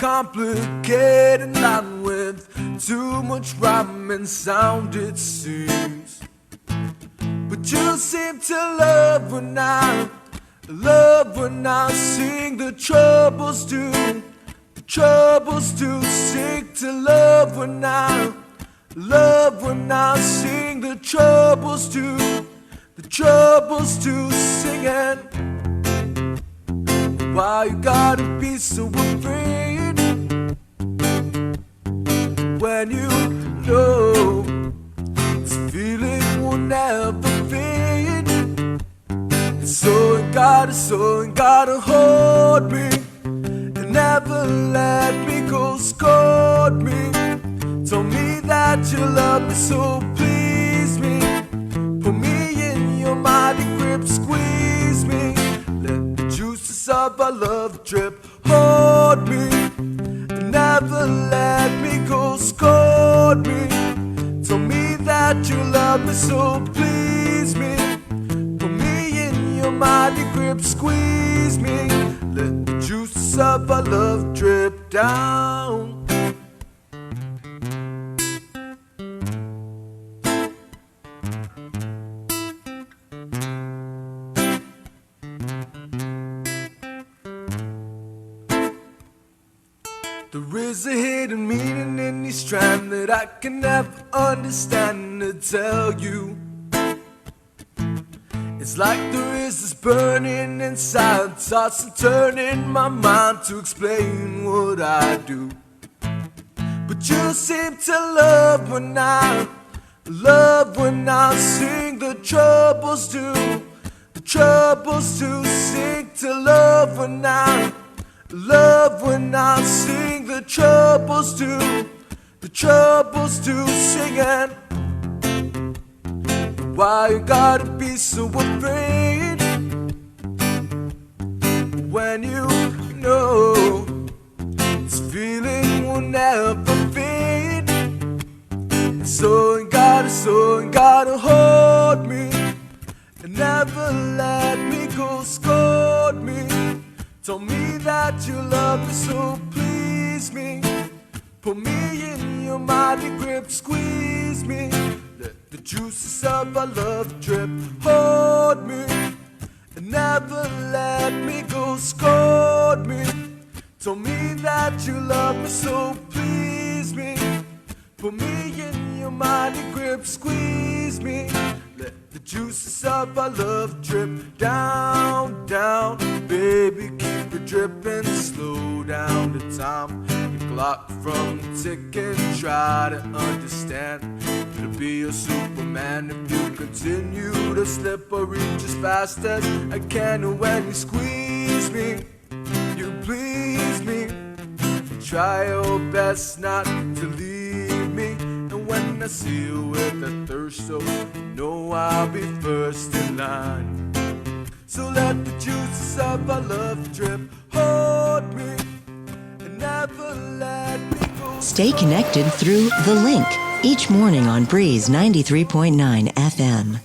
complicated, not with too much rhyme and sound it seems. But you seem to love when I sing. The troubles do seek to love when I sing. The troubles do singing. Why you gotta be so afraid when you know this feeling will never fade? And so you gotta hold me and never let me go. Scold me, told me that you love me, so please me. Put me in your mighty grip, squeeze me. Let the juices of our love drip. Hold me and never let me go. Scold me, told me that you love me, so please me. Put me in your mighty grip, squeeze me. Let the juices of our love drip down. There is a hidden meaning in each strand that I can never understand to tell you. It's like there is this burning inside, thoughts and turning my mind to explain what I do. But you seem to love when I sing. The troubles do seek to love when I sing. The troubles do singing. Why you gotta be so afraid when you know this feeling will never fade? And so you gotta hold me and never let me go. Scold me, told me that you love me, so please me. Put me in your mighty grip, squeeze me. Let the juices of our love drip. Hold me and never let me go. Scold me, told me that you love me, so please me. Put me in your mighty grip, squeeze me. Let the juices of our love drip down, down. Baby, keep it dripping. Slow down the time, the clock from ticking. Try to understand. It'll be a Superman if you continue to slip or reach as fast as I can. And when you squeeze me, you please me. Try your best not to leave me. And when I see you with a thirst, so you know I'll be first in line. So let the juices of our love drip. Hold me and never let me go. Stay connected through The Link each morning on Breeze 93.9 FM.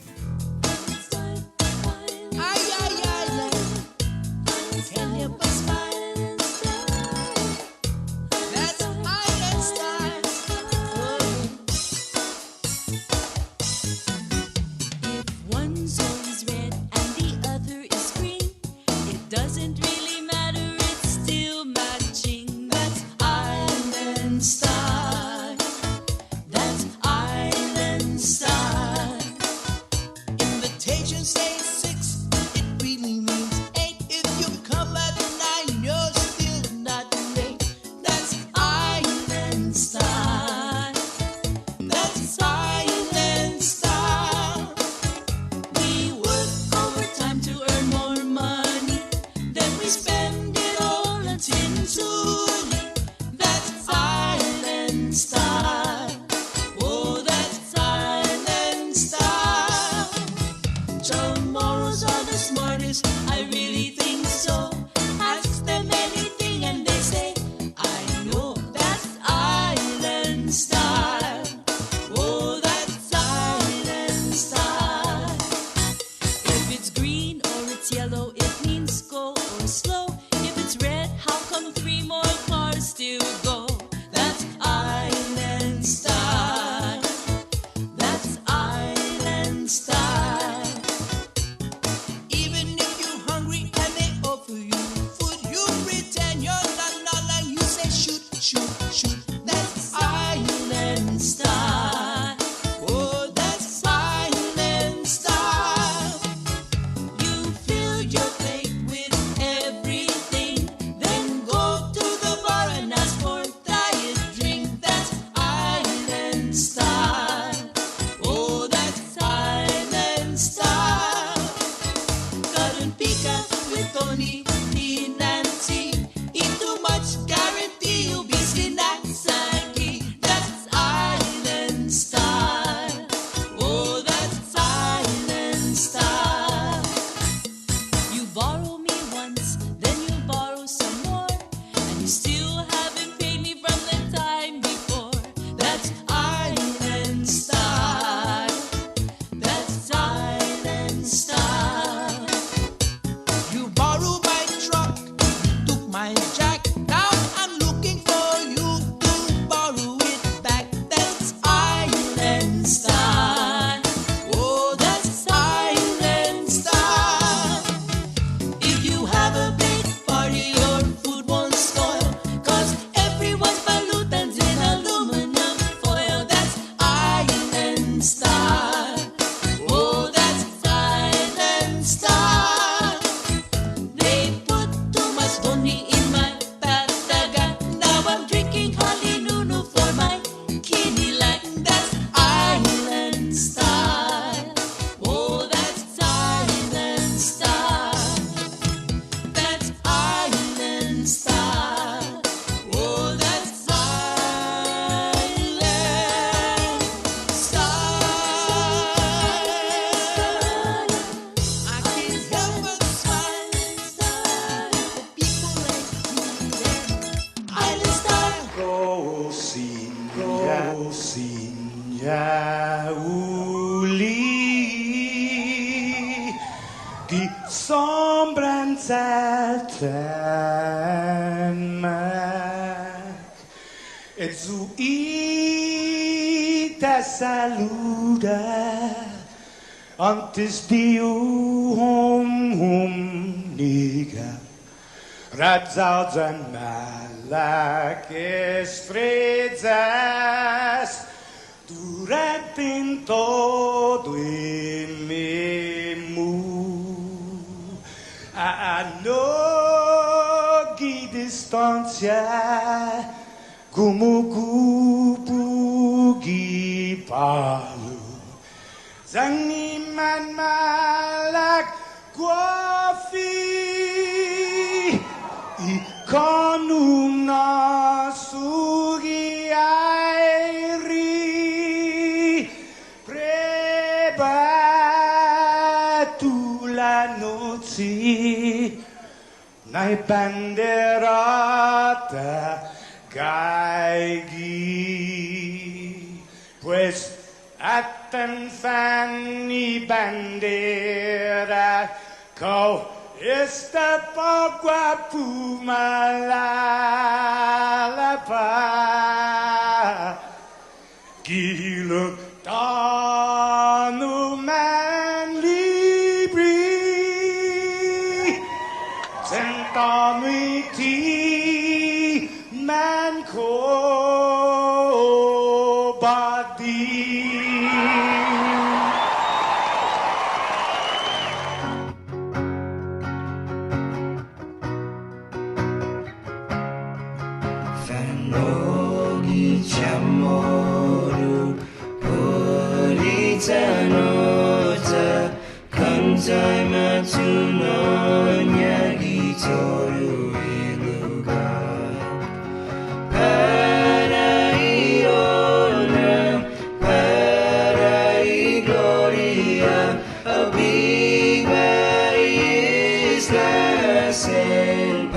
Jesuita saluda antes de nega radzaudz un malak estrellas durante todo el memu a nogi distancia como kupugi palu Zangiman malak guafi ikonum nasugi airi prebatu la noci nai banderata gaigi pues Atan Fanny Bandera Kau esta pagua pumalapa Gilo tanu man libri Sentanu iti man ko badi Chamorro Village Kantai matunonya gitoru iluga Parai gloria Abiba islas en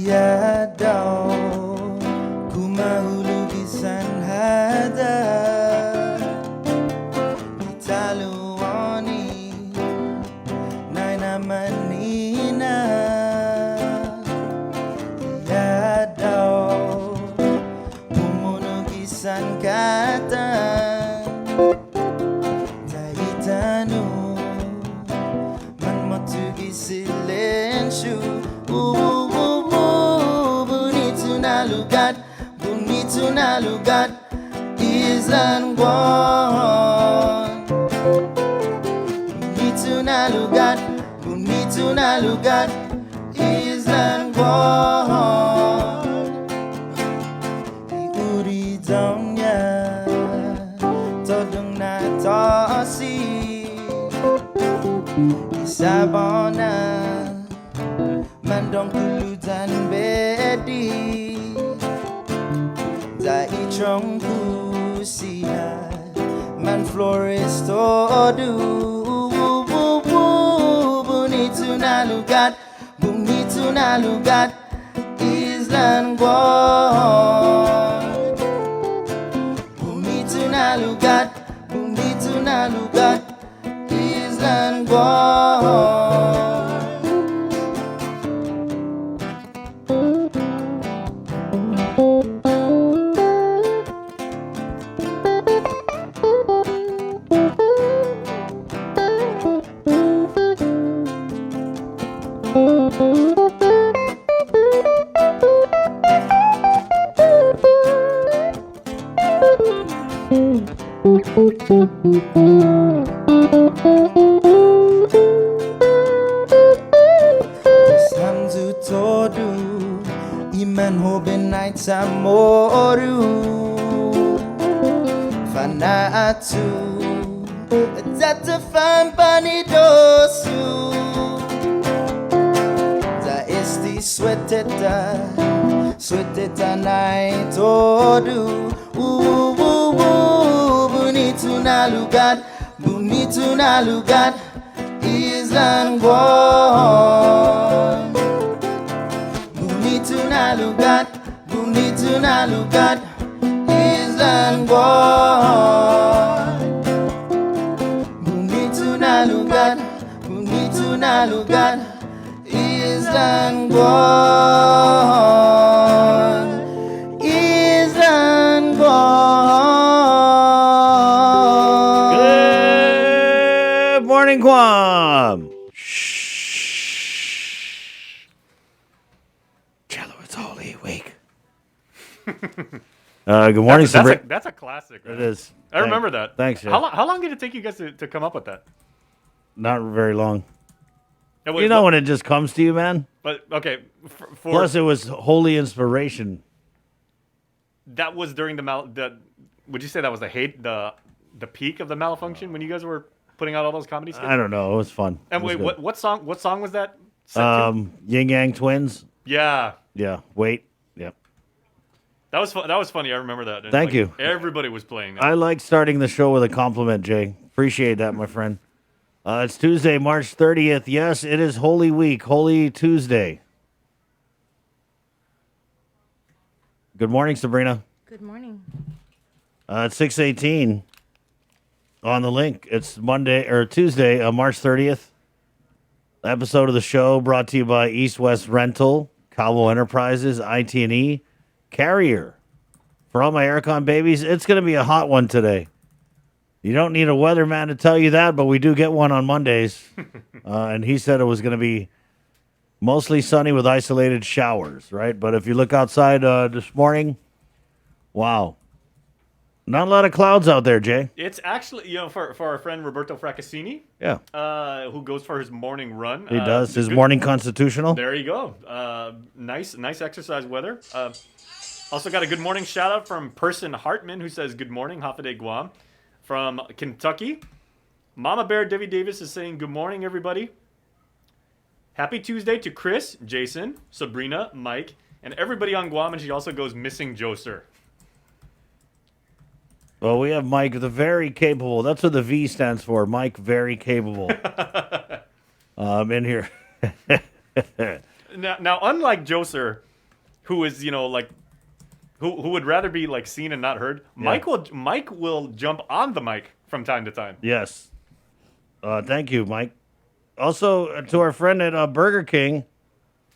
Yadaw kumahulugisan hada Italuani Naina manina Yadaw kumunugisan katan Taitanu Man matugi silensyo Bonito na lugar Island Guam Bonito na lugar Island Guam Iuri daw niya Todong natasi Isabaw na Mandong kulutan bedi Itrong kusiha Man flores todo Bonito na lugar Island Guam Bonito na lugar Island Guam Samzu todu Iman hoben night Chamorro Fanatu Zata fampani dosu Za esti Sweateta night todu Bonito na lugar Island Guam Bonito na lugar Island Guam Bonito na lugar Island Guam Island Guam Good morning, Guam. Jello, it's Holy Week. Good morning, Sabrina. That's a classic. Right? It is. I remember that. Thanks, Jay. How long did it take you guys to come up with that? Not very long. And wait, You know when it just comes to you, man? But okay, for Plus, it was holy inspiration. that was during the. Would you say that was the peak of the malfunction when you guys were putting out all those comedy skits? I don't know. It was fun. And It was wait, good. what song was that? Set to? Yin Yang Twins. Yeah, Yeah. Wait. Yep. that was fun. That was funny. I remember that. And, Thank you. Everybody was playing that. I like starting the show with a compliment, Jay. Appreciate that, my friend. It's Tuesday, March 30th. Yes, it is Holy Week, Holy Tuesday. Good morning, Sabrina. Good morning. It's 6:18 on the link. It's Tuesday, March 30th. Episode of the show brought to you by East West Rental, Calvo Enterprises, IT&E, Carrier. For all my aircon babies, it's going to be a hot one today. You don't need a weatherman to tell you that, but we do get one on Mondays. And he said it was going to be mostly sunny with isolated showers, right? But if you look outside this morning, wow. Not a lot of clouds out there, Jay. It's actually, for our friend Roberto Fraccassini, Yeah, who goes for his morning run. he does. His morning constitutional. There you go. Nice exercise weather. Also got a good morning shout out from Person Hartman, who says good morning, Hafaday Guam. From Kentucky, Mama Bear Debbie Davis is saying good morning, everybody. Happy Tuesday to Chris, Jason, Sabrina, Mike, and everybody on Guam. And she also goes missing Joser. Well, we have Mike, the very capable. That's what the V stands for. Mike, very capable. In here. Now, unlike Joser, who is like who would rather be like seen and not heard. Yeah. Mike will jump on the mic from time to time. Yes. Thank you, Mike. Also, to our friend at Burger King,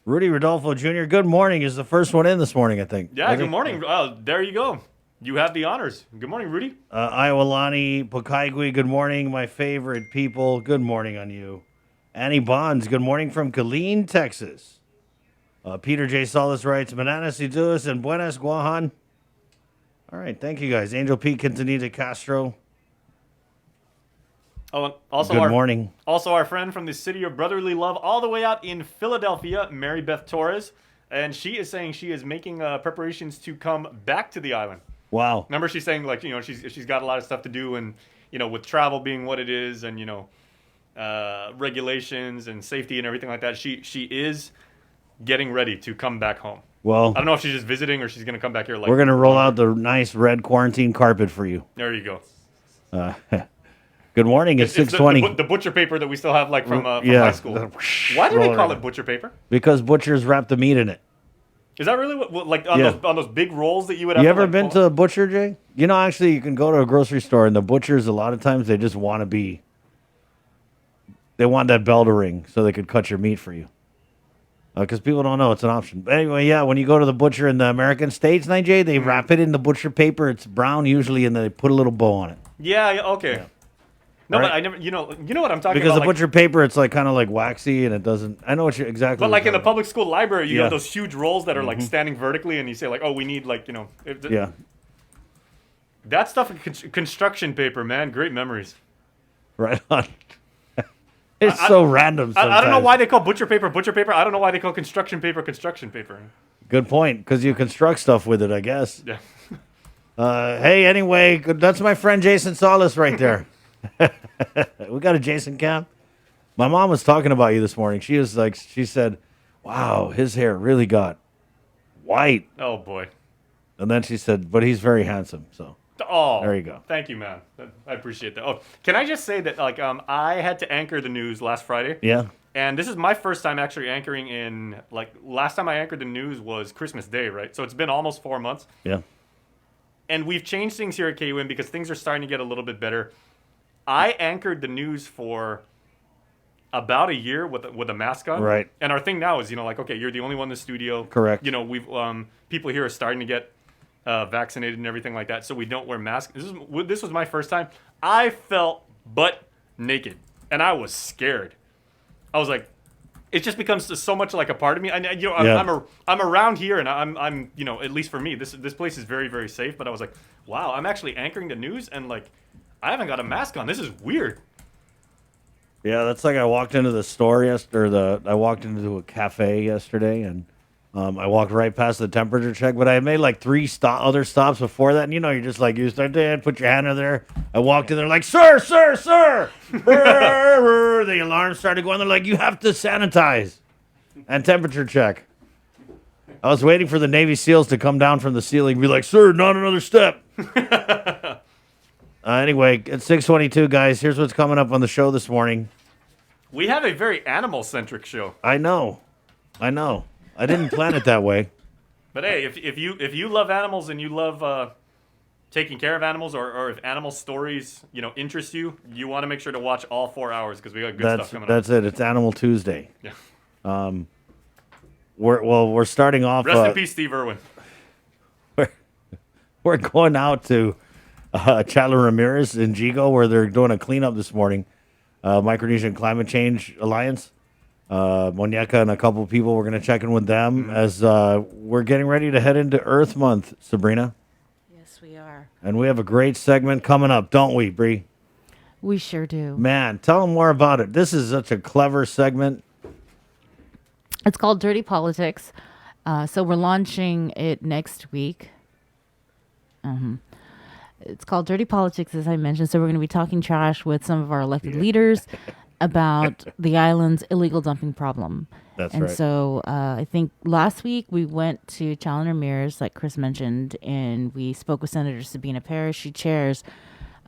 Rudy Rodolfo Jr., good morning. Is the first one in this morning, I think. Yeah, good morning. There you go. You have the honors. Good morning, Rudy. Iowalani Pokaigui, good morning, my favorite people. Good morning on you. Annie Bonds, good morning from Killeen, Texas. Peter J. Solis writes, Bananas Siduas and Buenas Guahan. All right, thank you guys. Angel P. Quintanilla Castro. Oh, and also Good morning. Also, our friend from the city of brotherly love, all the way out in Philadelphia, Mary Beth Torres, and she is saying she is making preparations to come back to the island. Wow. Remember, she's saying like she's got a lot of stuff to do, and with travel being what it is, and regulations and safety and everything like that, she is getting ready to come back home. Well, I don't know if she's just visiting or she's gonna come back here. Like we're gonna roll out the nice red quarantine carpet for you. There you go. Good morning. It's It's 6:20. the butcher paper that we still have like from high school. Why do they Roll call it. it butcher paper? Because butchers wrap the meat in it. Is that really what like on Yeah. those big rolls that you would have? You to, ever like, been pull? to a butcher, Jay? Actually, you can go to a grocery store, and the butchers, a lot of times, they just want to be. They want that bell to ring so they could cut your meat for you. Because people don't know it's an option. But anyway, yeah, when you go to the butcher in the American States, Jay, they wrap it in the butcher paper. It's brown usually, and they put a little bow on it. Yeah. Okay. No, Right. but I never. You know what I'm talking Because about. the butcher paper, it's like kind of like waxy, and it doesn't. I know what you're exactly. But like in the what public school library, you Yeah. have those huge rolls that are like standing vertically, and you say like, oh, we need like you're- Yeah. that stuff. Construction paper, man, great memories. Right on. It's so random. I don't know sometimes. why they call butcher paper. I don't know why they call construction paper. Good point. Because you construct stuff with it, I guess. Yeah. Hey, anyway, that's my friend Jason Solis right there. We got a Jason cam. My mom was talking about you this morning. She said, wow, his hair really got white. Oh boy. And then she said, but he's very handsome. So Oh, there you go. Thank you, man. I appreciate that. Oh, can I just say that like I had to anchor the news last Friday. Yeah. And this is my first time actually anchoring in, like, last time I anchored the news was Christmas Day, right? So it's been almost 4 months. Yeah. And we've changed things here at KUN because things are starting to get a little bit better. I anchored the news for about a year with a mask on. Right. And our thing now is, like, okay, you're the only one in the studio. Correct. We've people here are starting to get vaccinated and everything like that, so we don't wear masks. This was my first time. I felt butt naked, and I was scared. I was like, it just becomes so much like a part of me. And I'm around here, and I'm at least for me, this place is very, very safe. But I was like, wow, I'm actually anchoring the news, and like, I haven't got a mask on. This is weird. Yeah, that's like I walked into the store I walked into a cafe yesterday, and I walked right past the temperature check, but I had made like 3 other stops before that, and you're just like, you start there, put your hand in there. I walked in there like, sir. The alarm started going. They're like, you have to sanitize and temperature check. I was waiting for the Navy SEALs to come down from the ceiling and be like, sir, not another step. Anyway, it's 6:22, guys. Here's what's coming up on the show this morning. We have a very animal-centric show. I know. I didn't plan it that way. But hey, if you love animals and you love taking care of animals, or if animal stories interest you, you want to make sure to watch all 4 hours because we got good stuff coming up. That's it. It's Animal Tuesday. Yeah. We're starting off. Rest in peace, Steve Irwin. We're going out to Chala Ramirez in Jigo, where they're doing a cleanup this morning. Micronesian Climate Change Alliance. Monieka and a couple of people, we're going to check in with them as we're getting ready to head into Earth Month, Sabrina. Yes, we are. And we have a great segment coming up, don't we, Bree? We sure do. Man, tell them more about it. This is such a clever segment. It's called Dirty Politics. So we're launching it next week. It's called Dirty Politics, as I mentioned. So we're going to be talking trash with some of our elected leaders about the island's illegal dumping problem. That's and right. so I think last week we went to Chala Ramirez, like Chris mentioned, and we spoke with Senator Sabina Parrish. She chairs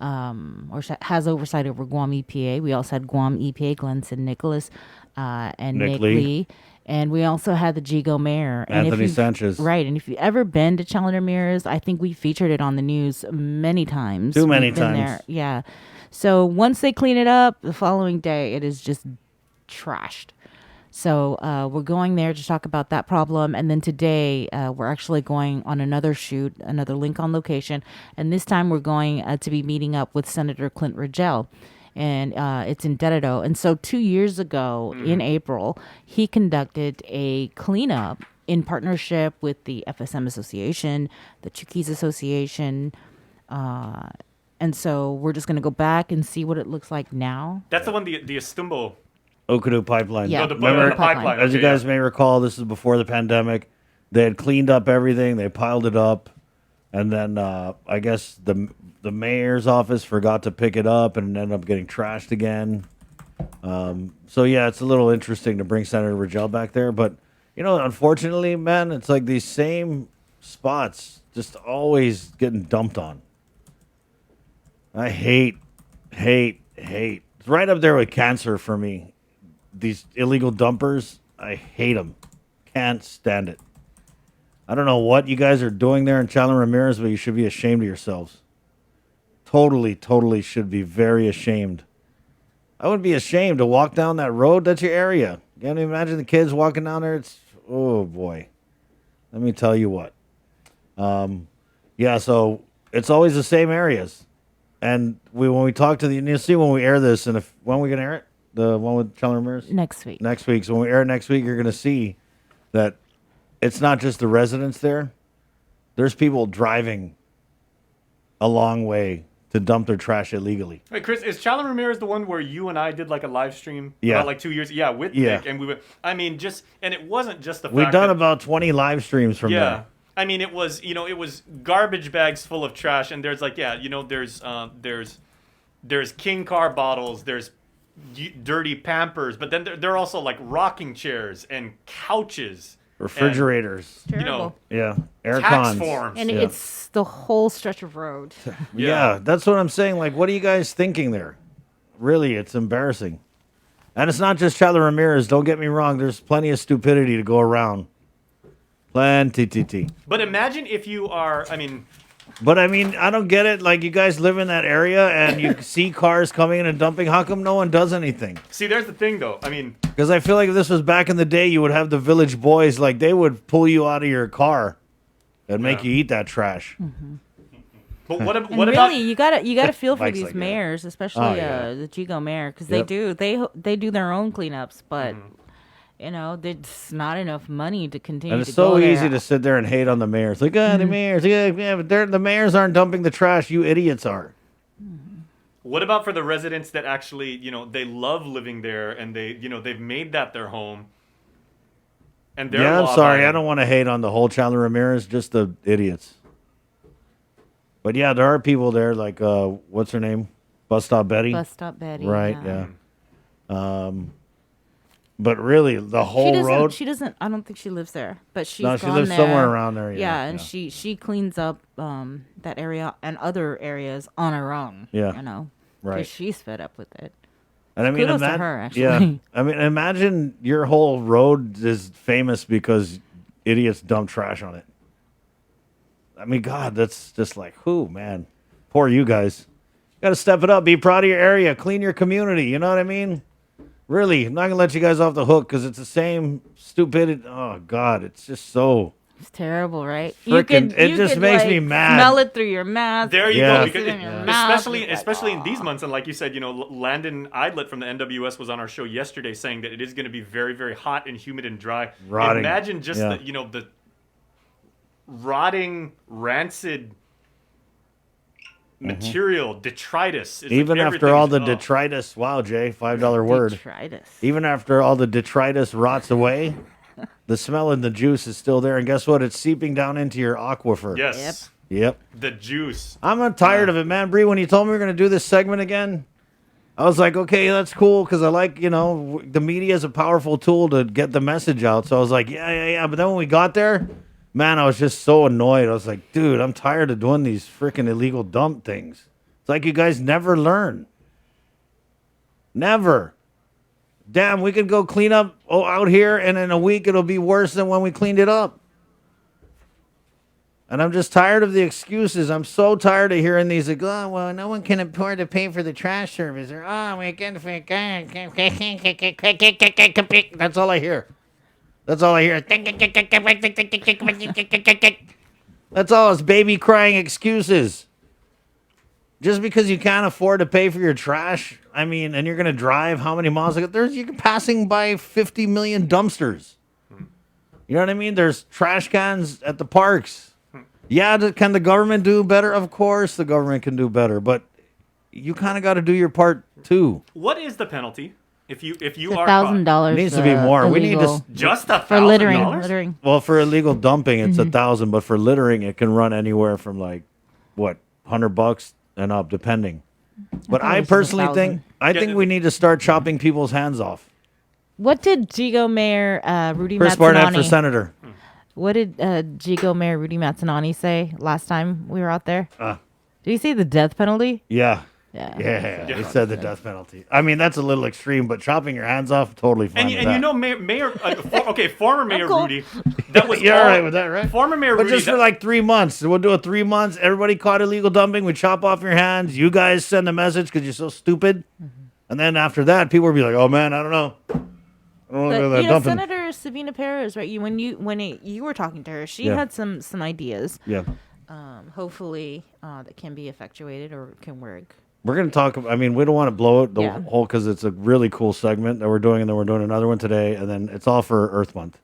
has oversight over Guam EPA. We also had Guam EPA, Glenn Nicholas, and Nick Nick Lee. Lee. And we also had the Jigo Mayor. And Anthony if you've- Sanchez. Right. And if you've ever been to Challenger Mirrors, I think we featured it on the news many times. Too many We've been times. there. Yeah. So once they clean it up, the following day, it is just trashed. So we're going there to talk about that problem. And then today, we're actually going on another shoot, another link on location. And this time we're going to be meeting up with Senator Clint Rigel. And it's in Dededo. And so 2 years ago in April, he conducted a cleanup in partnership with the FSM Association, the Chuquis Association. And so we're just going to go back and see what it looks like now. That's the one, the Estumbo. Okadu pipeline. Yeah. Oh, the Remember, pipeline. as you Okay, guys may recall, this is before the pandemic. They had cleaned up everything. They piled it up. And then I guess the mayor's office forgot to pick it up and it ended up getting trashed again. So, yeah, it's a little interesting to bring Senator Rigel back there. But, you know, unfortunately, man, it's like these same spots just always getting dumped on. I hate. It's right up there with cancer for me. These illegal dumpers, I hate them. Can't stand it. I don't know what you guys are doing there in Challenger Ramirez, but you should be ashamed of yourselves. Totally should be very ashamed. I would be ashamed to walk down that road. That's your area. Can't you imagine the kids walking down there? It's, oh boy. Let me tell you what. Yeah, so it's always the same areas. And when we talk to you'll see when we air this, and when are we going to air it? The one with Challenger Ramirez? Next week. Next week. So when we air it next week, you're going to see that it's not just the residents there. There's people driving a long way to dump their trash illegally. Wait, Chris, is Challenger Ramirez the one where you and I did like a live stream Yeah. about like 2 years? Yeah, with Yeah. Nick, and we were. I mean, and it wasn't just the fact We've done that, about 20 live streams from yeah. there. I mean, it was garbage bags full of trash, and there's like there's King Car bottles, there's dirty Pampers, but then there are also like rocking chairs and couches, Refrigerators. Terrible. Yeah. Air tax cons. forms. And Yeah. it's the whole stretch of road. Yeah, that's what I'm saying. Like, what are you guys thinking there? Really, it's embarrassing. And it's not just Challenger Ramirez. Don't get me wrong. There's plenty of stupidity to go around. Plenty. But imagine if you are. I mean, But I mean, I don't get it. Like, you guys live in that area and you see cars coming in and dumping. How come no one does anything? see, there's the thing, though. I mean, Because I feel like if this was back in the day, you would have the village boys, like, they would pull you out of your car and make Yeah. you eat that trash. but what And about? really, you gotta feel for Bikes these like that. mayors, especially Oh, yeah. the Chico mayor, because Yep. they do their own cleanups, but you know, there's not enough money to continue. And it's to go so there. easy to sit there and hate on the mayors. Like, the mayors. Yeah, but the mayors aren't dumping the trash. You idiots are. What about for the residents that actually, they love living there and they've made that their home? And they're Yeah, I'm sorry. law-abiding. I don't want to hate on the whole Chandler Ramirez, just the idiots. But yeah, there are people there like, what's her name? Bus Stop Betty. Bus Stop Betty, Right, yeah. But really, the whole road. She doesn't. I don't think she lives there, but she's No, she gone lives there. somewhere around there, yeah, Yeah, and yeah. she cleans up that area and other areas on her own. Yeah, you know, 'cause right. she's fed up with it. And I mean, Kudos to her, actually. Yeah, I mean, imagine your whole road is famous because idiots dump trash on it. I mean, God, that's just like, who, man? Poor you guys. Got to step it up. Be proud of your area. Clean your community. You know what I mean? Really, I'm not gonna let you guys off the hook because it's the same stupid. Oh God, it's just so. It's terrible, right? Frickin- it just makes me mad. Smell it through your mask. There you Yeah. go. Taste Because it in your mouth. especially in these months, and like you said, Landon Idlet from the NWS was on our show yesterday saying that it is going to be very, very hot and humid and dry. Rotting. Imagine just Yeah. the rotting, rancid material, detritus. It's like Even after everything is- the oh. detritus, wow, Jay, $5 word. Detritus. Even after all the detritus rots away, the smell and the juice is still there. And guess what? It's seeping down into your aquifer. Yes. Yep. The juice. I'm tired of it, man. Bree, when you told me we were going to do this segment again, I was like, okay, that's cool because I like, the media is a powerful tool to get the message out. So I was like, yeah. But then when we got there, man, I was just so annoyed. I was like, dude, I'm tired of doing these freaking illegal dump things. It's like you guys never learn. Never. Damn, we could go clean up out here, and in a week it'll be worse than when we cleaned it up. And I'm just tired of the excuses. I'm so tired of hearing these. Like, oh, well, no one can afford to pay for the trash service. Or, oh, we can. That's all I hear. That's all I hear. That's all. It's baby crying excuses. Just because you can't afford to pay for your trash, I mean, and you're going to drive how many miles? You're passing by 50 million dumpsters. You know what I mean? There's trash cans at the parks. Yeah, can the government do better? Of course the government can do better, but you kind of got to do your part too. What is the penalty if you It's are caught? $1,000. It needs to be more. We need to Just $1,000 for littering. Well, for illegal dumping, it's $1,000, but for littering, it can run anywhere from $100 and up, depending. But thought it I was personally $1,000. think we need to start chopping people's hands off. What did Gigo Mayor Rudy Chris Barnett for Matsunani? senator. What did Gigo Mayor Rudy Matsunani say last time we were out there? Did he say the death penalty? Yeah. Yeah. Yeah, he said the death penalty. I mean, that's a little extreme, but chopping your hands off, totally fine. And with you that. know, former Mayor cool. Rudy. That was You're all- all right with that, right? Former Mayor But Rudy. just for 3 months. We'll do it 3 months. Everybody caught illegal dumping. We chop off your hands. You guys send a message because you're so stupid. And then after that, people will be like, oh, man, I don't know. I don't know But about dumping. Senator Sabina Perez, right? You were talking to her, she Yeah. had some ideas. Yeah. Hopefully, that can be effectuated or can work. We're going to talk. I mean, we don't want to blow it Yeah. whole because it's a really cool segment that we're doing. And then we're doing another one today. And then it's all for Earth Month.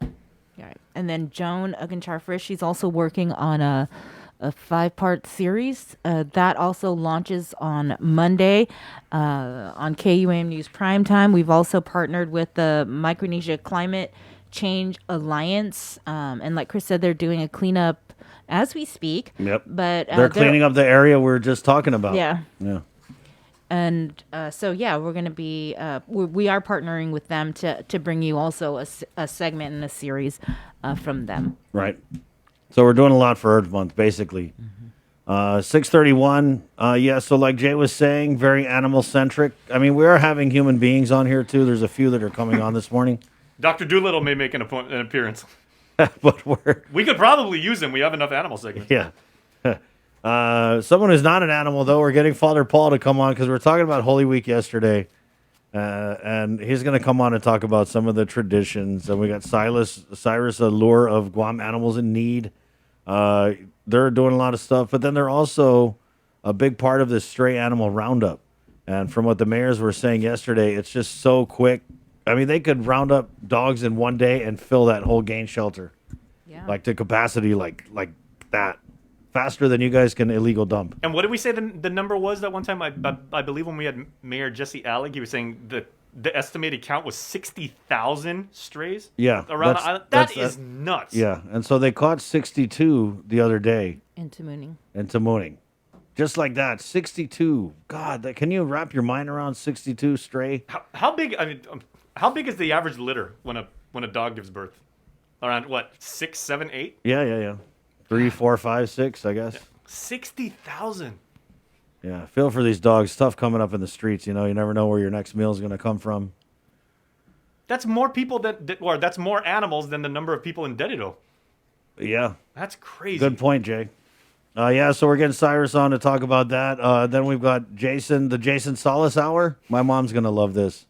Right. And then Joan Ugancharfrish, she's also working on a 5-part series that also launches on Monday on KUAM News Primetime. We've also partnered with the Micronesia Climate Change Alliance, and like Chris said, they're doing a cleanup as we speak. Yep. But They're cleaning up the area we were just talking about. Yeah. Yeah. And so yeah, we're gonna be we are partnering with them to bring you also a segment and a series from them. Right. So we're doing a lot for Earth Month, basically. 631. Yeah, so like Jay was saying, very animal-centric. I mean, we are having human beings on here, too. There's a few that are coming on this morning. Dr. Doolittle may make an appearance. But we're... We could probably use him. We have enough animal segments. Yeah. Someone who's not an animal, though, we're getting Father Paul to come on because we were talking about Holy Week yesterday. And he's going to come on and talk about some of the traditions. And we got Cyrus Allure of Guam Animals in Need. They're doing a lot of stuff, but then they're also a big part of this stray animal roundup. And from what the mayors were saying yesterday, it's just so quick. I mean, they could round up dogs in one day and fill that whole gain shelter, Yeah. like to capacity, like that, faster than you guys can illegal dump. And what did we say the number was that one time? I believe when we had Mayor Jesse Alec, he was saying the estimated count was 60,000 strays. Yeah, Around that's- the island. that's- That is nuts. Yeah, and so they caught 62 the other day Into mooning. in Mooning. Just like that, 62. God, can you wrap your mind around 62 stray? How big? I mean, how big is the average litter when a dog gives birth? Around what? 6, 7, 8? Yeah. 3, 4, 5, 6, I guess. 60,000. Yeah, feel for these dogs. Tough coming up in the streets. You know, you never know where your next meal is going to come from. That's more people or that's more animals than the number of people in Dedido. Yeah, That's crazy. good point, Jay. Yeah, so we're getting Cyrus on to talk about that. Then we've got Jason, the Jason Solace Hour. My mom's going to love this.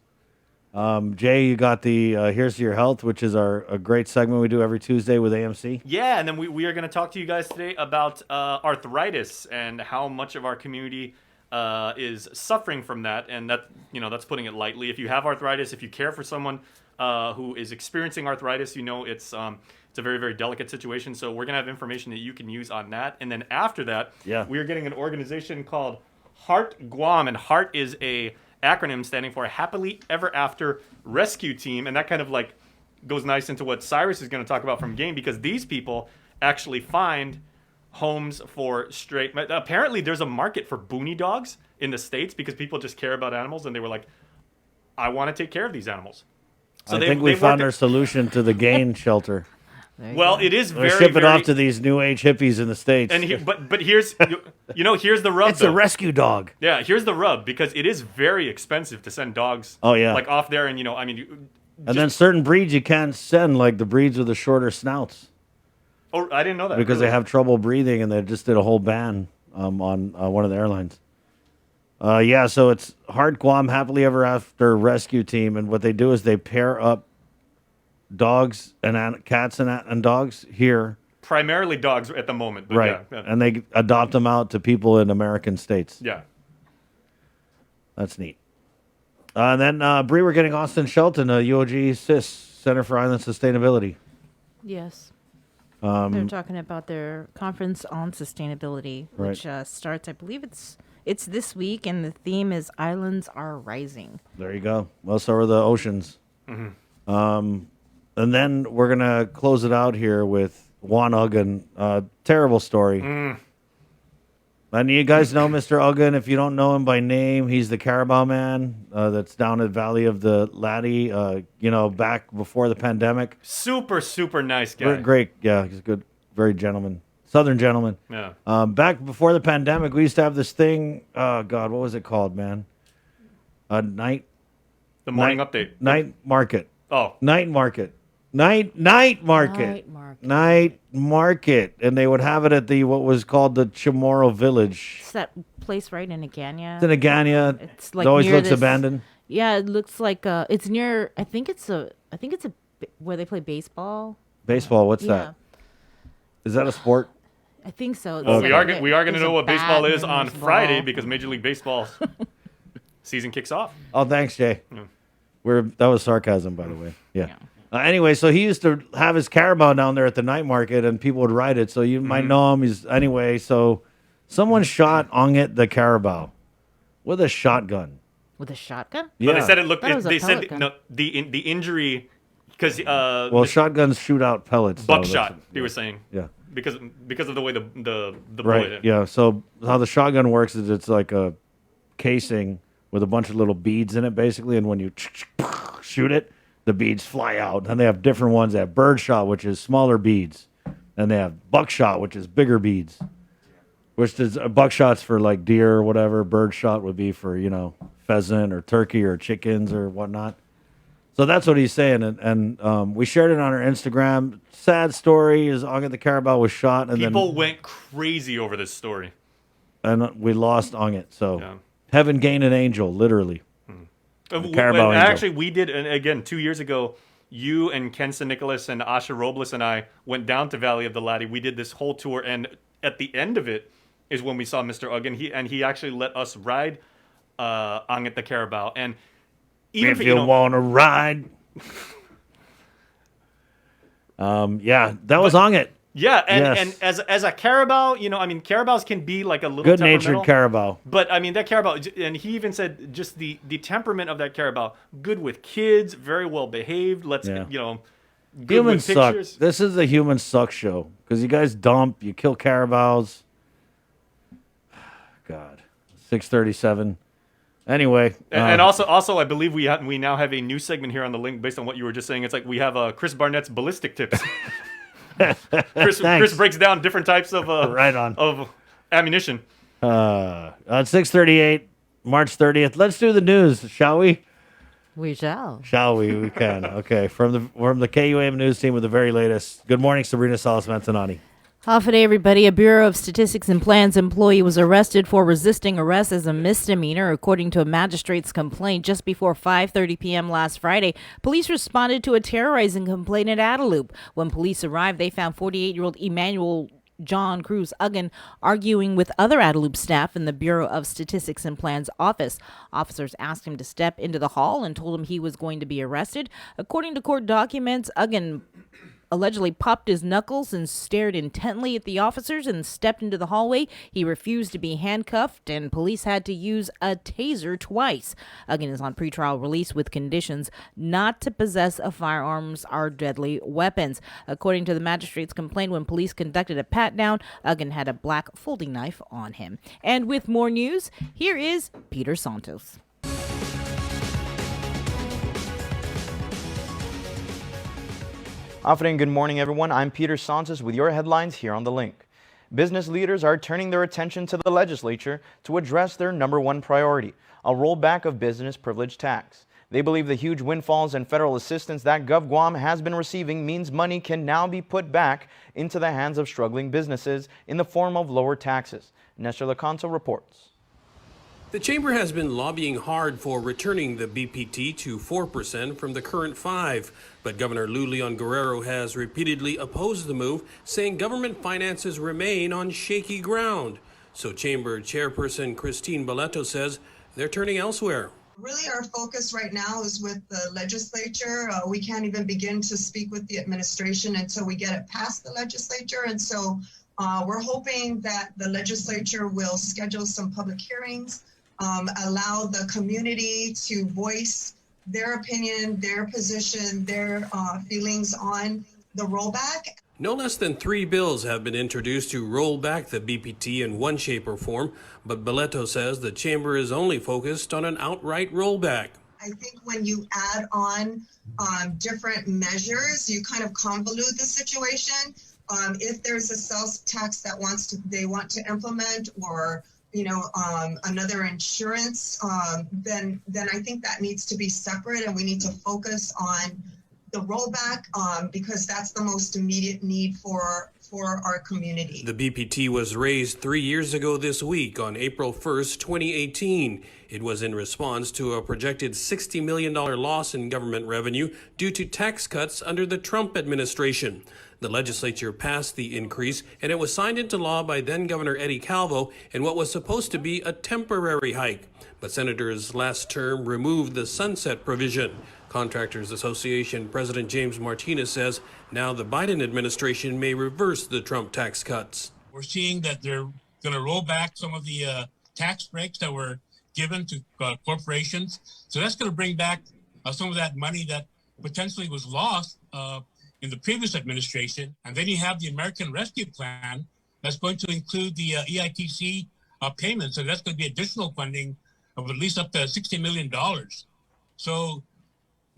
Jay, you got the Here's to Your Health, which is a great segment we do every Tuesday with AMC. Yeah, and then we are going to talk to you guys today about arthritis and how much of our community is suffering from that, and that's putting it lightly. If you have arthritis, if you care for someone who is experiencing arthritis, it's a very, very delicate situation. So we're going to have information that you can use on that. And then after that, we are getting an organization called Heart Guam, and Heart is a acronym standing for Happily Ever After Rescue Team, and that kind of goes nice into what Cyrus is going to talk about from Game, because these people actually find homes for stray. Apparently, there's a market for boonie dogs in the States because people just care about animals, and they were like, I want to take care of these animals. So I think we found our solution to the gain shelter. Well, it is Or very, ship it very, off to these new age hippies in the States. and but here's here's the rub. it's a though. rescue dog. Yeah, here's the rub because it is very expensive to send dogs. Oh, yeah. like off there, and And then certain breeds you can't send, like the breeds with the shorter snouts, oh, I didn't know that because really. they have trouble breathing, and they just did a whole ban on one of the airlines. Yeah, so it's Heart Guam Happily Ever After Rescue Team, and what they do is they pair up dogs and cats and dogs here, primarily dogs at the moment, but right? Yeah. And they adopt them out to people in American states. Yeah. That's neat. And then Bree, we're getting Austin Shelton, UOG CIS, Center for Island Sustainability. Yes. They're talking about their conference on sustainability, which starts, I believe it's this week, and the theme is Islands Are Rising. There you go. Well, so are the oceans. And then we're going to close it out here with Juan Uggan. Terrible story. And you guys know Mr. Uggan. If you don't know him by name, he's the Carabao man that's down at Valley of the Laddie, back before the pandemic. Super, super nice guy. Great. Yeah, he's a good, very gentleman. Southern gentleman. Yeah. Back before the pandemic, we used to have this thing. Oh, God, what was it called, man? The morning update. Night market. Oh. Night market. Night market. Night market. And they would have it at what was called the Chamorro Village. It's that place right in Agania. It's in Agania. It's like it always near looks this- abandoned. Yeah, it looks like it's near. I think it's where they play baseball. Baseball, what's Yeah. that? Is that a sport? I think so. Well, It's we like are going to there's know a what baseball bat is and on there's a Friday ball. because Major League Baseball season kicks off. Oh, thanks, Jay. That was sarcasm, by the way. Yeah. Anyway, so he used to have his Carabao down there at the night market, and people would ride it. So you might know him. So someone shot Onget the Carabao with a shotgun. With a shotgun? But they said it looked. Thought it was a They said pellet gun. no. The injury because Well, shotguns shoot out pellets. so buckshot. that's- He was saying Yeah. because of the way the bullet. Right. hit. Yeah. So how the shotgun works is it's like a casing with a bunch of little beads in it, basically, and when you shoot it, the beads fly out. And they have different ones. They have birdshot, which is smaller beads, and they have buckshot, which is bigger beads. Which is buckshot's for like deer or whatever. Birdshot would be for pheasant or turkey or chickens or whatnot. So that's what he's saying, and we shared it on our Instagram. Sad story is Onget the Carabao was shot, and People went crazy over this story. and we lost Onget. So Yeah. heaven gained an angel, literally. Carabao And Angel. actually, we did, and again, 2 years ago, you and Ken San Nicolas and Asha Robles and I went down to Valley of the Laddie. We did this whole tour, and at the end of it is when we saw Mr. Uggan. He actually let us ride Onget the Carabao. And even If for, you want to ride. Yeah, that was Onget. yeah, Yes. and as a Carabao, Carabaos can be like a little Good-natured temperamental. Carabao. But that Carabao, and he even said just the temperament of that Carabao, good with kids, very well behaved. Let's Yeah. good Humans with suck. pictures. This is the human suck show because you guys dump, you kill Carabaos. God, 637. Anyway, And also, I believe we now have a new segment here on the link based on what you were just saying. It's like we have Chris Barnett's ballistic tips. Chris breaks down different types of Right on. of ammunition. on 638, March 30th. Let's do the news, shall we? We shall. Shall we? We can. Okay, from the KUAM news team with the very latest. Good morning, Sabrina Salas-Manzanani. Off today, everybody. A Bureau of Statistics and Plans employee was arrested for resisting arrest as a misdemeanor, according to a magistrate's complaint. Just before 5:30 p.m. last Friday, police responded to a terrorizing complaint at Adelup. When police arrived, they found 48-year-old Emmanuel John Cruz Uggan arguing with other Adelup staff in the Bureau of Statistics and Plans office. Officers asked him to step into the hall and told him he was going to be arrested. According to court documents, Uggan allegedly popped his knuckles and stared intently at the officers and stepped into the hallway. He refused to be handcuffed, and police had to use a taser twice. Uggan is on pretrial release with conditions not to possess of firearms or deadly weapons. According to the magistrate's complaint, when police conducted a pat-down, Uggan had a black folding knife on him. And with more news, here is Peter Santos. Afternoon, good morning, everyone. I'm Peter Sanchez with your headlines here on The Link. Business leaders are turning their attention to the legislature to address their number one priority, a rollback of business privilege tax. They believe the huge windfalls and federal assistance that Guam has been receiving means money can now be put back into the hands of struggling businesses in the form of lower taxes. Nestor Lacanto reports. The chamber has been lobbying hard for returning the BPT to 4% from the current 5%, but Governor Lou Leon Guerrero has repeatedly opposed the move, saying government finances remain on shaky ground. So Chamber Chairperson Christine Boleto says they're turning elsewhere. Really, our focus right now is with the legislature. We can't even begin to speak with the administration until we get it past the legislature. And so we're hoping that the legislature will schedule some public hearings, allow the community to voice their opinion, their position, their feelings on the rollback. No less than 3 bills have been introduced to roll back the BPT in one shape or form, but Boleto says the chamber is only focused on an outright rollback. I think when you add on different measures, you kind of convolute the situation. If there's a sales tax that they want to implement, or another insurance, then I think that needs to be separate, and we need to focus on the rollback because that's the most immediate need for our community. The BPT was raised 3 years ago this week on April 1st, 2018. It was in response to a projected $60 million loss in government revenue due to tax cuts under the Trump administration. The legislature passed the increase, and it was signed into law by then-Governor Eddie Calvo in what was supposed to be a temporary hike. But senators last term removed the sunset provision. Contractors Association President James Martinez says now the Biden administration may reverse the Trump tax cuts. We're seeing that they're going to roll back some of the tax breaks that were given to corporations. So that's going to bring back some of that money that potentially was lost in the previous administration. And then you have the American Rescue Plan that's going to include the EITC payments. So that's going to be additional funding of at least up to $60 million. So,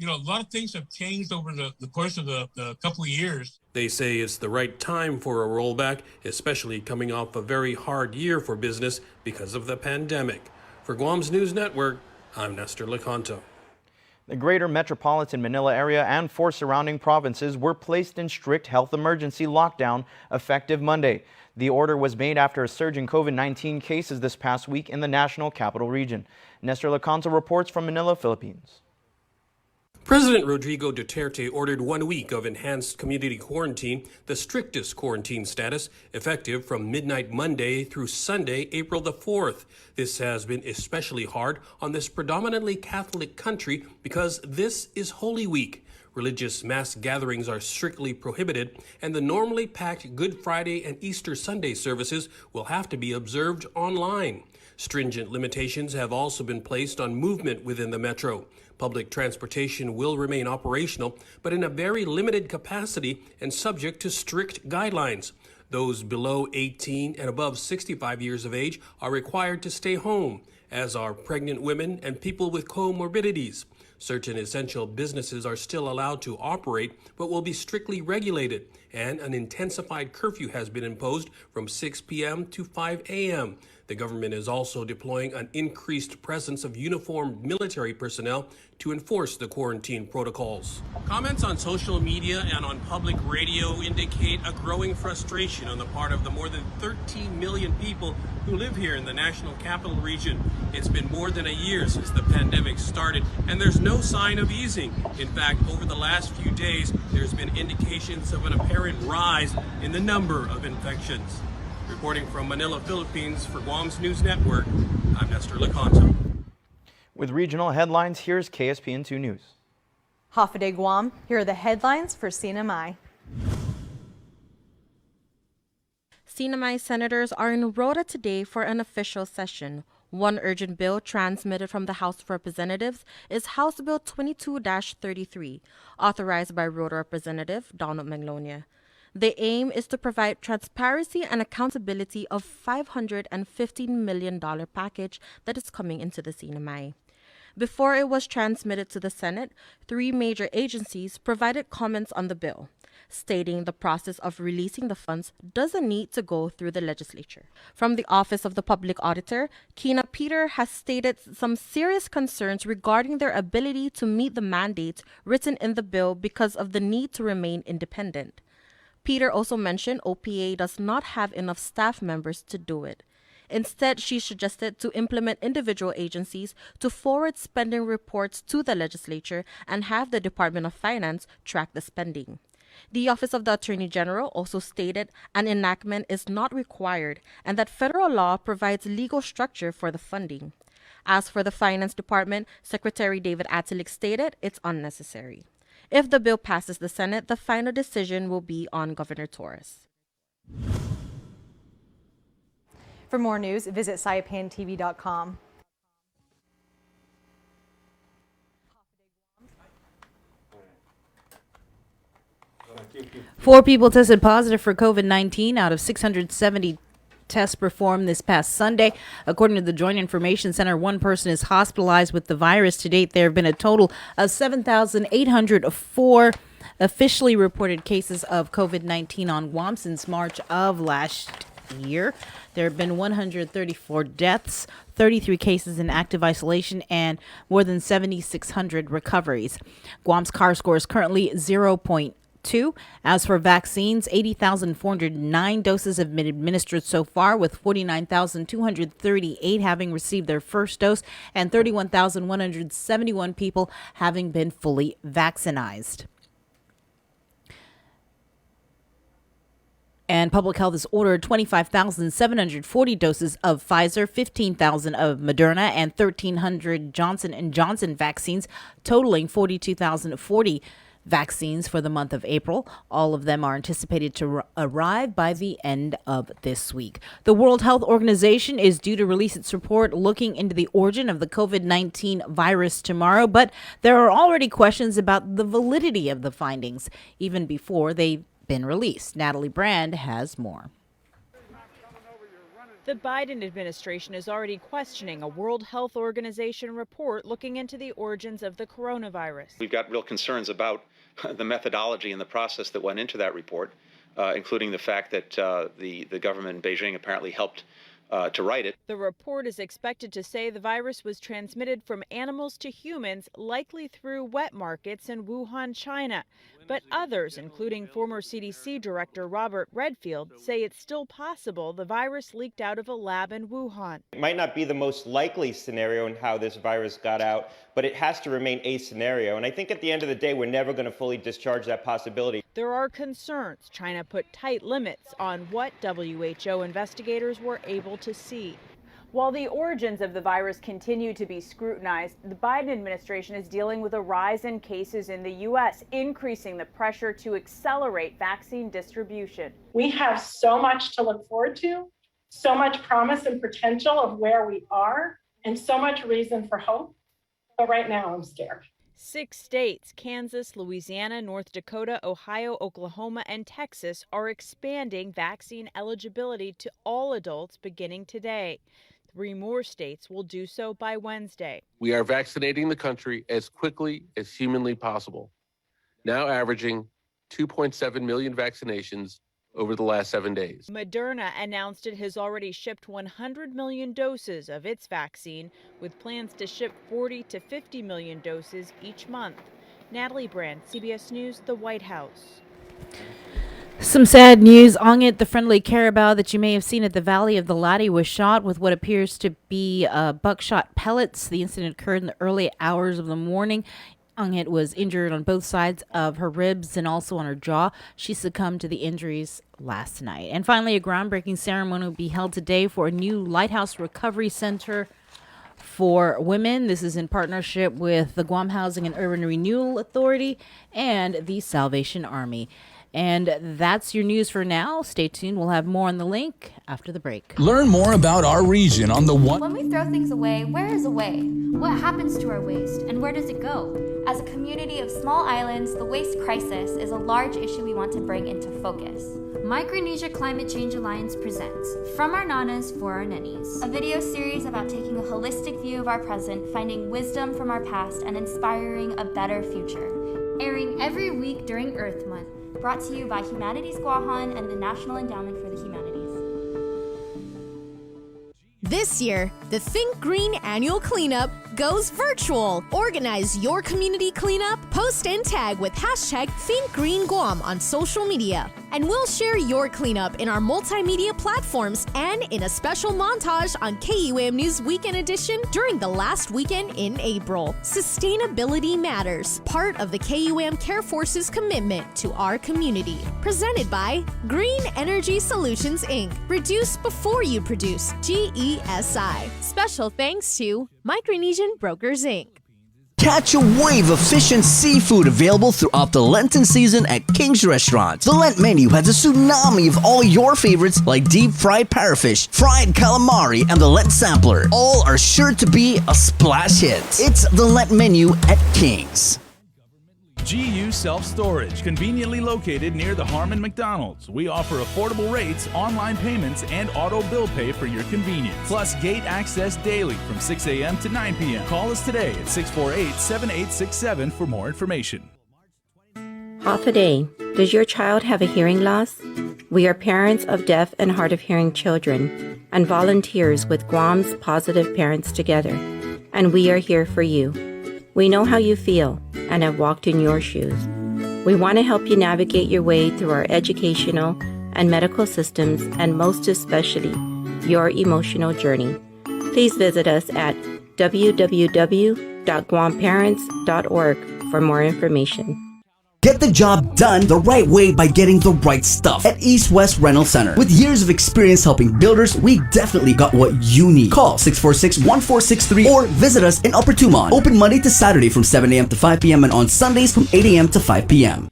a lot of things have changed over the course of the couple of years. They say it's the right time for a rollback, especially coming off a very hard year for business because of the pandemic. For Guam's News Network, I'm Nestor Lacanto. The greater metropolitan Manila area and 4 surrounding provinces were placed in strict health emergency lockdown effective Monday. The order was made after a surge in COVID-19 cases this past week in the National Capital Region. Nestor Lacanto reports from Manila, Philippines. President Rodrigo Duterte ordered 1 week of enhanced community quarantine, the strictest quarantine status, effective from midnight Monday through Sunday, April the 4th. This has been especially hard on this predominantly Catholic country because this is Holy Week. Religious mass gatherings are strictly prohibited, and the normally packed Good Friday and Easter Sunday services will have to be observed online. Stringent limitations have also been placed on movement within the metro. Public transportation will remain operational, but in a very limited capacity and subject to strict guidelines. Those below 18 and above 65 years of age are required to stay home, as are pregnant women and people with comorbidities. Certain essential businesses are still allowed to operate, but will be strictly regulated, and an intensified curfew has been imposed from 6 p.m. to 5 a.m. The government is also deploying an increased presence of uniformed military personnel to enforce the quarantine protocols. Comments on social media and on public radio indicate a growing frustration on the part of the more than 13 million people who live here in the National Capital Region. It's been more than a year since the pandemic started, and there's no sign of easing. In fact, over the last few days, there's been indications of an apparent rise in the number of infections. Reporting from Manila, Philippines for Guam's News Network, I'm Nestor Lacanto. With regional headlines, here's KSPN 2 News. Hafa Guam, here are the headlines for CNMI. CNMI senators are in Rota today for an official session. One urgent bill transmitted from the House of Representatives is House Bill 22-33, authorized by Rota Representative Donald Magnolia. The aim is to provide transparency and accountability of $515 million package that is coming into the CNMI. Before it was transmitted to the Senate, 3 major agencies provided comments on the bill. stating the process of releasing the funds doesn't need to go through the legislature. From the Office of the Public Auditor, Kina Peter has stated some serious concerns regarding their ability to meet the mandates written in the bill because of the need to remain independent. Peter also mentioned OPA does not have enough staff members to do it. Instead, she suggested to implement individual agencies to forward spending reports to the legislature and have the Department of Finance track the spending. The Office of the Attorney General also stated an enactment is not required and that federal law provides legal structure for the funding. As for the Finance Department, Secretary David Attilik stated it's unnecessary. If the bill passes the Senate, the final decision will be on Governor Torres. For more news, visit saipantv.com. Four people tested positive for COVID-19 out of 670 tests performed this past Sunday. According to the Joint Information Center, one person is hospitalized with the virus. To date, there have been a total of 7,804 officially reported cases of COVID-19 on Guam since March of last year. There have been 134 deaths, 33 cases in active isolation, and more than 7,600 recoveries. Guam's CAR score is currently 0.2. As for vaccines, 80,409 doses have been administered so far, with 49,238 having received their first dose and 31,171 people having been fully vaccinated. And Public Health has ordered 25,740 doses of Pfizer, 15,000 of Moderna, and 1,300 Johnson & Johnson vaccines, totaling 42,040 vaccines for the month of April. All of them are anticipated to arrive by the end of this week. The World Health Organization is due to release its report looking into the origin of the COVID-19 virus tomorrow, but there are already questions about the validity of the findings, even before they've been released. Natalie Brand has more. The Biden administration is already questioning a World Health Organization report looking into the origins of the coronavirus. We've got real concerns about the methodology and the process that went into that report, including the fact that the government in Beijing apparently helped to write it. The report is expected to say the virus was transmitted from animals to humans, likely through wet markets in Wuhan, China. But others, including former CDC Director Robert Redfield, say it's still possible the virus leaked out of a lab in Wuhan. It might not be the most likely scenario in how this virus got out, but it has to remain a scenario. And I think at the end of the day, we're never going to fully discharge that possibility. There are concerns China put tight limits on what WHO investigators were able to see. While the origins of the virus continue to be scrutinized, the Biden administration is dealing with a rise in cases in the U.S., increasing the pressure to accelerate vaccine distribution. We have so much to look forward to, so much promise and potential of where we are, and so much reason for hope. But right now, I'm scared. 6 states, Kansas, Louisiana, North Dakota, Ohio, Oklahoma, and Texas, are expanding vaccine eligibility to all adults beginning today. 3 more states will do so by Wednesday. We are vaccinating the country as quickly as humanly possible, now averaging 2.7 million vaccinations over the last 7 days. Moderna announced it has already shipped 100 million doses of its vaccine, with plans to ship 40 to 50 million doses each month. Natalie Brand, CBS News, the White House. Some sad news. Ongit, the friendly carabao that you may have seen at the Valley of the Latte, was shot with what appears to be buckshot pellets. The incident occurred in the early hours of the morning. Ongit was injured on both sides of her ribs and also on her jaw. She succumbed to the injuries last night. And finally, a groundbreaking ceremony will be held today for a new Lighthouse Recovery Center for women. This is in partnership with the Guam Housing and Urban Renewal Authority and the Salvation Army. And that's your news for now. Stay tuned. We'll have more on the link after the break. Learn more about our region on the one. When we throw things away, where is away? What happens to our waste and where does it go? As a community of small islands, the waste crisis is a large issue we want to bring into focus. Micronesia Climate Change Alliance presents From Our Nanas for Our Nennies, a video series about taking a holistic view of our present, finding wisdom from our past, and inspiring a better future. Airing every week during Earth Month, brought to you by Humanities Guahan and the National Endowment for the Humanities. This year, the Think Green Annual Cleanup goes virtual. Organize your community cleanup, post and tag with hashtag ThinkGreenGuam on social media. And we'll share your cleanup in our multimedia platforms and in a special montage on KUAM News Weekend Edition during the last weekend in April. Sustainability matters, part of the KUAM Care Force's commitment to our community. Presented by Green Energy Solutions, Inc. Reduce before you produce, GESI. Special thanks to Micronesian Brokers, Inc. Catch a wave of fish and seafood available throughout the Lenten season at King's Restaurant. The Lent menu has a tsunami of all your favorites like deep-fried parrotfish, fried calamari, and the Lent sampler. All are sure to be a splash hit. It's the Lent menu at King's. GU Self-Storage, conveniently located near the Harmon McDonald's. We offer affordable rates, online payments, and auto bill pay for your convenience. Plus gate access daily from 6 a.m. to 9 p.m. Call us today at 648-7867 for more information. Half a day. Does your child have a hearing loss? We are parents of deaf and hard of hearing children and volunteers with Guam's Positive Parents Together, and we are here for you. We know how you feel and have walked in your shoes. We want to help you navigate your way through our educational and medical systems, and most especially, your emotional journey. Please visit us at www.guamparents.org for more information. Get the job done the right way by getting the right stuff at East West Rental Center. With years of experience helping builders, we definitely got what you need. Call 646-1463 or visit us in Upper Tumon. Open Monday to Saturday from 7 a.m. to 5 p.m. and on Sundays from 8 a.m. to 5 p.m.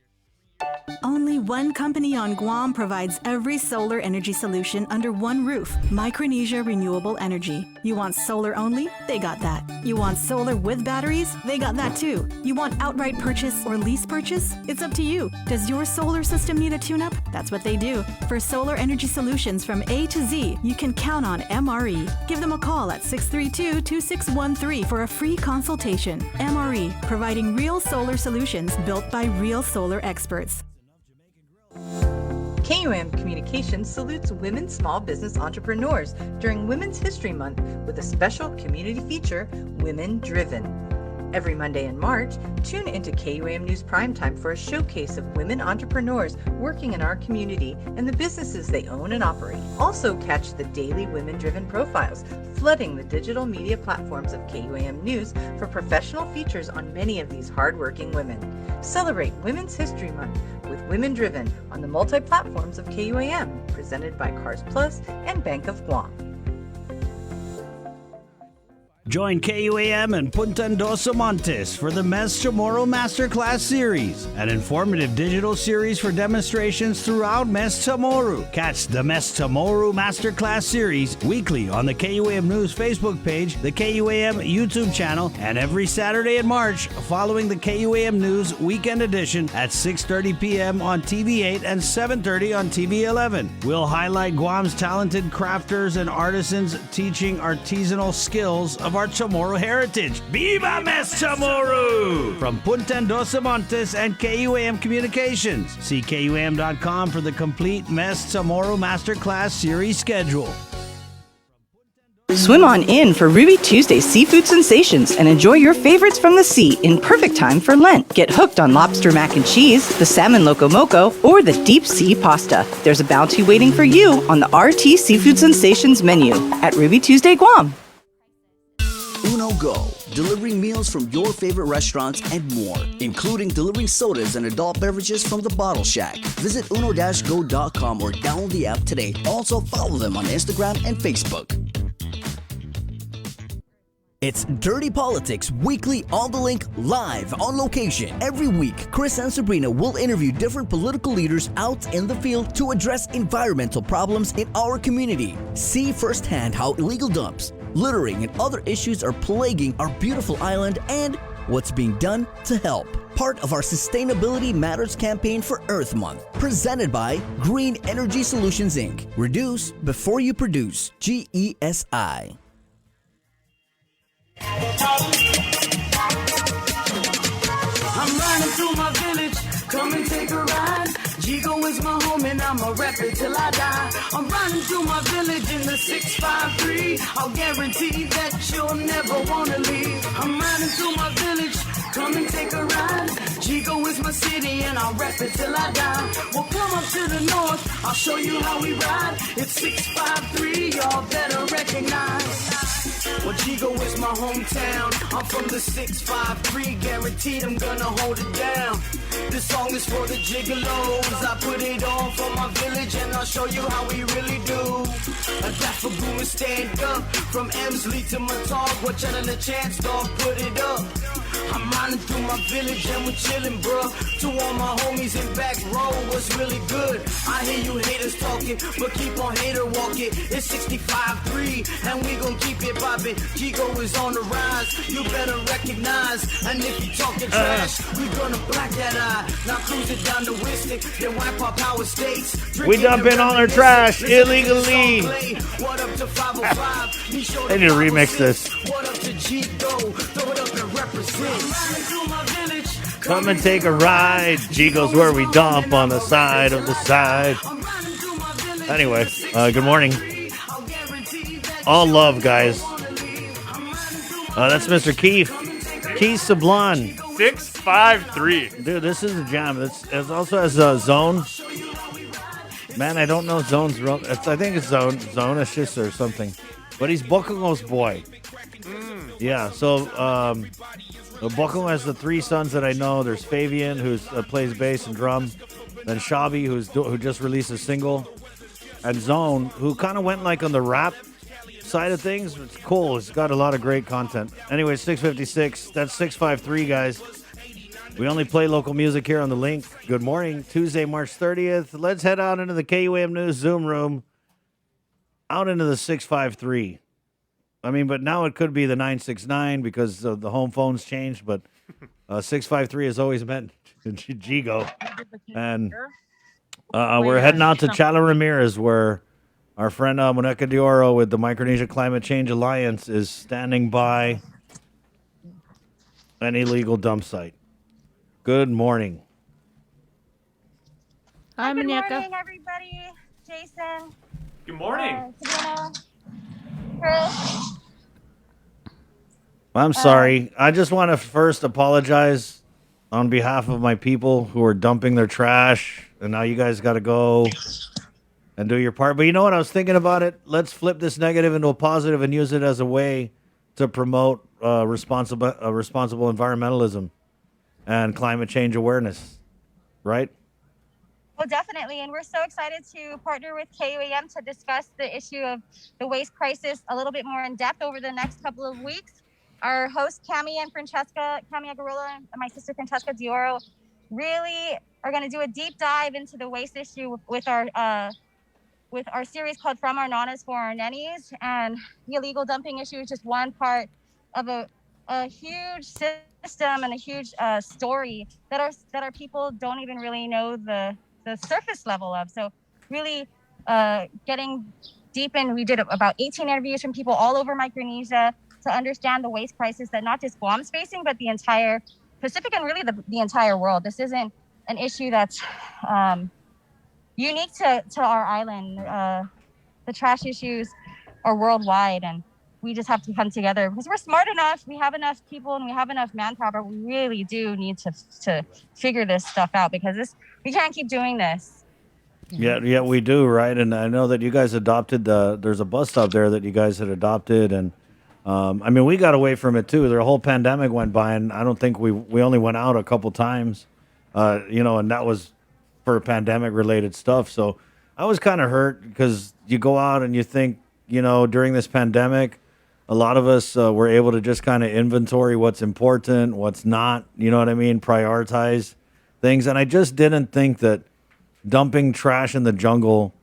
Only one company on Guam provides every solar energy solution under one roof. Micronesia Renewable Energy. You want solar only? They got that. You want solar with batteries? They got that too. You want outright purchase or lease purchase? It's up to you. Does your solar system need a tune-up? That's what they do. For solar energy solutions from A to Z, you can count on MRE. Give them a call at 632-2613 for a free consultation. MRE, providing real solar solutions built by real solar experts. KUAM Communications salutes women small business entrepreneurs during Women's History Month with a special community feature, Women Driven. Every Monday in March, tune into KUAM News Primetime for a showcase of women entrepreneurs working in our community and the businesses they own and operate. Also catch the daily women-driven profiles, flooding the digital media platforms of KUAM News for professional features on many of these hardworking women. Celebrate Women's History Month with Women Driven on the multi-platforms of KUAM, presented by Cars Plus and Bank of Guam. Join KUAM and Punta Dos Montes for the Mes Chamorro Masterclass Series, an informative digital series for demonstrations throughout Mes Chamorro. Catch the Mes Chamorro Masterclass Series weekly on the KUAM News Facebook page, the KUAM YouTube channel, and every Saturday in March following the KUAM News Weekend Edition at 6:30 p.m. on TV8 and 7:30 on TV11. We'll highlight Guam's talented crafters and artisans teaching artisanal skills of our Chamorro heritage. Viva Mes Chamorro! From Punta Dos Montes and KUAM Communications. See KUAM.com for the complete Mes Chamorro Masterclass series schedule. Swim on in for Ruby Tuesday Seafood Sensations and enjoy your favorites from the sea in perfect time for Lent. Get hooked on lobster mac and cheese, the salmon loco moco, or the deep sea pasta. There's a bounty waiting for you on the RT Seafood Sensations menu at Ruby Tuesday Guam. Uno Go, delivering meals from your favorite restaurants and more, including delivering sodas and adult beverages from the Bottle Shack. Visit uno-go.com or download the app today. Also follow them on Instagram and Facebook. It's Dirty Politics Weekly on the Link, live on location. Every week, Chris and Sabrina will interview different political leaders out in the field to address environmental problems in our community. See firsthand how illegal dumps, littering, and other issues are plaguing our beautiful island and what's being done to help. Part of our Sustainability Matters campaign for Earth Month, presented by Green Energy Solutions, Inc. Reduce before you produce. GESI. I'm running through my village, come and take a ride. is my home and I'ma rep it till I die. I'm riding through my village in the 653. I'll guarantee that you'll never wanna leave. I'm riding through my village, come and take a ride. Chico is my city and I'll rep it till I die. We'll come up to the north, I'll show you how we ride. It's 653, y'all better recognize. Well, Chico is my hometown. I'm from the 653, guaranteed I'm gonna hold it down. This song is for the gigolos. I put it on for my village and I'll show you how we really do. A deaf boomer stand up from Emsley to Matog. Watch out on the chance, dog, put it up. I'm riding through my village and we're chillin', bruh. To all my homies in back row, what's really good? I hear you haters talking, but keep on hater walking. It's 65-3, and we gon' keep it poppin'. Chico is on the rise, you better recognize. And if you talking trash, we gonna black that eye. Now cruise it down to Winston, then wipe our power states. We dump in all their trash illegally. What up to 505? They need to remix this. What up to Chico? Throw it up and represent. Come and take a ride. Chico's where we dump on the side of the side. Anyway, good morning. All love, guys. That's Mr. Keith Sablon. 653. Dude, this is a jam. It also has Zone. Man, I don't know Zone's real. I think it's Zone-ish or something. But he's Bokongo's boy. Yeah, so Bokongo has the three sons that I know. There's Fabian, who plays bass and drum. Then Shabi, who just released a single. And Zone, who kind of went like on the rap side of things. It's cool. It's got a lot of great content. Anyway, 656. That's 653, guys. We only play local music here on the link. Good morning. Tuesday, March 30th. Let's head out into the KUAM News Zoom room. Out into the 653. I mean, but now it could be the 969 because the home phones changed. But 653 has always meant Gigo. And we're heading out to Chala Ramirez, where our friend Monica Dioro with the Micronesia Climate Change Alliance is standing by an illegal dump site. Good morning. Hi, Good Monica. morning, everybody. Jason. Good morning. Sabrina, Chris. I'm sorry. I just want to first apologize on behalf of my people who are dumping their trash, and now you guys got to go and do your part. But you know what? I was thinking about it. Let's flip this negative into a positive and use it as a way to promote responsible environmentalism and climate change awareness, right? Well, definitely. And we're so excited to partner with KUAM to discuss the issue of the waste crisis a little bit more in depth over the next couple of weeks. Our host, Cami Agarola, and my sister, Francesca Dioro, really are going to do a deep dive into the waste issue with our series called From Our Nanas for Our Nennies. And the illegal dumping issue is just one part of a huge system and a huge story that our people don't even really know the surface level of. So really getting deep in, we did about 18 interviews from people all over Micronesia to understand the waste crisis that not just Guam's facing, but the entire Pacific and really the entire world. This isn't an issue that's unique to our island. The trash issues are worldwide, and we just have to come together because we're smart enough, we have enough people, and we have enough manpower. We really do need to figure this stuff out because we can't keep doing this. Yeah, we do, right? And I know that you guys adopted there's a bus stop there that you guys had adopted, and I mean, we got away from it too. The whole pandemic went by, and I don't think we only went out a couple times, and that was for pandemic-related stuff. So I was kind of hurt because you go out and you think, during this pandemic, a lot of us were able to just kind of inventory what's important, what's not, you know what I mean, prioritize things. And I just didn't think that dumping trash in the jungle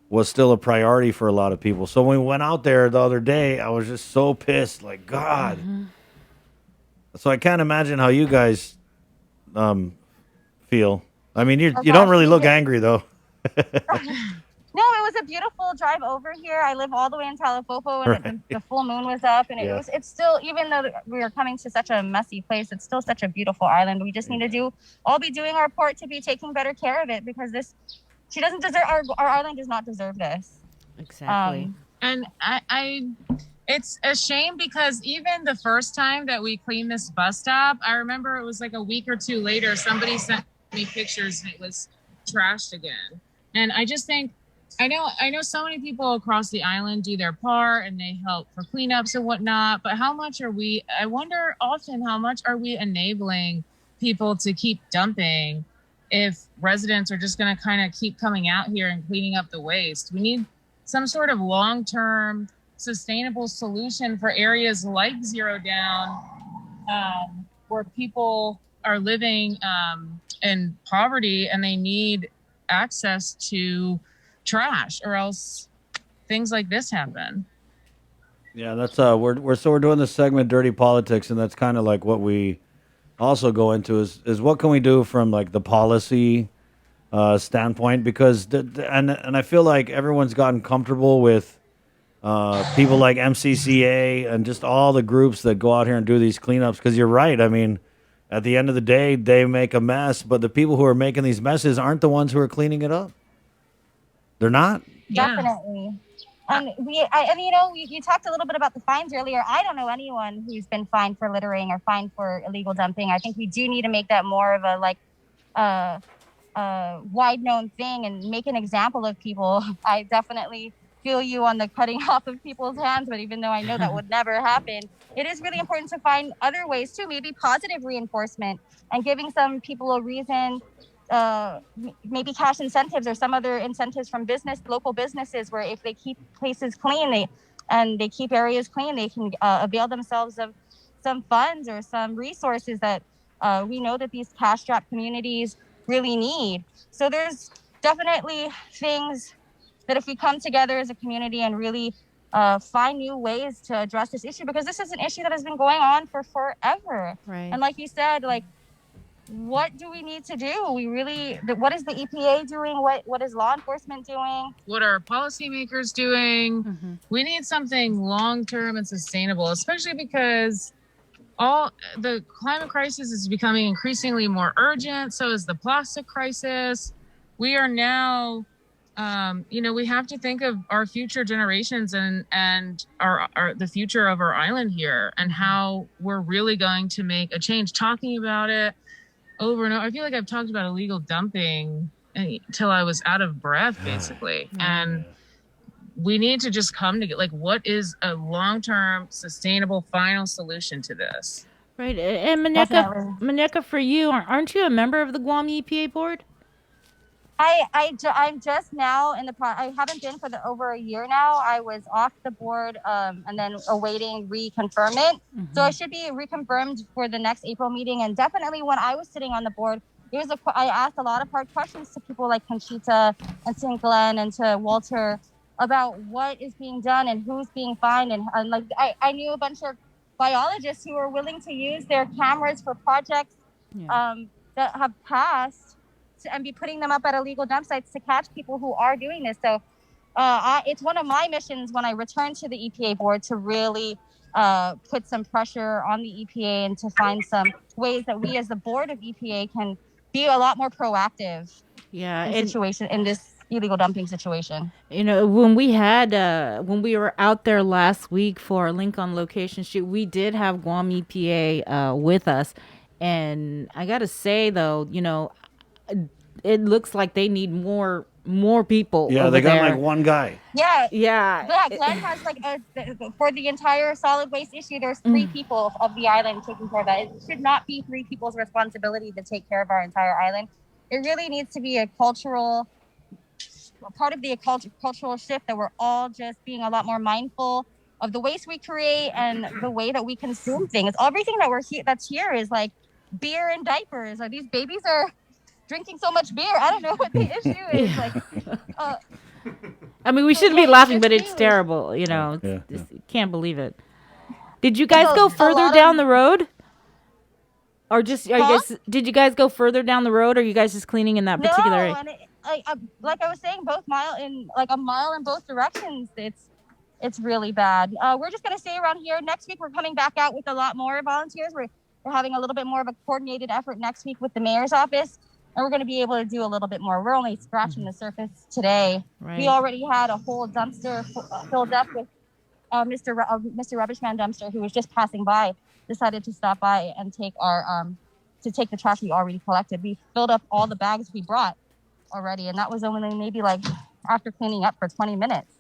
was still a priority for a lot of people. So when we went out there the other day, I was just so pissed, like, God. Mm-hmm. So I can't imagine how you guys feel. I mean, you don't really look angry, though. No, it was a beautiful drive over here. I live all the way in Talipopo, and the full moon was up, and it's still, even though we are coming to such a messy place, it's still such a beautiful island. We just need to be doing our part to be taking better care of it, because she doesn't deserve, our island does not deserve this. Exactly. And I it's a shame because even the first time that we cleaned this bus stop, I remember it was like a week or two later, somebody sent me pictures and it was trashed again. And I just think, I know so many people across the island do their part and they help for cleanups and whatnot, but I wonder often how much are we enabling people to keep dumping if residents are just going to kind of keep coming out here and cleaning up the waste? We need some sort of long-term sustainable solution for areas like Zero Down, where people are living in poverty and they need access to trash, or else things like this happen. Yeah, that's we're doing this segment, Dirty Politics, and that's kind of like what we also go into is what can we do from like the policy standpoint, because and I feel like everyone's gotten comfortable with people like MCCA and just all the groups that go out here and do these cleanups. Because you're right, I mean, at the end of the day, they make a mess, but the people who are making these messes aren't the ones who are cleaning it up. They're not. Definitely. And you talked a little bit about the fines earlier. I don't know anyone who's been fined for littering or fined for illegal dumping. I think we do need to make that more of a wide known thing and make an example of people. I definitely feel you on the cutting off of people's hands, but even though I know that would never happen, it is really important to find other ways too, maybe positive reinforcement and giving some people a reason, maybe cash incentives or some other incentives from local businesses, where if they keep places clean, they keep areas clean, they can avail themselves of some funds or some resources that we know that these cash-strapped communities really need. So there's definitely things that if we come together as a community and really find new ways to address this issue, because this is an issue that has been going on for forever. Right. And like you said, like, what do we need to do? What is the EPA doing? What is law enforcement doing? What are policymakers doing? Mm-hmm. We need something long-term and sustainable, especially because all the climate crisis is becoming increasingly more urgent. So is the plastic crisis. We are now, we have to think of our future generations and the future of our island here and how we're really going to make a change. Talking about it over and over. I feel like I've talked about illegal dumping until I was out of breath, basically. And we need to just come to like, what is a long-term, sustainable, final solution to this? Right. And Maneka, for you, aren't you a member of the Guam EPA board? I'm just now I haven't been for over a year now. I was off the board and then awaiting reconfirmation. Mm-hmm. So I should be reconfirmed for the next April meeting. And definitely when I was sitting on the board, I asked a lot of hard questions to people like Conchita and St. Glenn and to Walter about what is being done and who's being fined. And like I knew a bunch of biologists who were willing to use their cameras for projects that have passed and be putting them up at illegal dump sites to catch people who are doing this. So it's one of my missions when I return to the EPA board to really put some pressure on the EPA and to find some ways that we as the board of EPA can be a lot more proactive in this illegal dumping situation. You know, when we were out there last week for our Link on Location shoot, we did have Guam EPA with us. And I got to say, though, you know, it looks like they need more people. Yeah, they got like one guy. Yeah. Yeah. Glenn has for the entire solid waste issue, there's 3 people of the island taking care of that. It should not be 3 people's responsibility to take care of our entire island. It really needs to be a cultural shift that we're all just being a lot more mindful of the waste we create and the way that we consume things. Everything that's here is like beer and diapers. Like, these babies are drinking so much beer. I don't know what the issue is. I mean, we shouldn't be laughing, but it's terrible. You know, can't believe it. Did you guys go further down the road? Or did you guys go further down the road, or are you guys just cleaning in that particular area? Like I was saying, a mile in both directions. It's really bad. We're just gonna stay around here. Next week we're coming back out with a lot more volunteers. We're having a little bit more of a coordinated effort next week with the mayor's office. and we're going to be able to do a little bit more. We're only scratching the surface today. Right. We already had a whole dumpster filled up with Mr. Rubbish Man dumpster, who was just passing by, decided to stop by and take the trash we already collected. We filled up all the bags we brought already, and that was only maybe like after cleaning up for 20 minutes.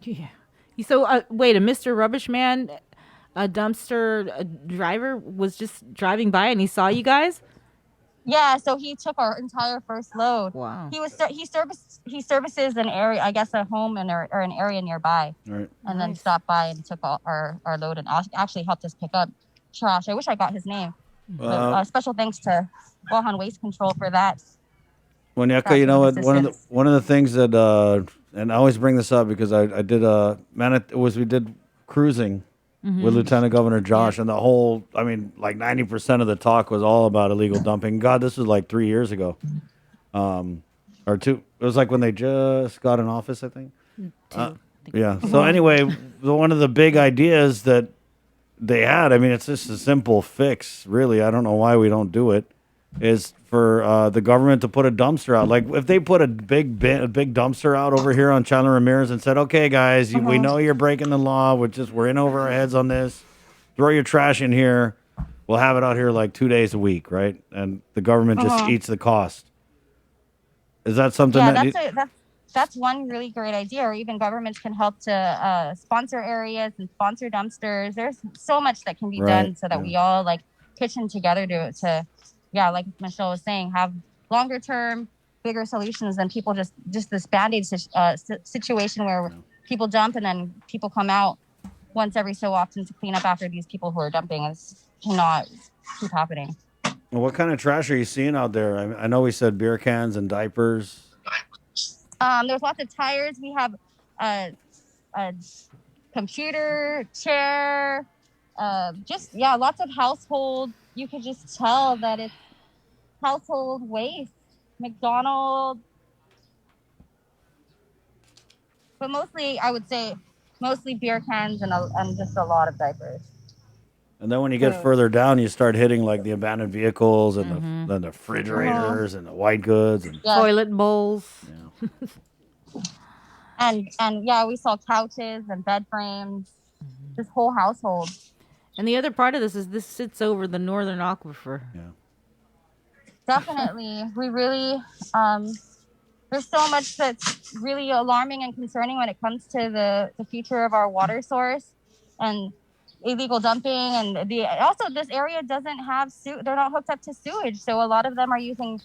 Yeah. So wait, a Mr. Rubbish Man, a dumpster driver was just driving by and he saw you guys? Yeah, so he took our entire first load. Wow. He services an area, I guess a home or an area nearby. Right. And then stopped by and took our load and actually helped us pick up trash. I wish I got his name. Special thanks to Guam Waste Control for that. Wanyaka, you know what? One of the things that and I always bring this up because I did we did cruising with Lieutenant Governor Josh, and the whole, I mean, like 90% of the talk was all about illegal dumping. God, this was like 3 years ago, or two. It was like when they just got in office, I think. Yeah. So anyway, one of the big ideas that they had, I mean, it's just a simple fix, really. I don't know why we don't do it. Is for the government to put a dumpster out. Like if they put a big dumpster out over here on Chandler Ramirez and said, "Okay, guys, we know you're breaking the law. We're in over our heads on this. Throw your trash in here. We'll have it out here like 2 days a week, right?" And the government just eats the cost. Is that something that's one really great idea. Or even governments can help to sponsor areas and sponsor dumpsters. There's so much that can be done so that we all like pitch in together to yeah, like Michelle was saying, have longer term, bigger solutions than people just this Band-Aid situation where people dump and then people come out once every so often to clean up after these people who are dumping. It's cannot keep happening. Well, what kind of trash are you seeing out there? I know we said beer cans and diapers. There's lots of tires. We have a computer, chair, lots of household. You could just tell that it's household waste. McDonald's. But mostly, I would say, beer cans and just a lot of diapers. And then when you get further down, you start hitting like the abandoned vehicles and the refrigerators and the white goods and toilet bowls. Yeah. and we saw couches and bed frames. This whole household. And the other part of this is this sits over the northern aquifer. Yeah. Definitely. We really, there's so much that's really alarming and concerning when it comes to the future of our water source and illegal dumping. And also this area doesn't have, they're not hooked up to sewage. So a lot of them are using,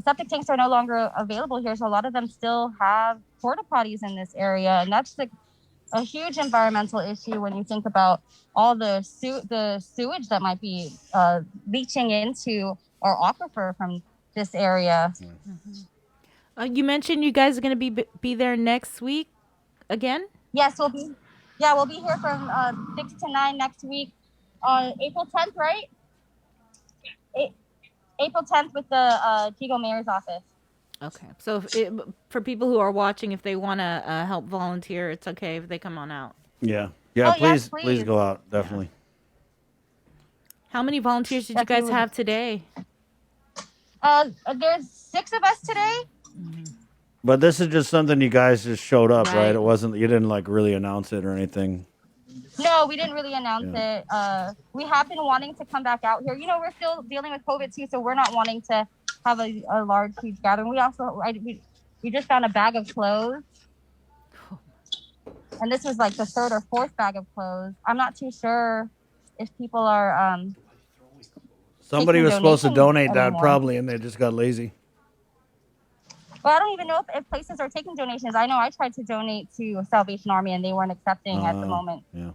septic tanks are no longer available here. So a lot of them still have porta potties in this area. And that's a huge environmental issue when you think about all the sewage that might be leaching into our aquifer from this area. You mentioned you guys are going to be there next week again? Yes, we'll be here from 6 to 9 next week on April 10th, right? April 10th with the Chico Mayor's office. Okay. So for people who are watching, if they want to help volunteer, it's okay if they come on out. Yeah. Yes, Please go out. Definitely. How many volunteers did you guys have today? There's 6 of us today. But this is just something you guys just showed up, right? It wasn't, you didn't like really announce it or anything. No, we didn't really announce it. We have been wanting to come back out here. You know, we're still dealing with COVID too, so we're not wanting to have a large, huge gathering. We also, we just found a bag of clothes. And this was like the 3rd or 4th bag of clothes. I'm not too sure if people are somebody was supposed to donate that anymore. probably, and they just got lazy. Well, I don't even know if places are taking donations. I know I tried to donate to Salvation Army, and they weren't accepting at the moment. Yeah.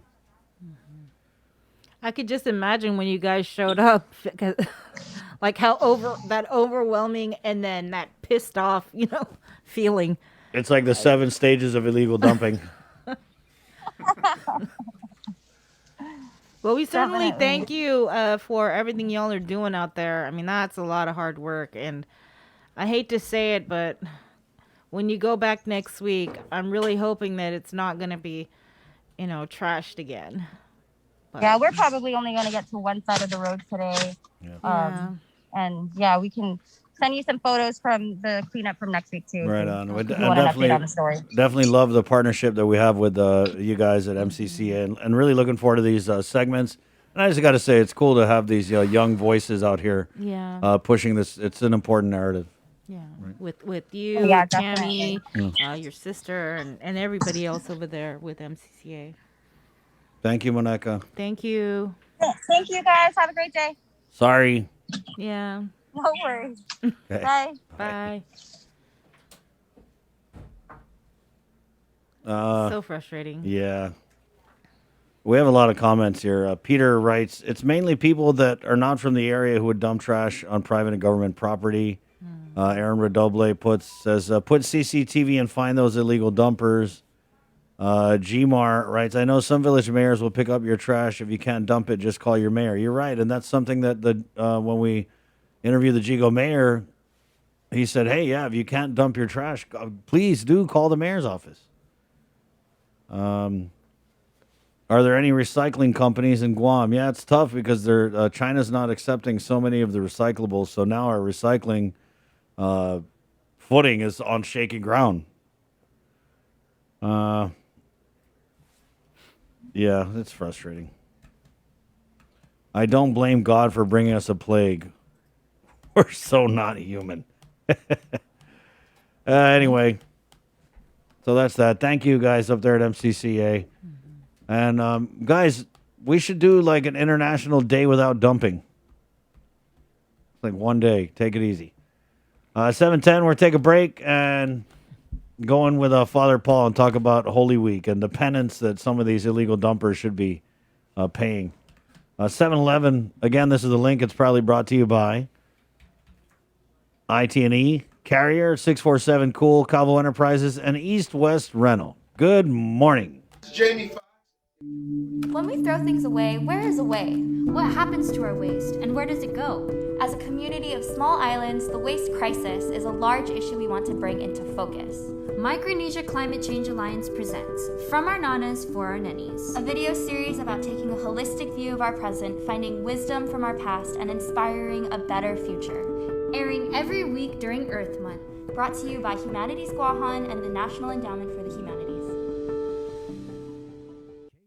I could just imagine when you guys showed up, because, like how that overwhelming and then that pissed off, feeling. It's like the 7 stages of illegal dumping. Well, we certainly thank you for everything y'all are doing out there. I mean, that's a lot of hard work, and I hate to say it, but when you go back next week, I'm really hoping that it's not going to be, trashed again. But yeah, we're probably only going to get to one side of the road today. Yeah. And yeah, we can send you some photos from the cleanup from next week too. Right on. If you want an update on the story. Definitely love the partnership that we have with you guys at MCCA, and really looking forward to these segments. And I just got to say, it's cool to have these young voices out here pushing this. It's an important narrative. Yeah, with you, Tammy, your sister, and everybody else over there with MCCA. Thank you, Monica. Thank you. Thank you, guys. Have a great day. Sorry. Yeah. No worries. Okay. Bye. Bye. So frustrating. Yeah. We have a lot of comments here. Peter writes, it's mainly people that are not from the area who would dump trash on private and government property. Aaron Redoble says, put CCTV and find those illegal dumpers. Gmar writes, I know some village mayors will pick up your trash. If you can't dump it, just call your mayor. You're right. And that's something that when we interviewed the Jigo mayor, he said, hey, yeah, if you can't dump your trash, please do call the mayor's office. Are there any recycling companies in Guam? Yeah, it's tough because China's not accepting so many of the recyclables. So now our recycling footing is on shaky ground. Yeah, it's frustrating. I don't blame God for bringing us a plague. We're so not human. Anyway, so that's that. Thank you guys up there at MCCA. And guys, we should do like an international day without dumping. Like one day. Take it easy. 7:10, we'll take a break and go in with Father Paul and talk about Holy Week and the penance that some of these illegal dumpers should be paying. 7-Eleven, again, this is the link. It's probably brought to you by IT&E, Carrier, 647 Cool, Cabo Enterprises, and East West Rental. Good morning. Jamie. When we throw things away, where is away? What happens to our waste, and where does it go? As a community of small islands, the waste crisis is a large issue we want to bring into focus. Micronesia Climate Change Alliance presents From Our Nanas for Our Nennies, a video series about taking a holistic view of our present, finding wisdom from our past, and inspiring a better future. Airing every week during Earth Month, brought to you by Humanities Guahan and the National Endowment for the Humanities.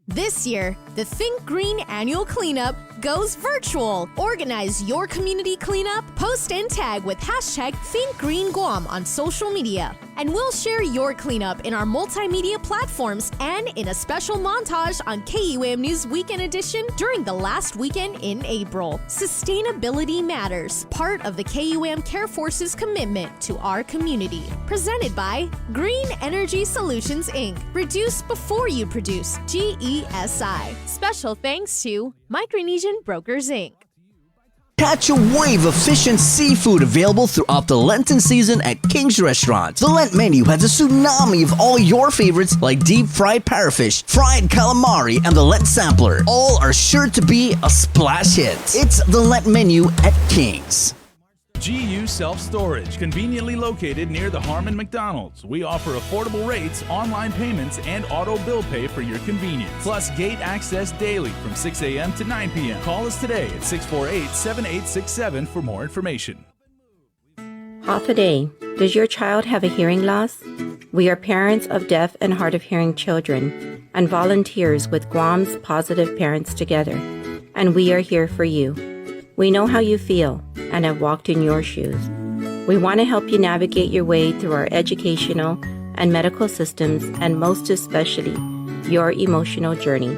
This year, the Think Green annual cleanup goes virtual. Organize your community cleanup, post and tag with hashtag ThinkGreenGuam on social media. And we'll share your cleanup in our multimedia platforms and in a special montage on KUAM News Weekend Edition during the last weekend in April. Sustainability matters, part of the KUAM Care Force's commitment to our community. Presented by Green Energy Solutions, Inc. Reduce before you produce, GESI. Special thanks to Micronesian Brokers, Inc. Catch a wave of fish and seafood available throughout the Lenten season at King's Restaurant. The Lent menu has a tsunami of all your favorites like deep fried parrotfish, fried calamari, and the Lent sampler. All are sure to be a splash hit. It's the Lent menu at King's. GU Self-Storage, conveniently located near the Harmon McDonald's. We offer affordable rates, online payments, and auto bill pay for your convenience. Plus gate access daily from 6 a.m. to 9 p.m. Call us today at 648-7867 for more information. Half a day. Does your child have a hearing loss? We are parents of deaf and hard of hearing children and volunteers with Guam's Positive Parents Together, and we are here for you. We know how you feel and have walked in your shoes. We want to help you navigate your way through our educational and medical systems, and most especially, your emotional journey.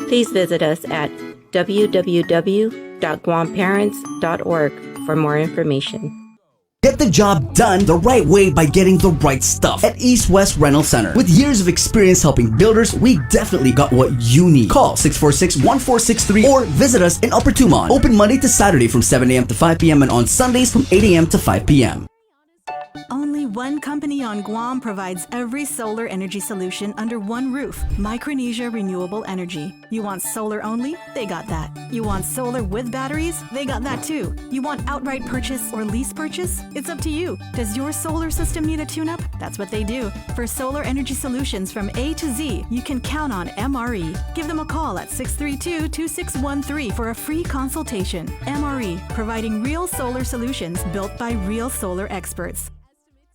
Please visit us at www.guamparents.org for more information. Get the job done the right way by getting the right stuff at East West Rental Center. With years of experience helping builders, we definitely got what you need. Call 646-1463 or visit us in Upper Tumon. Open Monday to Saturday from 7 a.m. to 5 p.m. and on Sundays from 8 a.m. to 5 p.m. Only Only one company on Guam provides every solar energy solution under one roof. Micronesia Renewable Energy. You want solar only? They got that. You want solar with batteries? They got that too. You want outright purchase or lease purchase? It's up to you. Does your solar system need a tune-up? That's what they do. For solar energy solutions from A to Z, you can count on MRE. Give them a call at 632-2613 for a free consultation. MRE, providing real solar solutions built by real solar experts.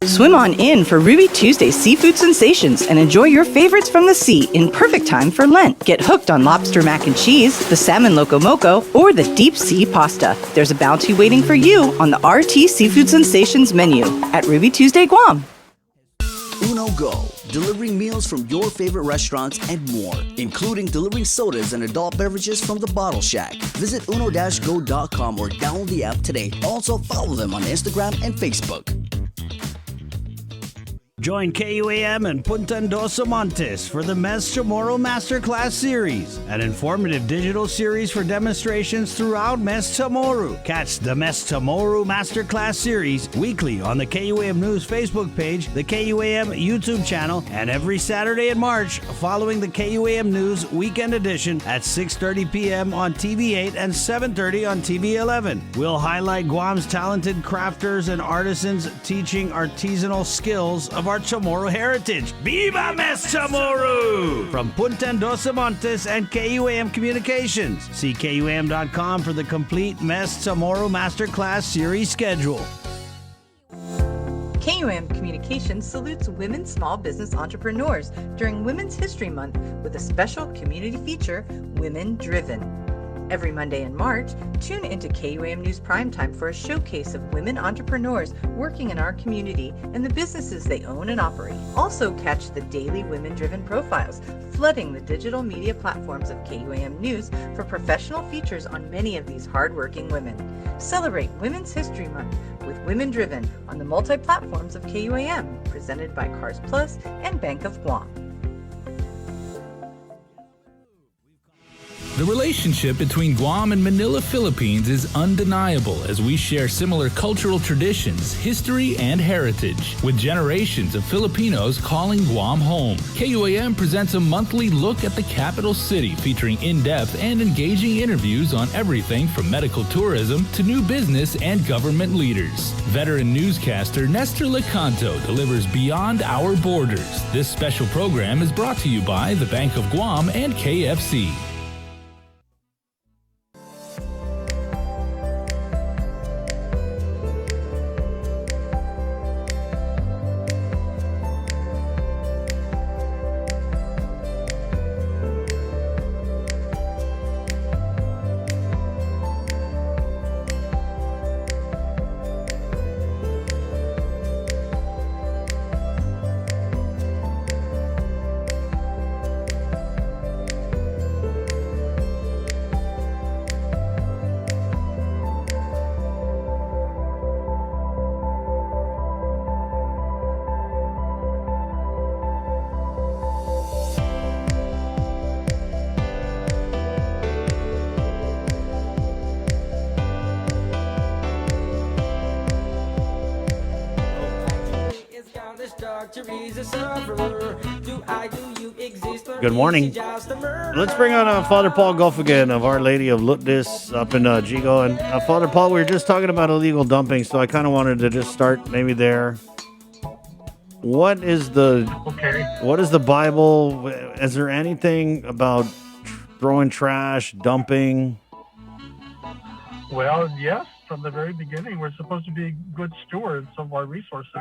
Swim on in for Ruby Tuesday Seafood Sensations and enjoy your favorites from the sea in perfect time for Lent. Get hooked on lobster mac and cheese, the salmon loco moco, or the deep sea pasta. There's a bounty waiting for you on the RT Seafood Sensations menu at Ruby Tuesday Guam. Uno Go, delivering meals from your favorite restaurants and more, including delivering sodas and adult beverages from the Bottle Shack. Visit uno-go.com or download the app today. Also follow them on Instagram and Facebook. Join KUAM and Punta Dos Montes for the Mes Chamorro Masterclass Series, an informative digital series for demonstrations throughout Mes Chamorro. Catch the Mes Chamorro Masterclass Series weekly on the KUAM News Facebook page, the KUAM YouTube channel, and every Saturday in March following the KUAM News Weekend Edition at 6:30 p.m. on TV8 and 7:30 on TV11. We'll highlight Guam's talented crafters and artisans teaching artisanal skills of our Chamorro heritage. Viva Mes Chamorro! From Punta Dos Montes and KUAM Communications. See KUAM.com for the complete Mes Chamorro Masterclass series schedule. KUAM Communications salutes women small business entrepreneurs during Women's History Month with a special community feature, Women Driven. Every Monday in March, tune into KUAM News Primetime for a showcase of women entrepreneurs working in our community and the businesses they own and operate. Also catch the daily women-driven profiles, flooding the digital media platforms of KUAM News for professional features on many of these hardworking women. Celebrate Women's History Month with Women Driven on the multi-platforms of KUAM, presented by Cars Plus and Bank of Guam. The relationship between Guam and Manila, Philippines is undeniable as we share similar cultural traditions, history, and heritage, with generations of Filipinos calling Guam home. KUAM presents a monthly look at the capital city featuring in-depth and engaging interviews on everything from medical tourism to new business and government leaders. Veteran newscaster Nestor Lecanto delivers Beyond Our Borders. This special program is brought to you by the Bank of Guam and KFC. Good morning. Let's bring on Father Paul Gulfigan of Our Lady of Lourdes up in Jigo. And Father Paul, we were just talking about illegal dumping, so I kind of wanted to just start maybe there. What is the Bible? Is there anything about throwing trash, dumping? Well, yes, from the very beginning, we're supposed to be good stewards of our resources.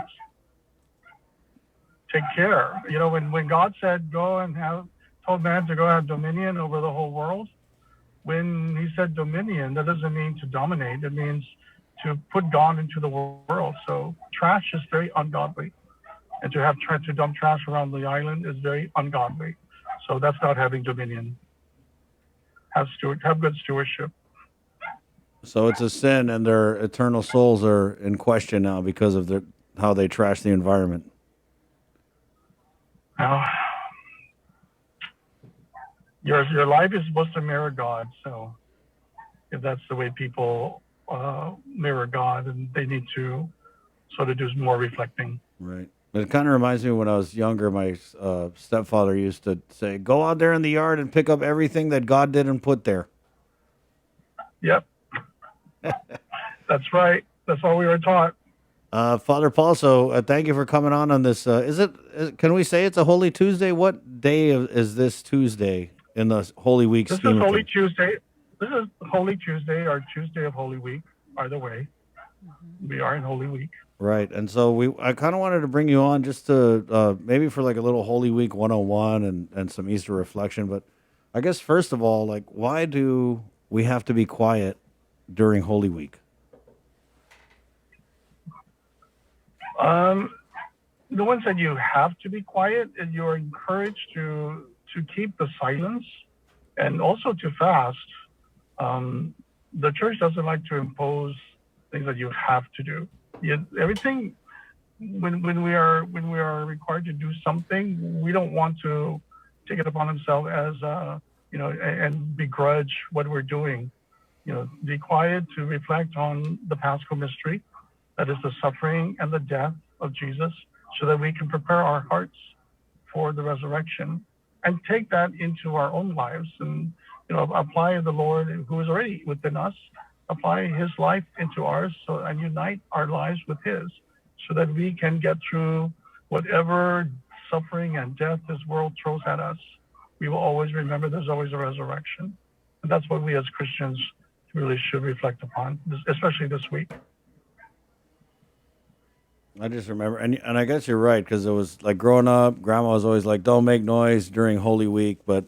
Take care. You know, when God said, told man to go have dominion over the whole world, when he said dominion, that doesn't mean to dominate. It means to put God into the world. So trash is very ungodly. And to dump trash around the island is very ungodly. So that's not having dominion. Have good stewardship. So it's a sin, and their eternal souls are in question now because of how they trash the environment. Now, your life is supposed to mirror God. So if that's the way people mirror God, then they need to sort of do more reflecting. Right. It kind of reminds me when I was younger, my stepfather used to say, go out there in the yard and pick up everything that God didn't put there. Yep. That's right. That's all we were taught. Father Paul, so thank you for coming on this. Can we say it's a Holy Tuesday? What day is this Tuesday in the Holy Week This scheme is of Holy things? Tuesday. This is Holy Tuesday or Tuesday of Holy Week. Either way, we are in Holy Week. Right. And so I kind of wanted to bring you on just to maybe for like a little Holy Week 101 and some Easter reflection. But I guess first of all, like, why do we have to be quiet during Holy Week? No one said you have to be quiet, and you're encouraged to keep the silence and also to fast. The church doesn't like to impose things that you have to do. Everything when we are required to do something, we don't want to take it upon ourselves as and begrudge what we're doing. Be quiet to reflect on the Paschal mystery, that is the suffering and the death of Jesus, so that we can prepare our hearts for the resurrection and take that into our own lives and apply the Lord who is already within us, apply his life into ours and unite our lives with his, so that we can get through whatever suffering and death this world throws at us. We will always remember there's always a resurrection. And that's what we as Christians really should reflect upon, especially this week. I just remember, and I guess you're right, because it was like growing up, Grandma was always like, "Don't make noise during Holy Week." But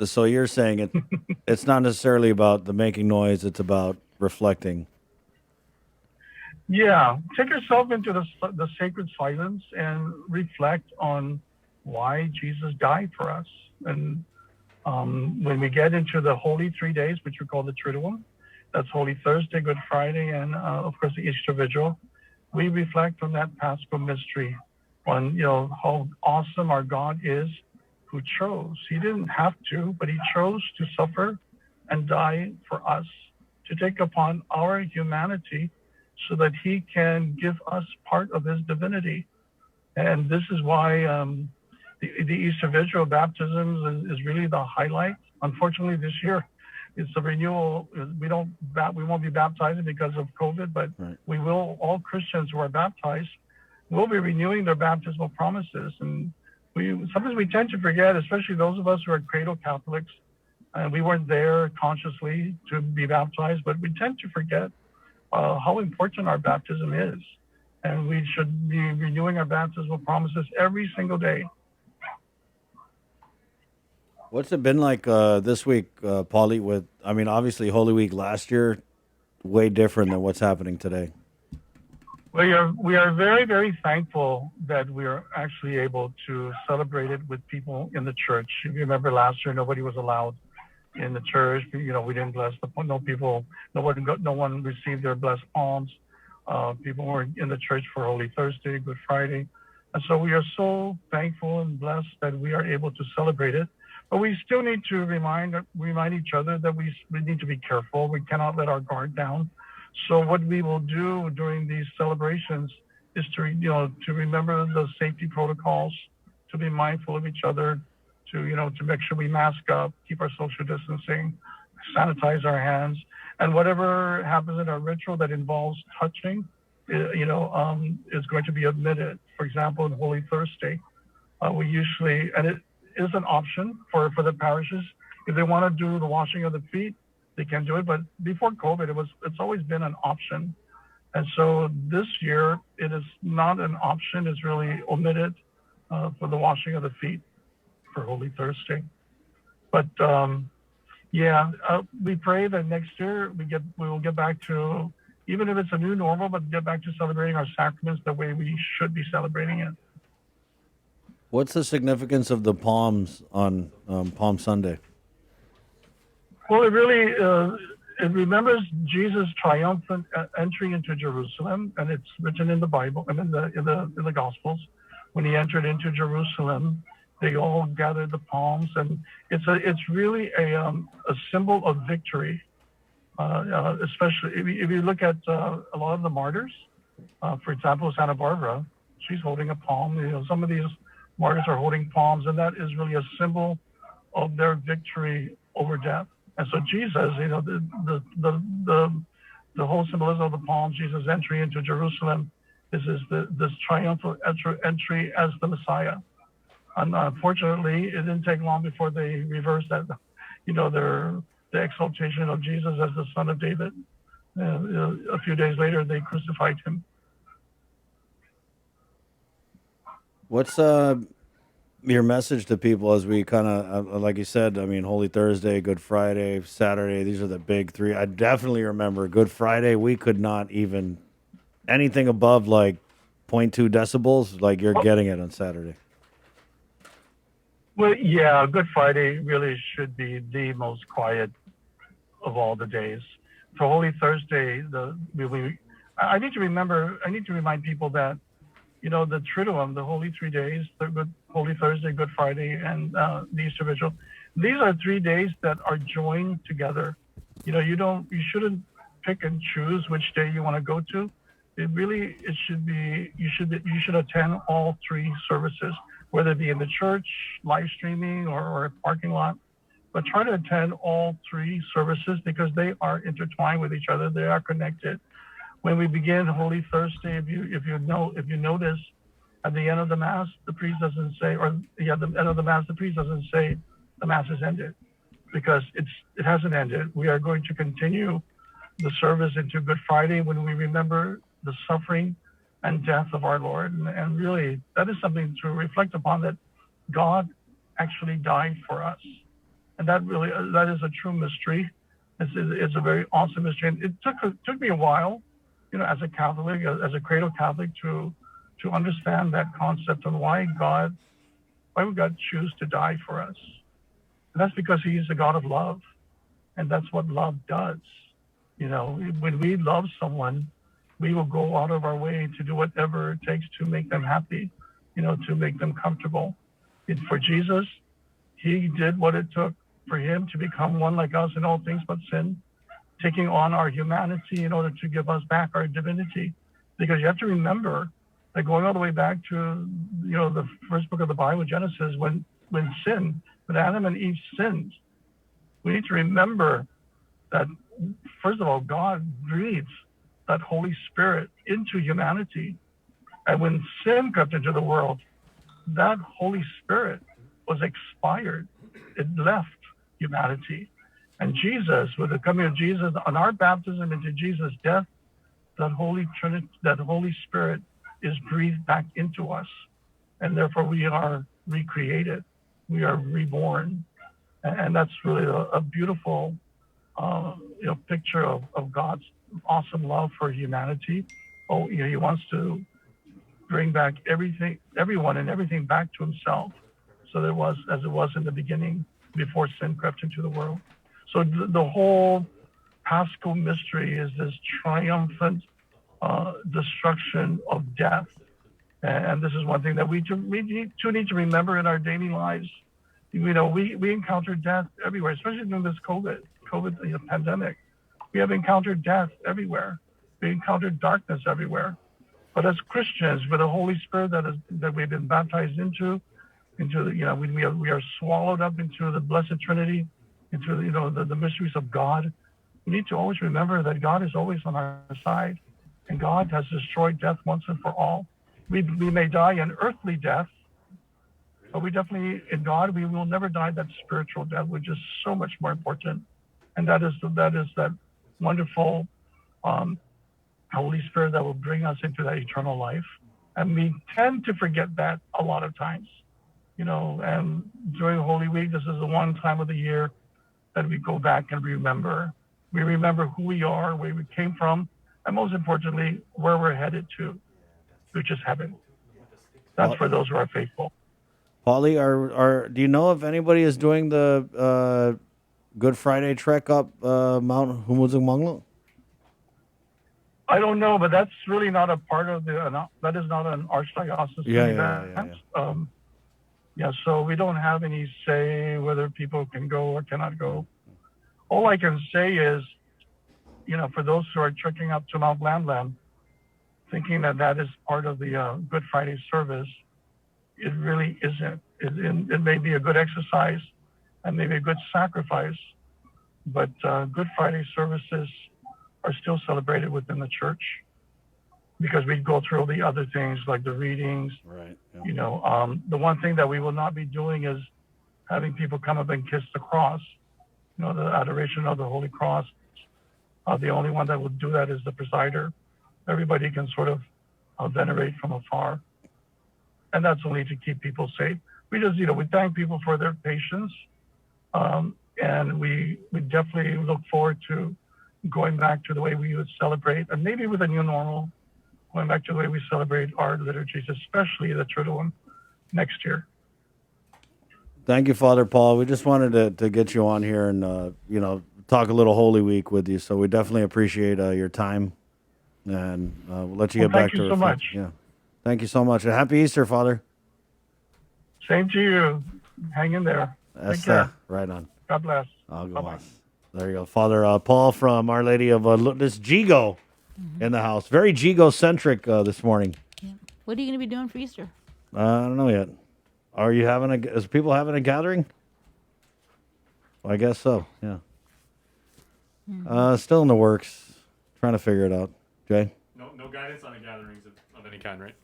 so you're saying it's not necessarily about the making noise; it's about reflecting. Yeah, take yourself into the sacred silence and reflect on why Jesus died for us. And when we get into the Holy 3 days, which we call the Triduum, that's Holy Thursday, Good Friday, and of course the Easter Vigil, we reflect on that Paschal mystery, on how awesome our God is, who chose. He didn't have to, but he chose to suffer and die for us, to take upon our humanity, so that he can give us part of his divinity. And this is why the Easter Vigil baptisms is really the highlight. Unfortunately, this year, it's a renewal. We won't be baptizing because of COVID, but right. We will. All Christians who are baptized will be renewing their baptismal promises. And sometimes we tend to forget, especially those of us who are cradle Catholics, and we weren't there consciously to be baptized, but we tend to forget how important our baptism is. And we should be renewing our baptismal promises every single day. What's it been like this week, Paulie? Obviously Holy Week last year, way different than what's happening today. We are very, very thankful that we are actually able to celebrate it with people in the church. If you remember last year, nobody was allowed in the church. We didn't bless no one received their blessed palms. People were in the church for Holy Thursday, Good Friday. And so we are so thankful and blessed that we are able to celebrate it. But we still need to remind each other that we need to be careful. We cannot let our guard down. So what we will do during these celebrations is to remember the safety protocols, to be mindful of each other, to make sure we mask up, keep our social distancing, sanitize our hands, and whatever happens in our ritual that involves touching, is going to be omitted. For example, in Holy Thursday, we usually, and it is an option for the parishes, if they want to do the washing of the feet, they can do it. But before COVID, it's always been an option. And so this year, it is not an option. It's really omitted for the washing of the feet for Holy Thursday. But we pray that next year we will get back to, even if it's a new normal, but get back to celebrating our sacraments the way we should be celebrating it. What's the significance of the palms on Palm Sunday? Well, it really it remembers Jesus' triumphant entry into Jerusalem, and it's written in the Bible and in the Gospels. When he entered into Jerusalem, they all gathered the palms, and it's really a symbol of victory. Especially if you look at a lot of the martyrs, for example, Santa Barbara, she's holding a palm. Some of these martyrs are holding palms, and that is really a symbol of their victory over death. And so Jesus, the whole symbolism of the palm, Jesus' entry into Jerusalem, is this triumphal entry as the Messiah. And unfortunately, it didn't take long before they reversed that, the exaltation of Jesus as the Son of David. A few days later, they crucified him. What's your message to people as we kind of, like you said, I mean, Holy Thursday, Good Friday, Saturday, these are the big three. I definitely remember Good Friday, we could not even, anything above like 0.2 decibels, like you're getting it on Saturday. Well, yeah, Good Friday really should be the most quiet of all the days. For Holy Thursday, I need to remind people that, the Triduum, the Holy 3 days, the Holy Thursday, Good Friday, and the Easter Vigil, these are 3 days that are joined together. You shouldn't pick and choose which day you want to go to. You should attend all 3 services, whether it be in the church, live streaming, or a parking lot. But try to attend all 3 services because they are intertwined with each other. They are connected. When we begin Holy Thursday, if you notice, at the end of the Mass, the priest doesn't say, the priest doesn't say the Mass is ended, because it hasn't ended. We are going to continue the service into Good Friday when we remember the suffering and death of our Lord. And really, that is something to reflect upon, that God actually died for us. And that is a true mystery. It's a very awesome mystery. And it took me a while, as a Catholic, as a cradle Catholic, to understand that concept of why would God choose to die for us. And that's because he is a God of love. And that's what love does. When we love someone, we will go out of our way to do whatever it takes to make them happy, to make them comfortable. For Jesus, he did what it took for him to become one like us in all things but sin, taking on our humanity in order to give us back our divinity. Because you have to remember that going all the way back to, the first book of the Bible, Genesis, when Adam and Eve sinned, we need to remember that, first of all, God breathes that Holy Spirit into humanity. And when sin crept into the world, that Holy Spirit was expired. It left humanity. And Jesus, with the coming of Jesus, on our baptism into Jesus' death, that Holy Trinity, that Holy Spirit is breathed back into us. And therefore we are recreated. We are reborn. And that's really a beautiful picture of God's awesome love for humanity. He wants to bring back everyone and everything back to himself. So there was, as it was in the beginning, before sin crept into the world. So the whole Paschal mystery is this triumphant destruction of death. And this is one thing that we need to remember in our daily lives. We encounter death everywhere, especially during this COVID pandemic. We have encountered death everywhere. We encountered darkness everywhere. But as Christians, with the Holy Spirit that we've been baptized into we are swallowed up into the Blessed Trinity, into the mysteries of God. We need to always remember that God is always on our side, and God has destroyed death once and for all. We may die an earthly death, but we definitely, in God, we will never die that spiritual death, which is so much more important. And that is that wonderful Holy Spirit that will bring us into that eternal life. And we tend to forget that a lot of times. And during Holy Week, this is the one time of the year that we go back and remember. We remember who we are, where we came from, and most importantly, where we're headed to, which is heaven. That's for those who are faithful. Polly, do you know if anybody is doing the Good Friday trek up Mount Humuzungmanglo? I don't know, but that's really not a part of that is not an archdiocesan event. So we don't have any say whether people can go or cannot go. All I can say is, for those who are trekking up to Mount Lamlam, thinking that that is part of the Good Friday service. It really isn't. It may be a good exercise and maybe a good sacrifice, but Good Friday services are still celebrated within the church because we go through the other things like the readings. Right. Yeah. You know, the one thing that we will not be doing is having people come up and kiss the cross, you know, the adoration of the Holy Cross. The only one that will do that is the presider. Everybody can sort of venerate from afar. And that's only to keep people safe. We just, you know, we thank people for their patience. And we definitely look forward to going back to the way we would celebrate, and maybe with a new normal, going back to the way we celebrate our liturgies, especially the Triduum one next year. Thank you, Father Paul. We just wanted to get you on here and, you know, talk a little Holy Week with you. So we definitely appreciate your time. And we'll let you get back to it. Thank you so much. Yeah. Thank you so much. And happy Easter, Father. Same to you. Hang in there. Yes, Take care. right on. God bless. I'll go. Bye-bye. There you go. Father Paul from Our Lady of this Jigo in the house. Very Jigo-centric this morning. What are you going to be doing for Easter? I don't know yet. Are you is people having a gathering? Well, I guess so, yeah. Still in the works. Trying to figure it out. Jay? No guidance on the gatherings of any kind, right?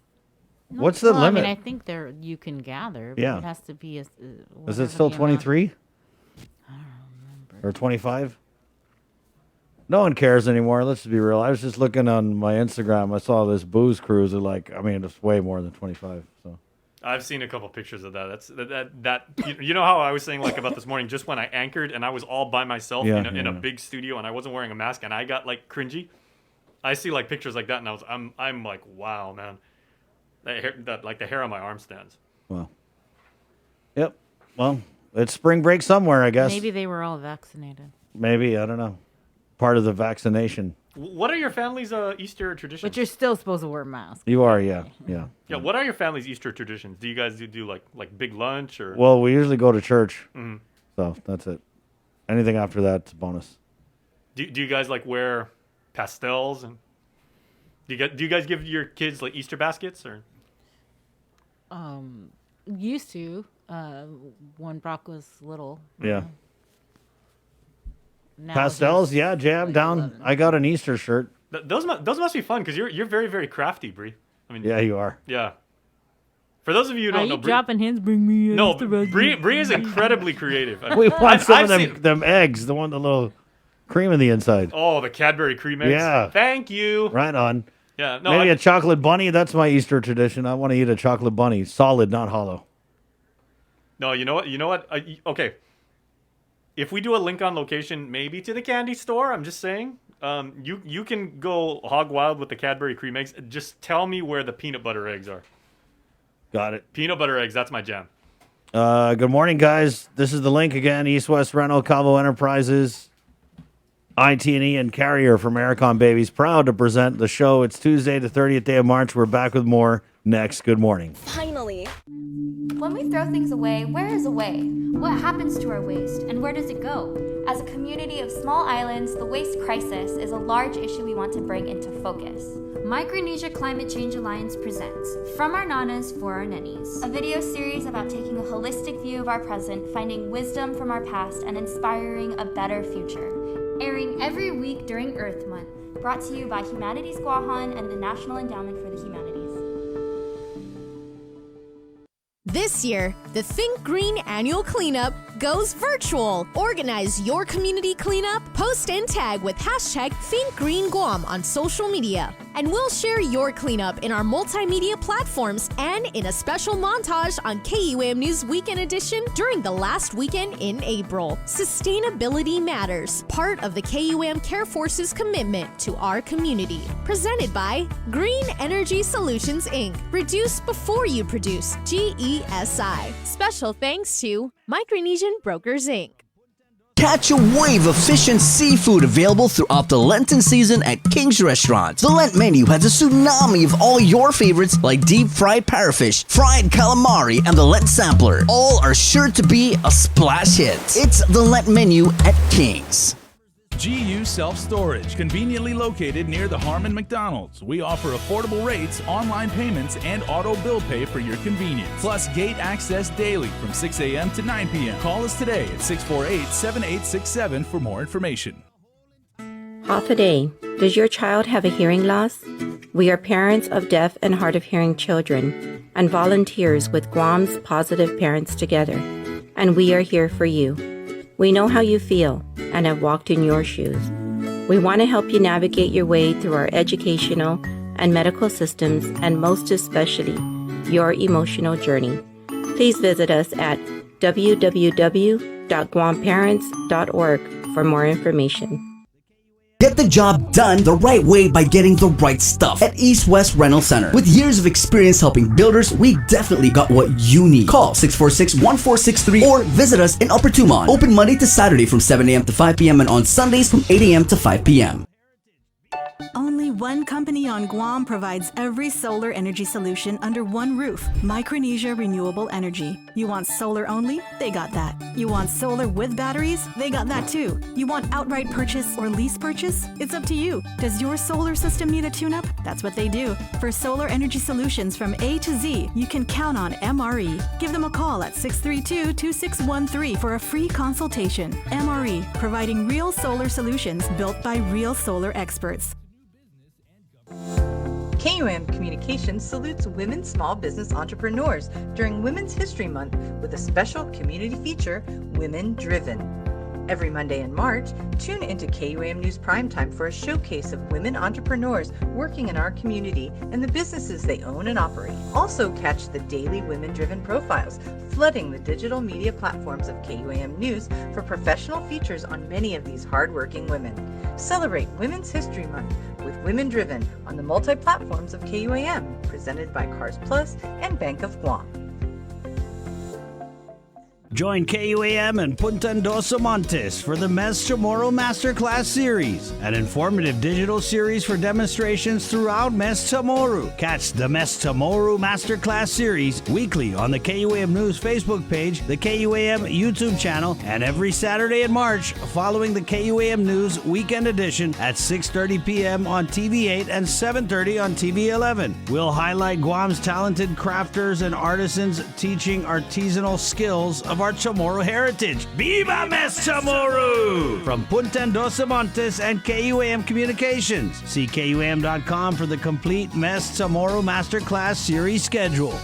No, What's the limit? I mean, I think you can gather. But Yeah. It has to be Is it still 23? I don't remember. Or 25? No one cares anymore. Let's be real. I was just looking on my Instagram. I saw this booze cruise. It's way more than 25. So I've seen a couple pictures of that. You know how I was saying like about this morning, just when I anchored and I was all by myself in a big studio and I wasn't wearing a mask and I got like cringy. I see like pictures like that and I'm like, wow, man, that the hair on my arm stands. Wow. Yep. Well, it's spring break somewhere, I guess. Maybe they were all vaccinated. Maybe, I don't know. Part of the vaccination. What are your family's Easter traditions? But you're still supposed to wear a mask. You are, yeah. Yeah. What are your family's Easter traditions? Do you guys do like big lunch or? Well, we usually go to church, Mhm. so that's it. Anything after that's a bonus. Do you guys like wear pastels and do you guys give your kids like Easter baskets or? Used to when Brock was little. Yeah. Now Pastels, he's yeah, jam like down. 11. I got an Easter shirt. Those must be fun because you're very, very crafty, Bree. I mean, Yeah, you are. yeah. For those of you who Are don't know, you dropping hints? Bring me. no, Easter basket. Bree is incredibly creative. We want some I've of seen- them eggs, the little cream in the inside. Oh, the Cadbury cream eggs. Yeah. Thank you. Right on. Yeah. No. Maybe a chocolate bunny. That's my Easter tradition. I want to eat a chocolate bunny, solid, not hollow. No. You know what? Okay. If we do a link on location, maybe to the candy store. I'm just saying. You can go hog wild with the Cadbury cream eggs. Just tell me where the peanut butter eggs are. Got it. Peanut butter eggs. That's my jam. Good morning, guys. This is the link again. East West Rental, Cabo Enterprises, IT&E, and Carrier from Aircon Babies. Proud to present the show. It's Tuesday, the 30th day of March. We're back with more next. Good morning. Finally. When we throw things away, where is away? What happens to our waste, and where does it go? As a community of small islands, the waste crisis is a large issue we want to bring into focus. Micronesia Climate Change Alliance presents From Our Nanas for Our Nennies, a video series about taking a holistic view of our present, finding wisdom from our past, and inspiring a better future. Airing every week during Earth Month, brought to you by Humanities Guahan and the National Endowment for the Humanities. This year, the Think Green annual cleanup goes virtual. Organize your community cleanup, post and tag with hashtag ThinkGreenGuam on social media. And we'll share your cleanup in our multimedia platforms and in a special montage on KUAM News Weekend Edition during the last weekend in April. Sustainability matters, part of the KUAM Care Force's commitment to our community. Presented by Green Energy Solutions, Inc. Reduce before you produce, GESI. Special thanks to Micronesian Brokers, Inc. Catch a wave of fish and seafood available throughout the Lenten season at King's Restaurant. The Lent menu has a tsunnami of all your favorites like deep fried parrotfish, fried calamari, and the Lent sampler. All are sure to be a splash hit. It's the Lent menu at King's. GU Self-Storage, conveniently located near the Harmon McDonald's. We offer affordable rates, online payments, and auto bill pay for your convenience. Plus gate access daily from 6 a.m. to 9 p.m. Call us today at 648-7867 for more information. Half a day. Does your child have a hearing loss? We are parents of deaf and hard of hearing children and volunteers with Guam's Positive Parents Together, and we are here for you. We know how you feel and have walked in your shoes. We want to help you navigate your way through our educational and medical systems, and most especially, your emotional journey. Please visit us at www.guamparents.org for more information. Get the job done the right way by getting the right stuff at East West Rental Center. With years of experience helping builders, we definitely got what you need. Call 646-1463 or visit us in Upper Tumon. Open Monday to Saturday from 7 a.m. to 5 p.m. and on Sundays from 8 a.m. to 5 p.m. Only one company on Guam provides every solar energy solution under one roof. Micronesia Renewable Energy. You want solar only? They got that. You want solar with batteries? They got that too. You want outright purchase or lease purchase? It's up to you. Does your solar system need a tune-up? That's what they do. For solar energy solutions from A to Z, you can count on MRE. Give them a call at 632-2613 for a free consultation. MRE, providing real solar solutions built by real solar experts. KUAM Communications salutes women small business entrepreneurs during Women's History Month with a special community feature, Women Driven. Every Monday in March, tune into KUAM News Primetime for a showcase of women entrepreneurs working in our community and the businesses they own and operate. Also catch the daily women-driven profiles, flooding the digital media platforms of KUAM News for professional features on many of these hardworking women. Celebrate Women's History Month with Women Driven on the multi-platforms of KUAM, presented by Cars Plus and Bank of Guam. Join KUAM and Punta Endosa Montes for the Mes Chamorro Masterclass Series, an informative digital series for demonstrations throughout Mes Chamorro. Catch the Mes Chamorro Masterclass Series weekly on the KUAM News Facebook page, the KUAM YouTube channel, and every Saturday in March following the KUAM News Weekend Edition at 6:30 p.m. on TV8 and 7:30 on TV11. We'll highlight Guam's talented crafters and artisans teaching artisanal skills of our Chamorro heritage. Viva Mes Chamorro! From Punta Endosa Montes and KUAM Communications. See KUAM.com for the complete Mes Chamorro Masterclass series schedule.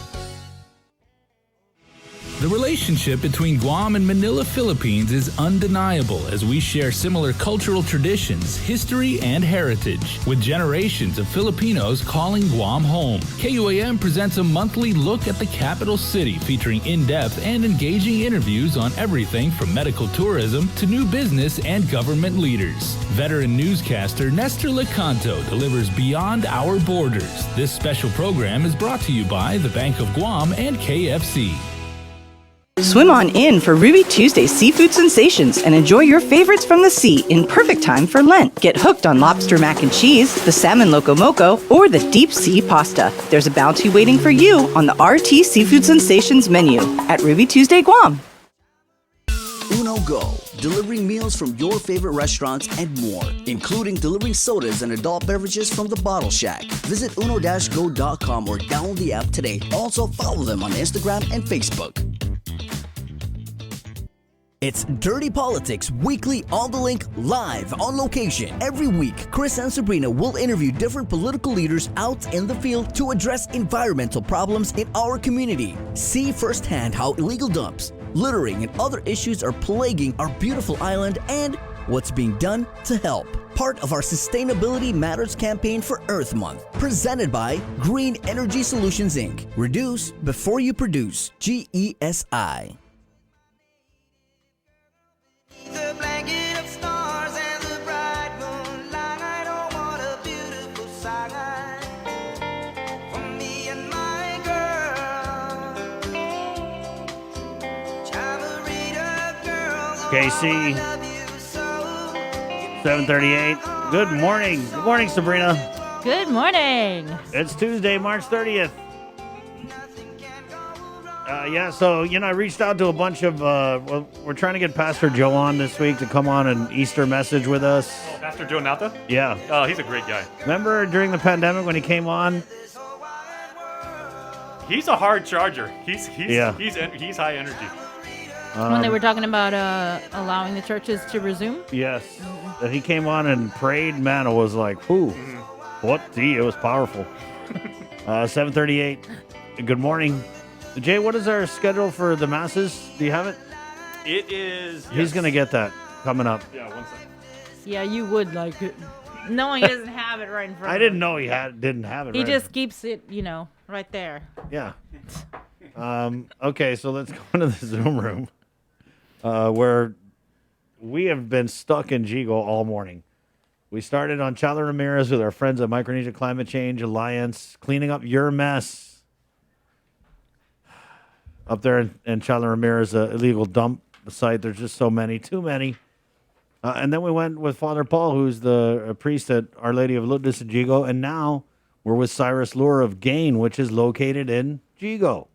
The relationship between Guam and Manila, Philippines is undeniable as we share similar cultural traditions, history, and heritage, with generations of Filipinos calling Guam home. KUAM presents a monthly look at the capital city featuring in-depth and engaging interviews on everything from medical tourism to new business and government leaders. Veteran newscaster Nestor Lecanto delivers Beyond Our Borders. This special program is brought to you by the Bank of Guam and KFC. Swim on in for Ruby Tuesday Seafood Sensations and enjoy your favorites from the sea in perfect time for Lent. Get hooked on lobster mac and cheese, the salmon loco moco, or the deep sea pasta. There's a bounty waiting for you on the RT Seafood Sensations menu at Ruby Tuesday Guam. Uno Go, delivering meals from your favorite restaurants and more, including delivering sodas and adult beverages from the Bottle Shack. Visit uno-go.com or download the app today. Also follow them on Instagram and Facebook. It's Dirty Politics Weekly on the Link, live on location. Every week, Chris and Sabrina will interview different political leaders out in the field to address environmental problems in our community. See firsthand how illegal dumps, littering, and other issues are plaguing our beautiful island and what's being done to help. Part of our Sustainability Matters campaign for Earth Month, presented by Green Energy Solutions, Inc. Reduce before you produce. GESI. The blanket of stars and the bright moonlight. Oh, what a beautiful sight for me and my girl. Chamarita girl. KC 738. Good morning. Good morning, Sabrina. Good morning. It's Tuesday, March 30th. Yeah, so, I reached out to a bunch of, we're trying to get Pastor Joe on this week to come on an Easter message with us. Oh, Pastor Joe Nata? Yeah. Oh, he's a great guy. Remember during the pandemic when he came on? He's a hard charger. He's high energy. When they were talking about allowing the churches to resume? Yes. He came on and prayed. Man, it was like, whew. It was powerful. 7:38. Good morning. Jay, what is our schedule for the masses? Do you have it? It is. He's going to get that coming up. Yeah, 1 second. Yeah, you would like it. Knowing he doesn't have it right in front of him. I didn't know he didn't have it He right. just keeps it, right there. Yeah. Okay, so let's go into the Zoom room where we have been stuck in Jigo all morning. We started on Chala Ramirez with our friends at Micronesia Climate Change Alliance, cleaning up your mess. Up there in Chala Ramirez, illegal dump site. There's just so many, too many. And then we went with Father Paul, who's the priest at Our Lady of Lourdes in Jigo. And now we're with Cyrus Lure of Gain, which is located in Jigo.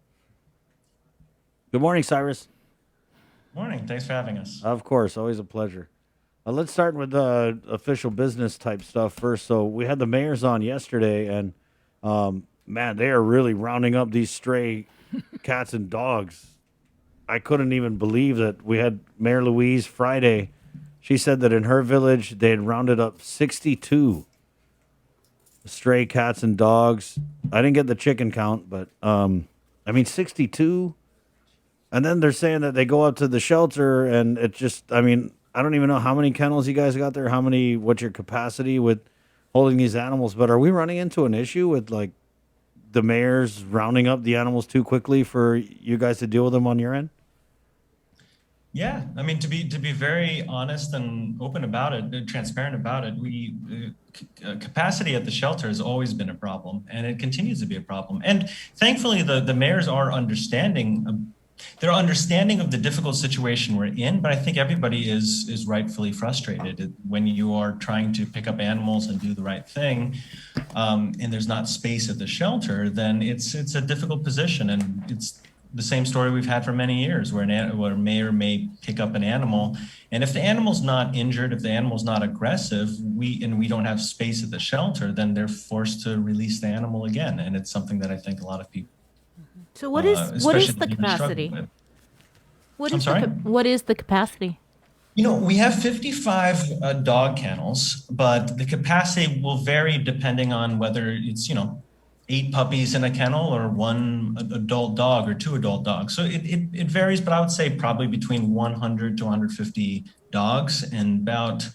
Good morning, Cyrus. Morning. Thanks for having us. Of course. Always a pleasure. Let's start with official business type stuff first. So we had the mayors on yesterday, and man, they are really rounding up these stray cats and dogs. I couldn't even believe that we had Mayor Louise Friday. She said that in her village, they had rounded up 62 stray cats and dogs. I didn't get the chicken count, but 62. And then they're saying that they go up to the shelter and it just, I don't even know how many kennels you guys got there, what's your capacity with holding these animals, but are we running into an issue with like the mayor's rounding up the animals too quickly for you guys to deal with them on your end? Yeah, to be very honest and open about it, transparent about it, capacity at the shelter has always been a problem, and it continues to be a problem. And thankfully, the mayors are understanding. They're understanding of the difficult situation we're in, but I think everybody is rightfully frustrated when you are trying to pick up animals and do the right thing, and there's not space at the shelter. Then it's a difficult position, and it's the same story we've had for many years, where a mayor may pick up an animal, and if the animal's not injured, if the animal's not aggressive, we don't have space at the shelter, then they're forced to release the animal again, and it's something that I think a lot of people. So what is the capacity? What is the capacity? We have 55 dog kennels, but the capacity will vary depending on whether it's 8 puppies in a kennel or 1 adult dog or 2 adult dogs. So it varies, but I would say probably between 100 to 150 dogs and about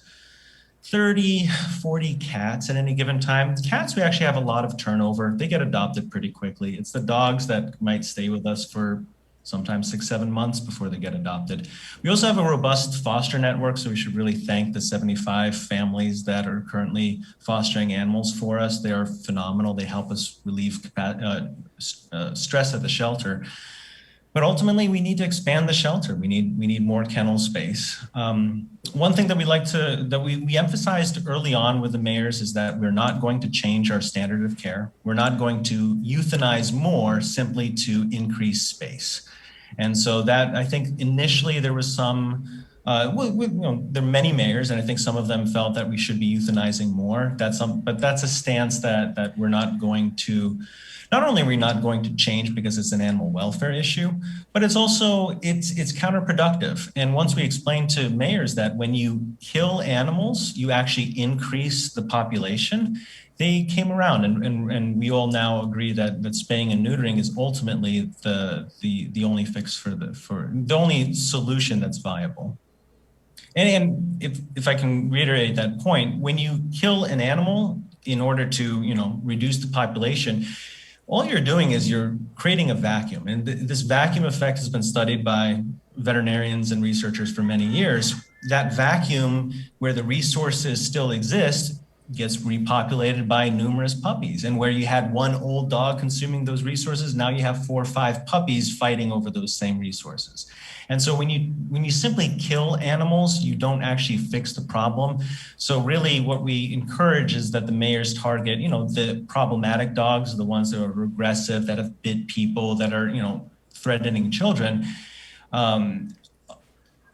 30, 40 cats at any given time. Cats, we actually have a lot of turnover. They get adopted pretty quickly. It's the dogs that might stay with us for sometimes 6-7 months before they get adopted. We also have a robust foster network, so we should really thank the 75 families that are currently fostering animals for us. They are phenomenal. They help us relieve stress at the shelter. But ultimately, we need to expand the shelter. We need more kennel space. One thing that we emphasized early on with the mayors is that we're not going to change our standard of care. We're not going to euthanize more simply to increase space. And so that, I think initially there was some, there are many mayors, and I think some of them felt that we should be euthanizing more. But that's a stance that we're not going to. Not only are we not going to change because it's an animal welfare issue, but it's counterproductive. And once we explain to mayors that when you kill animals, you actually increase the population, they came around, and we all now agree that spaying and neutering is ultimately the only fix for the only solution that's viable. And if I can reiterate that point, when you kill an animal in order to reduce the population, all you're doing is you're creating a vacuum. And this vacuum effect has been studied by veterinarians and researchers for many years. That vacuum where the resources still exist gets repopulated by numerous puppies. And where you had one old dog consuming those resources, now you have 4 or 5 puppies fighting over those same resources. And so when you simply kill animals, you don't actually fix the problem. So really what we encourage is that the mayors target, the problematic dogs, the ones that are aggressive, that have bit people, that are, threatening children,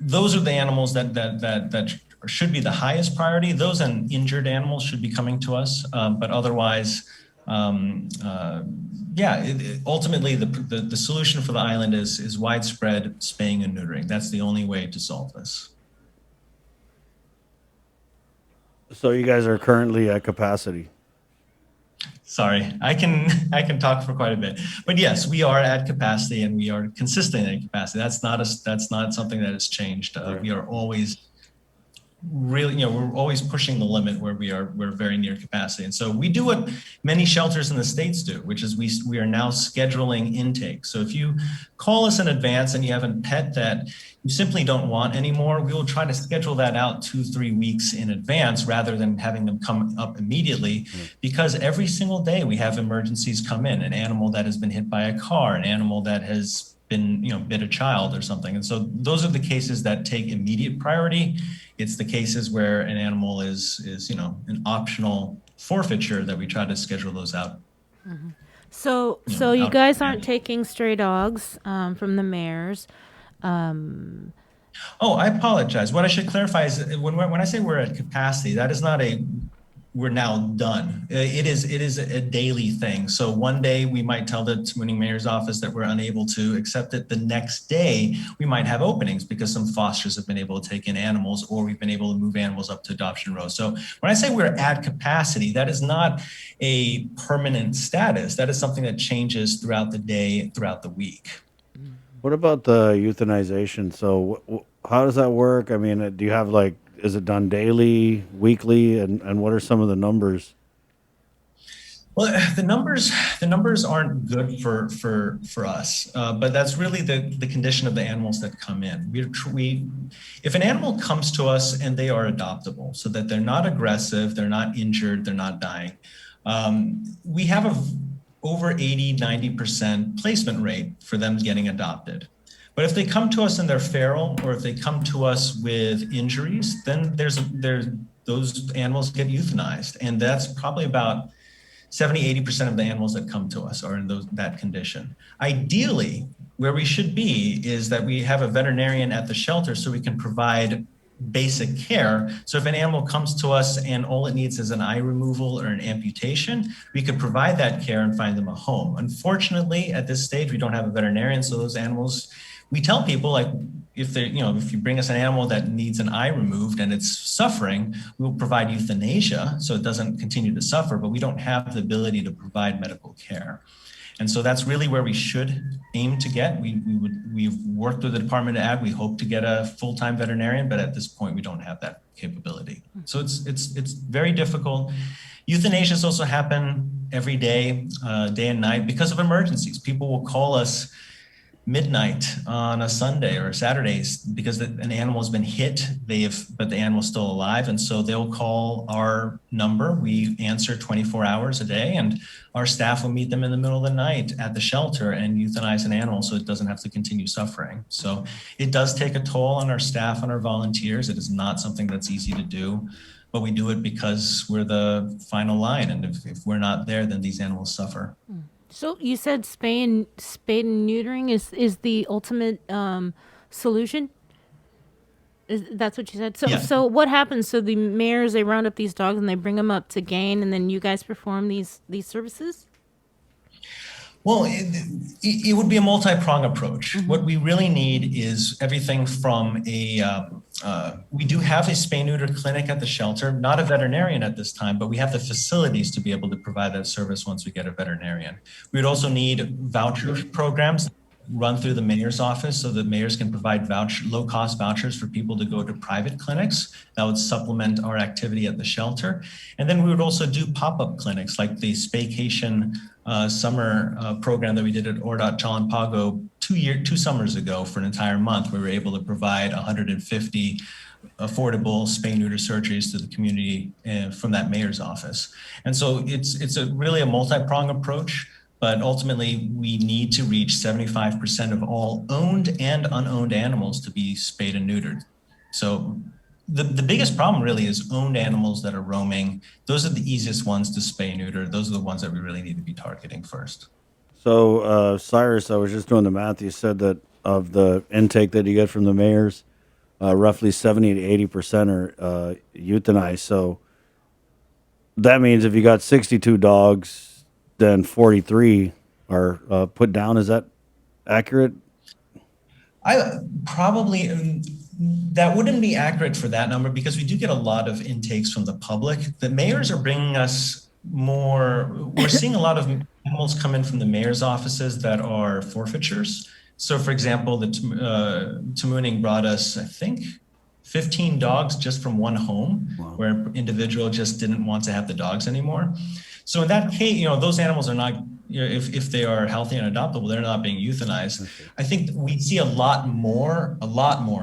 those are the animals that should be the highest priority. Those and injured animals should be coming to us, but otherwise, ultimately the solution for the island is widespread spaying and neutering. That's the only way to solve this. So you guys are currently at capacity. Sorry, I can talk for quite a bit, but yes, we are at capacity and we are consistent at capacity. That's not something that has changed. We are always really, we're always pushing the limit where we're very near capacity. And so we do what many shelters in the States do, which is we are now scheduling intake. So if you call us in advance and you have a pet that you simply don't want anymore, we will try to schedule that out 2-3 weeks in advance rather than having them come up immediately, because every single day we have emergencies come in, an animal that has been hit by a car, an animal that has been, bit a child or something. And so those are the cases that take immediate priority. It's the cases where an animal is an optional forfeiture that we try to schedule those out. Mm-hmm. So you guys aren't taking stray dogs from the mares. Oh, I apologize. What I should clarify is when I say we're at capacity, that is not we're now done. It is a daily thing. So one day we might tell the winning mayor's office that we're unable to accept it. The next day we might have openings because some fosters have been able to take in animals, or we've been able to move animals up to adoption row. So when I say we're at capacity, that is not a permanent status. That is something that changes throughout the day, throughout the week. What about the euthanization? So how does that work? I mean, do you have is it done daily, weekly, and what are some of the numbers? Well, the numbers aren't good for us, but that's really the condition of the animals that come in. If an animal comes to us and they are adoptable, so that they're not aggressive, they're not injured, they're not dying, we have over 80-90% placement rate for them getting adopted. But if they come to us and they're feral, or if they come to us with injuries, then those animals get euthanized. And that's probably about 70-80% of the animals that come to us are in that condition. Ideally, where we should be is that we have a veterinarian at the shelter so we can provide basic care. So if an animal comes to us and all it needs is an eye removal or an amputation, we could provide that care and find them a home. Unfortunately, at this stage, we don't have a veterinarian, so those animals, we tell people, if you bring us an animal that needs an eye removed and it's suffering, we'll provide euthanasia so it doesn't continue to suffer, but we don't have the ability to provide medical care. And so that's really where we should aim to get. We've worked with the Department of Ag. We hope to get a full-time veterinarian, but at this point, we don't have that capability. So it's very difficult. Euthanasias also happen every day, day and night, because of emergencies. People will call us midnight on a Sunday or Saturday because an animal has been hit, but the animal's still alive. And so they'll call our number. We answer 24 hours a day, and our staff will meet them in the middle of the night at the shelter and euthanize an animal so it doesn't have to continue suffering. So it does take a toll on our staff and our volunteers. It is not something that's easy to do, but we do it because we're the final line. And if we're not there, then these animals suffer. So you said spay and neutering is the ultimate solution? That's what you said? So, yeah. So what happens? So the mayors, they round up these dogs and they bring them up to gain, and then you guys perform these services? Well, it would be a multi-pronged approach. Mm-hmm. What we really need is everything from we do have a spay-neuter clinic at the shelter, not a veterinarian at this time, but we have the facilities to be able to provide that service once we get a veterinarian. We would also need voucher programs run through the mayor's office so that mayors can provide low-cost vouchers for people to go to private clinics. That would supplement our activity at the shelter. And then we would also do pop-up clinics like the Spaycation summer program that we did at Ordot Chalanpago 2 summers ago for an entire month. We were able to provide 150 affordable spay-neuter surgeries to the community from that mayor's office. And so it's really a multi-pronged approach. But ultimately, we need to reach 75% of all owned and unowned animals to be spayed and neutered. So the biggest problem really is owned animals that are roaming. Those are the easiest ones to spay and neuter. Those are the ones that we really need to be targeting first. So, Cyrus, I was just doing the math. You said that of the intake that you get from the mayors, roughly 70 to 80% are euthanized. So that means if you got 62 dogs, then 43 are put down. Is that accurate? I probably that wouldn't be accurate for that number because we do get a lot of intakes from the public. The mayors are bringing us more. We're seeing a lot of animals come in from the mayor's offices that are forfeitures. So, for example, the Tamuning brought us, I think, 15 dogs just from one home where an individual just didn't want to have the dogs anymore. So in that case, those animals are not, if they are healthy and adoptable, they're not being euthanized. I think we see a lot more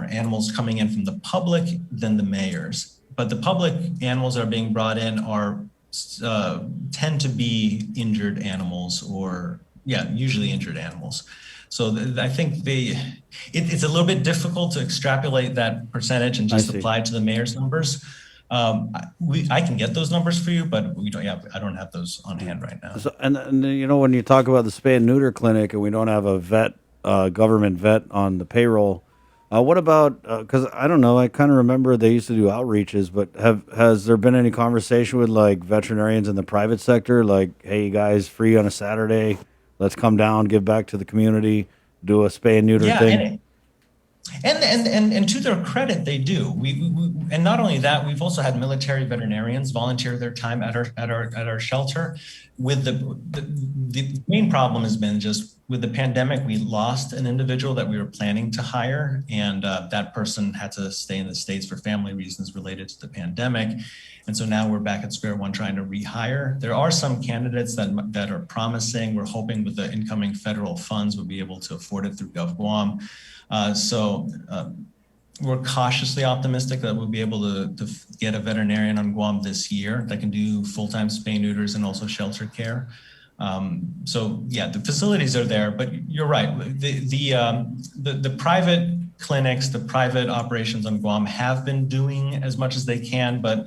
animals coming in from the public than the mayors. But the public animals that are being brought in are tend to be injured animals or, usually injured animals. So I think it's a little bit difficult to extrapolate that percentage and just apply it to the mayor's numbers. I can get those numbers for you, but I don't have those on hand right now. So, and when you talk about the spay and neuter clinic and we don't have a vet, government vet on the payroll, what about, because I don't know, I kind of remember they used to do outreaches, but has there been any conversation with like veterinarians in the private sector? Like, hey, you guys free on a Saturday? Let's come down, give back to the community, do a spay and neuter thing. And to their credit, they do. We and not only that, we've also had military veterinarians volunteer their time at our shelter. With the main problem has been just with the pandemic, we lost an individual that we were planning to hire, and that person had to stay in the States for family reasons related to the pandemic. And so now we're back at square one trying to rehire. There are some candidates that are promising. We're hoping with the incoming federal funds, we'll be able to afford it through GovGuam. So we're cautiously optimistic that we'll be able to get a veterinarian on Guam this year that can do full-time spay neuters and also shelter care. So yeah, the facilities are there, but you're right. The private clinics, the private operations on Guam have been doing as much as they can, but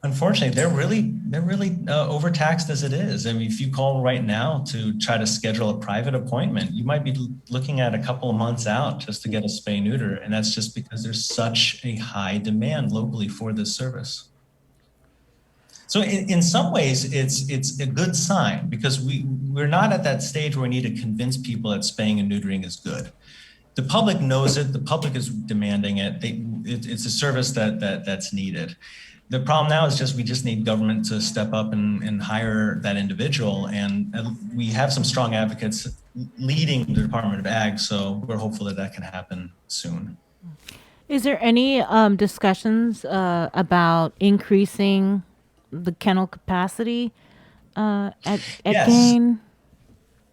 unfortunately, they're really overtaxed as it is. I mean, if you call right now to try to schedule a private appointment, you might be looking at a couple of months out just to get a spay neuter, and that's just because there's such a high demand locally for this service. So in some ways, it's a good sign because we're not at that stage where we need to convince people that spaying and neutering is good. The public knows it. The public is demanding it. It's a service that's needed. The problem now is we just need government to step up and hire that individual. And we have some strong advocates leading the Department of Ag, so we're hopeful that can happen soon. Is there any discussions about increasing the kennel capacity at Yes. Gain?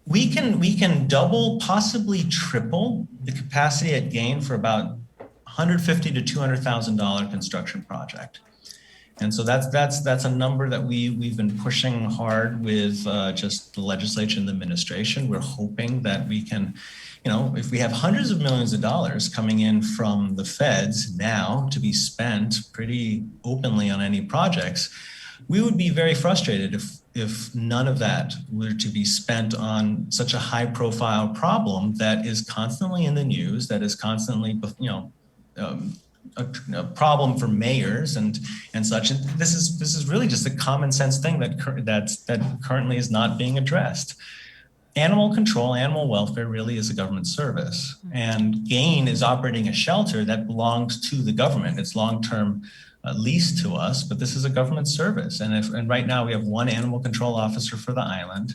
We can double, possibly triple the capacity at Gain for about $150,000 to $200,000 construction project. And so that's a number that we've been pushing hard with just the legislature and the administration. We're hoping that we can, if we have hundreds of millions of dollars coming in from the feds now to be spent pretty openly on any projects, we would be very frustrated if none of that were to be spent on such a high profile problem that is constantly in the news, that is constantly, a problem for mayors and such. And this is really just a common sense thing that currently is not being addressed. Animal control, animal welfare really is a government service, and Gain is operating a shelter that belongs to the government. It's long-term leased to us, but this is a government service. And right now we have one animal control officer for the island.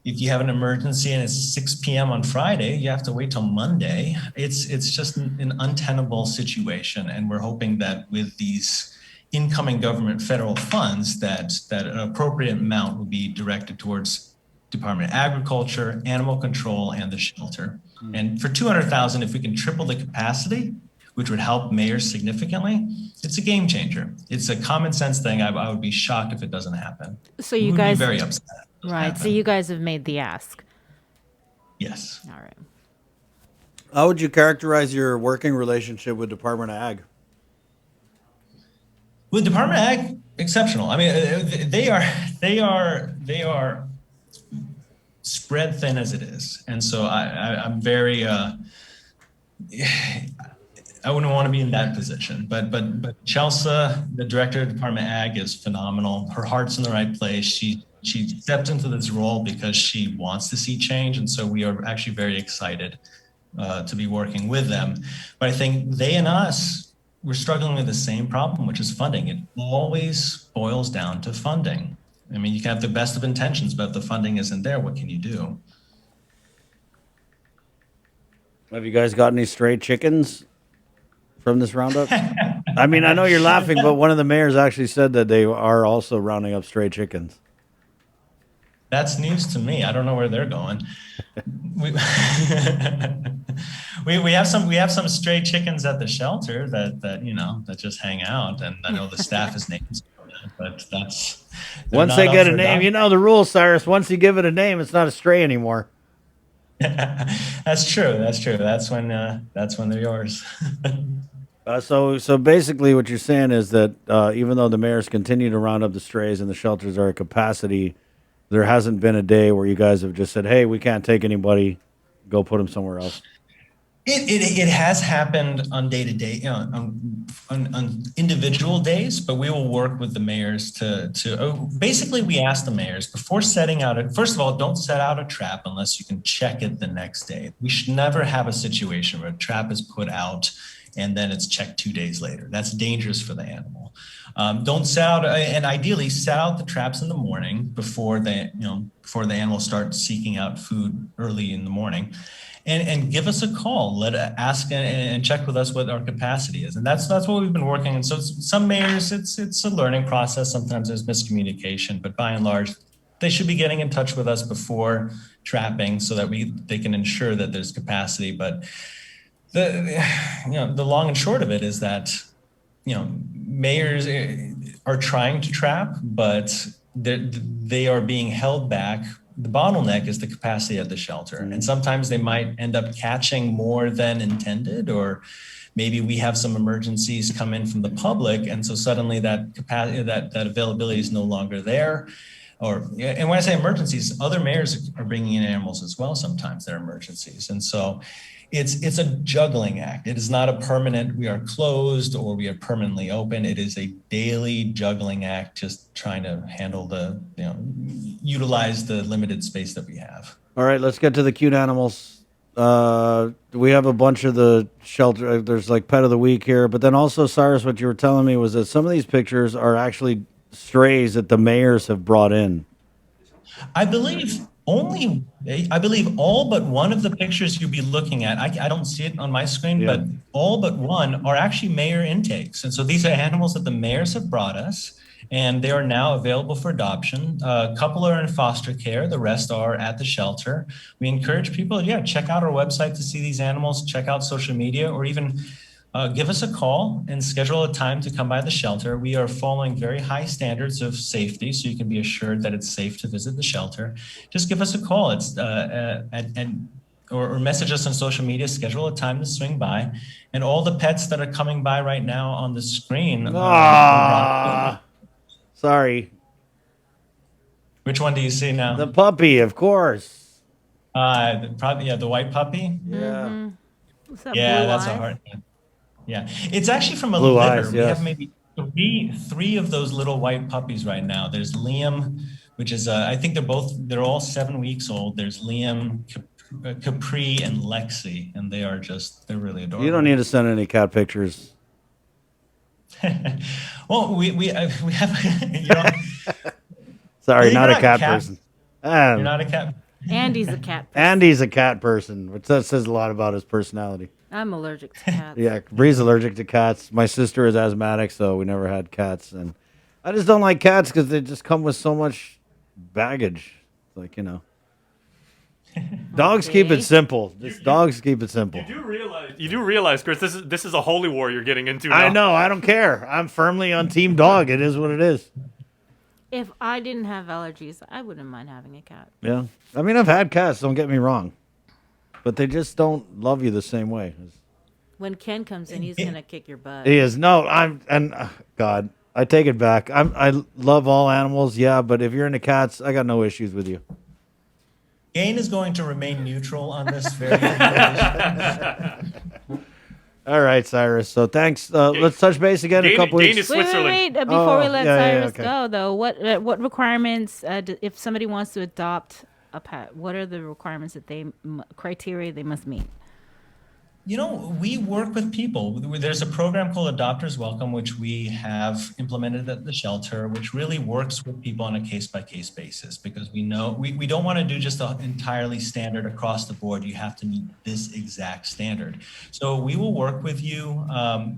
If you have an emergency and it's 6 p.m. on Friday, you have to wait till Monday. It's just an untenable situation. And we're hoping that with these incoming government federal funds that an appropriate amount will be directed towards Department of Agriculture, animal control, and the shelter. And for $200,000, if we can triple the capacity, which would help mayors significantly, it's a game changer. It's a common sense thing. I would be shocked if it doesn't happen. So you We'd guys be very upset. Right. So you guys have made the ask. Yes. All right. How would you characterize your working relationship with Department of Ag? With Department of Ag, exceptional. I mean, they are spread thin as it is. And so I'm very, I wouldn't want to be in that position, but Chelsea, the director of Department Ag, is phenomenal. Her heart's in the right place. She stepped into this role because she wants to see change, and so we are actually very excited to be working with them. But I think they and us, we're struggling with the same problem, which is funding. It always boils down to funding. I mean, you can have the best of intentions, but if the funding isn't there, what can you do? Have you guys got any stray chickens from this roundup? I mean, I know you're laughing, but one of the mayors actually said that they are also rounding up stray chickens. That's news to me. I don't know where they're going. We have some stray chickens at the shelter that just hang out, and I know the staff is named, but that's once they get a name. You know the rules, Cyrus. Once you give it a name, it's not a stray anymore. That's true. That's when they're yours. So basically what you're saying is that even though the mayors continue to round up the strays and the shelters are at capacity, there hasn't been a day where you guys have just said, hey, we can't take anybody, go put them somewhere else. It has happened on day-to-day, on individual days, but we will work with the mayors to basically we ask the mayors before setting out first of all, don't set out a trap unless you can check it the next day. We should never have a situation where a trap is put out and then it's checked 2 days later. That's dangerous for the animal. Don't set out, and ideally set out the traps in the morning before the animal starts seeking out food early in the morning. And give us a call. Ask and check with us what our capacity is, and that's what we've been working. And so some mayors, it's a learning process. Sometimes there's miscommunication, but by and large, they should be getting in touch with us before trapping so that they can ensure that there's capacity. But the long and short of it is that mayors are trying to trap, but they are being held back. The bottleneck is the capacity at the shelter. And sometimes they might end up catching more than intended, or maybe we have some emergencies come in from the public. And so suddenly that capacity, that availability is no longer there. And when I say emergencies, other mayors are bringing in animals as well. Sometimes they're emergencies. And so it's a juggling act. It is not a permanent, we are closed or we are permanently open. It is a daily juggling act, just trying to handle utilize the limited space that we have. All right, let's get to the cute animals. We have a bunch of the shelter. There's like pet of the week here, but then also, Cyrus, what you were telling me was that some of these pictures are actually strays that the mayors have brought in. I believe all but one of the pictures you'll be looking at, I don't see it on my screen, but all but one are actually mayor intakes. And so these are animals that the mayors have brought us, and they are now available for adoption. A couple are in foster care. The rest are at the shelter. We encourage people, check out our website to see these animals, check out social media, or even give us a call and schedule a time to come by the shelter. We are following very high standards of safety, so you can be assured that it's safe to visit the shelter. Just give us a call. It's or message us on social media. Schedule a time to swing by, and all the pets that are coming by right now on the screen. Sorry. Which one do you see now? The puppy, of course. Probably the white puppy. Yeah. That's a hard one. Yeah, it's actually from a Blue litter. eyes, We yes. have maybe three of those little white puppies right now. There's Liam, which is I think they're all 7 weeks old. There's Liam, Capri, and Lexi, and they're really adorable. You don't need to send any cat pictures. Well, we have. Sorry, not a cat person. You're not a cat. Andy's a cat person. Andy's a cat person, which that says a lot about his personality. I'm allergic to cats. Yeah, Bree's allergic to cats. My sister is asthmatic, so we never had cats. And I just don't like cats because they just come with so much baggage. Like, dogs keep it simple. Dogs keep it simple. You do realize, Chris, this is a holy war you're getting into now. I know. I don't care. I'm firmly on team dog. It is what it is. If I didn't have allergies, I wouldn't mind having a cat. Yeah. I mean, I've had cats, don't get me wrong. But they just don't love you the same way. When Ken comes in, he's going to kick your butt. He is. No, God, I take it back. I love all animals, yeah, but if you're into cats, I got no issues with you. Gain is going to remain neutral on this very All right, Cyrus. So thanks. Let's touch base again in a couple weeks. Wait. Before we let Cyrus go, though, what requirements, if somebody wants to adopt a pet, what are the requirements that criteria they must meet? You know, we work with people. There's a program called Adopters Welcome, which we have implemented at the shelter, which really works with people on a case-by-case basis, because we know we don't want to do just an entirely standard across the board. You have to meet this exact standard. So we will work with you.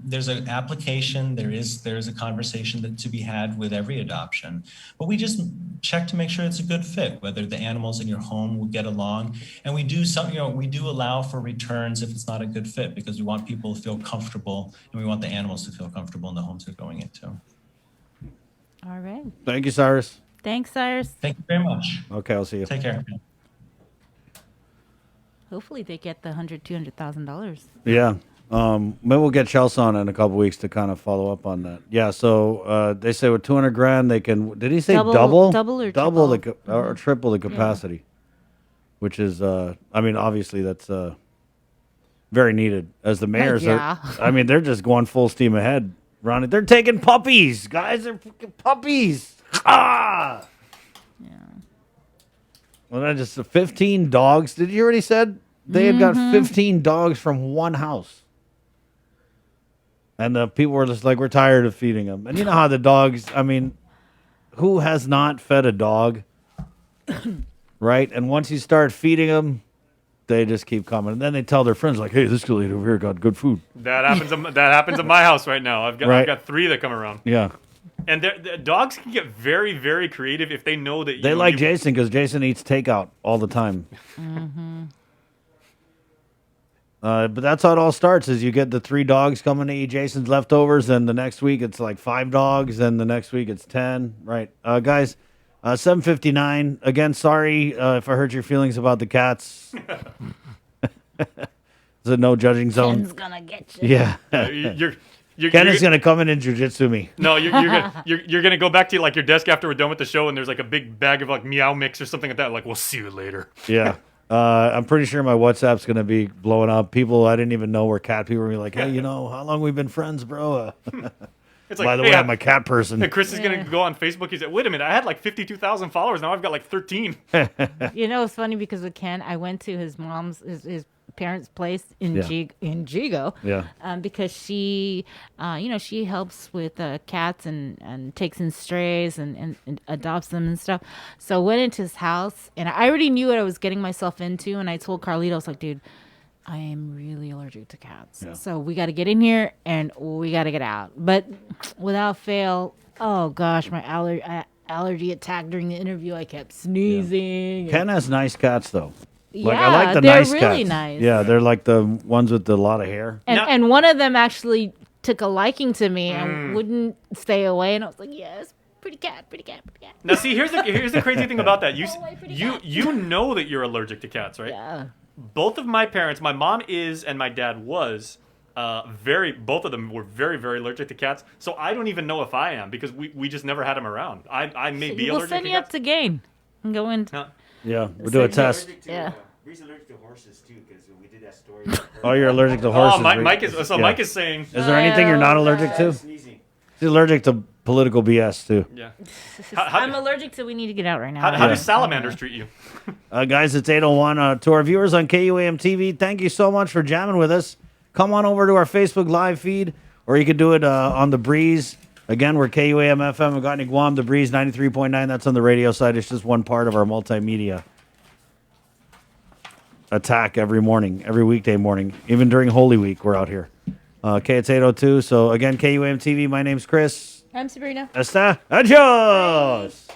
There's an application. There's a conversation to be had with every adoption, but we just check to make sure it's a good fit, whether the animals in your home will get along. And we do allow for returns if it's not a good fit, because we want people to feel comfortable and we want the animals to feel comfortable in the homes they're going into. All right. Thank you, Cyrus. Thanks, Cyrus. Thank you very much. Okay, I'll see you. Take care. Hopefully they get the $200,000. Yeah. Maybe we'll get Chelsea on in a couple weeks to kind of follow up on that. Yeah. So they say with 200 grand they can. Did he say double? Or triple the capacity, which is I mean, obviously that's very needed, as the mayors are. I mean, they're just going full steam ahead, Ronnie. They're taking puppies, guys. They're freaking puppies. Ah. Yeah. Well, that just 15 dogs. Did you already said they had got 15 dogs from one house? And the people were just like, we're tired of feeding them. And you know how the dogs, I mean, who has not fed a dog? Right? And once you start feeding them, they just keep coming. And then they tell their friends, like, hey, this lady over here got good food. That happens at my house right now. I've got 3 that come around. Yeah. And the dogs can get very, very creative if they know that They like Jason because Jason eats takeout all the time. But that's how it all starts, is you get the 3 dogs coming to eat Jason's leftovers, and the next week it's like 5 dogs, and the next week it's 10. Right. Guys, 7:59. Again, sorry if I hurt your feelings about the cats. Is it no judging zone? Ken's gonna get you. Yeah. Ken is gonna come in and jujitsu me. No, you're gonna go back to like your desk after we're done with the show, and there's like a big bag of like meow mix or something like that. Like, we'll see you later. Yeah. I'm pretty sure my WhatsApp's gonna be blowing up. People I didn't even know were cat people. Were gonna be like, hey, you know, how long we've been friends, bro? It's like, by the way, I'm a cat person. And Chris is gonna go on Facebook. He said, wait a minute, I had like 52,000 followers. Now I've got like 13. You know, it's funny because with Ken, I went to his mom's, his parents' place in Jigo. Yeah. Because she, she helps with cats and takes in strays and adopts them and stuff. So I went into his house, and I already knew what I was getting myself into. And I told Carlito, I was like, dude, I am really allergic to cats. Yeah. So we got to get in here and we got to get out. But without fail, oh gosh, my allergy attack during the interview. I kept sneezing. Ken has nice cats, though. Like, Yeah, I like the they're nice really cats. nice. Yeah, they're like the ones with a lot of hair. And one of them actually took a liking to me and wouldn't stay away. And I was like, yes, pretty cat. Now, see, here's the crazy thing about that. You know that you're allergic to cats, right? Yeah. Both of my parents, my mom is and my dad was, both of them were very, very allergic to cats. So I don't even know if I am, because we just never had them around. I may be We'll allergic send to you cats. up to Gain and go in. Yeah, we'll do a test. Yeah. Ree's allergic to horses too, because we did that story. Oh, you're allergic to horses. Mike Reese. is Mike is saying. Is there anything you're not allergic to? Sneezing. He's allergic to political BS too. Yeah. I'm allergic to. We need to get out right now. How do salamanders treat you? Guys, it's 8:01. To our viewers on KUAM TV, thank you so much for jamming with us. Come on over to our Facebook live feed, or you could do it on The Breeze. Again, we're KUAM FM, Guam, Guam, The Breeze 93.9. That's on the radio side. It's just one part of our multimedia attack every morning, every weekday morning. Even during Holy Week, we're out here. Okay, it's 8:02. So, again, KUAM TV, my name's Chris. I'm Sabrina. Hasta adios.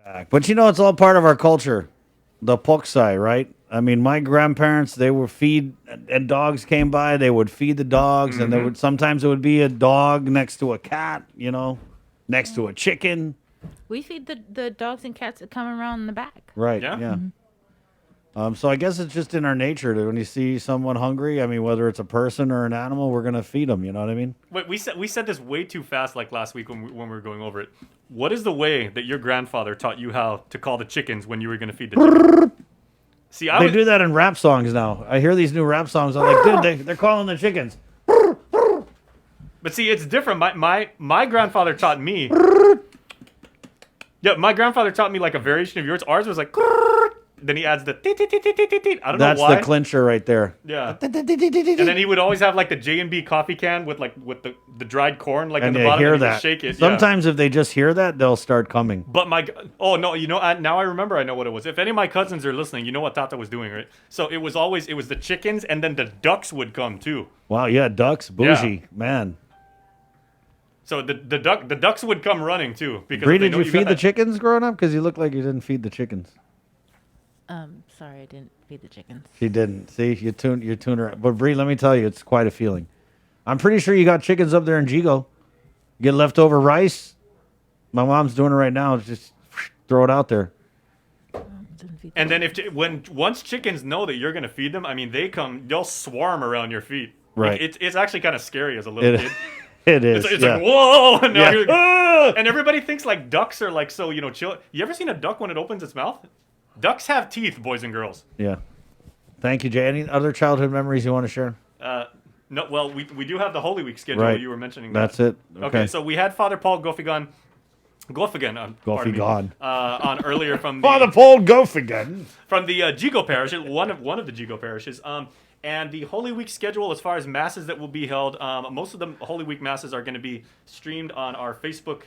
Back. But you know, it's all part of our culture. The poksai, right? I mean, my grandparents, they would feed, and dogs came by, they would feed the dogs, and there would sometimes it would be a dog next to a cat, next to a chicken. We feed the dogs and cats that come around in the back. Right. Yeah. So I guess it's just in our nature that when you see someone hungry, I mean, whether it's a person or an animal, we're gonna feed them. You know what I mean? Wait, we said this way too fast, like last week when we were going over it. What is the way that your grandfather taught you how to call the chickens when you were gonna feed the chickens? See, They do that in rap songs now. I hear these new rap songs. I'm like, dude, they're calling the chickens. But see, it's different. My grandfather taught me. Yeah, my grandfather taught me like a variation of yours. Ours was like. Then he adds the. I don't know why. That's the clincher right there. Yeah. And then he would always have like the J&B coffee can with the dried corn like And in the they bottom, hear and he would that. shake it. Sometimes if they just hear that, they'll start coming. But now I remember. I know what it was. If any of my cousins are listening, you know what Tata was doing, right? So it was the chickens, and then the ducks would come too. Wow, yeah, ducks, bougie, man. So the ducks would come running too because Bree, they did know you feed got the that- chickens growing up? Because you look like you didn't feed the chickens. Sorry, I didn't feed the chickens. She didn't. See, you tuned her. But Bree, let me tell you, it's quite a feeling. I'm pretty sure you got chickens up there in Jigo. Get leftover rice. My mom's doing it right now. Just throw it out there. And then once chickens know that you're gonna feed them, I mean they'll swarm around your feet. Right. Like, it's actually kind of scary as a little kid. It is. It's yeah. like whoa, and, now Yeah. you're, "Ah!" And everybody thinks like ducks are like so chill. You ever seen a duck when it opens its mouth? Ducks have teeth, boys and girls. Yeah. Thank you, Jay. Any other childhood memories you want to share? No, well, we do have the Holy Week schedule. Right. You were mentioning That's that. it. Okay, so we had Father Paul Gofigan, on earlier from the Father Paul Gofigan from the Jigo parish, one of the Jigo parishes. And the Holy Week schedule, as far as masses that will be held, most of the Holy Week masses are going to be streamed on our Facebook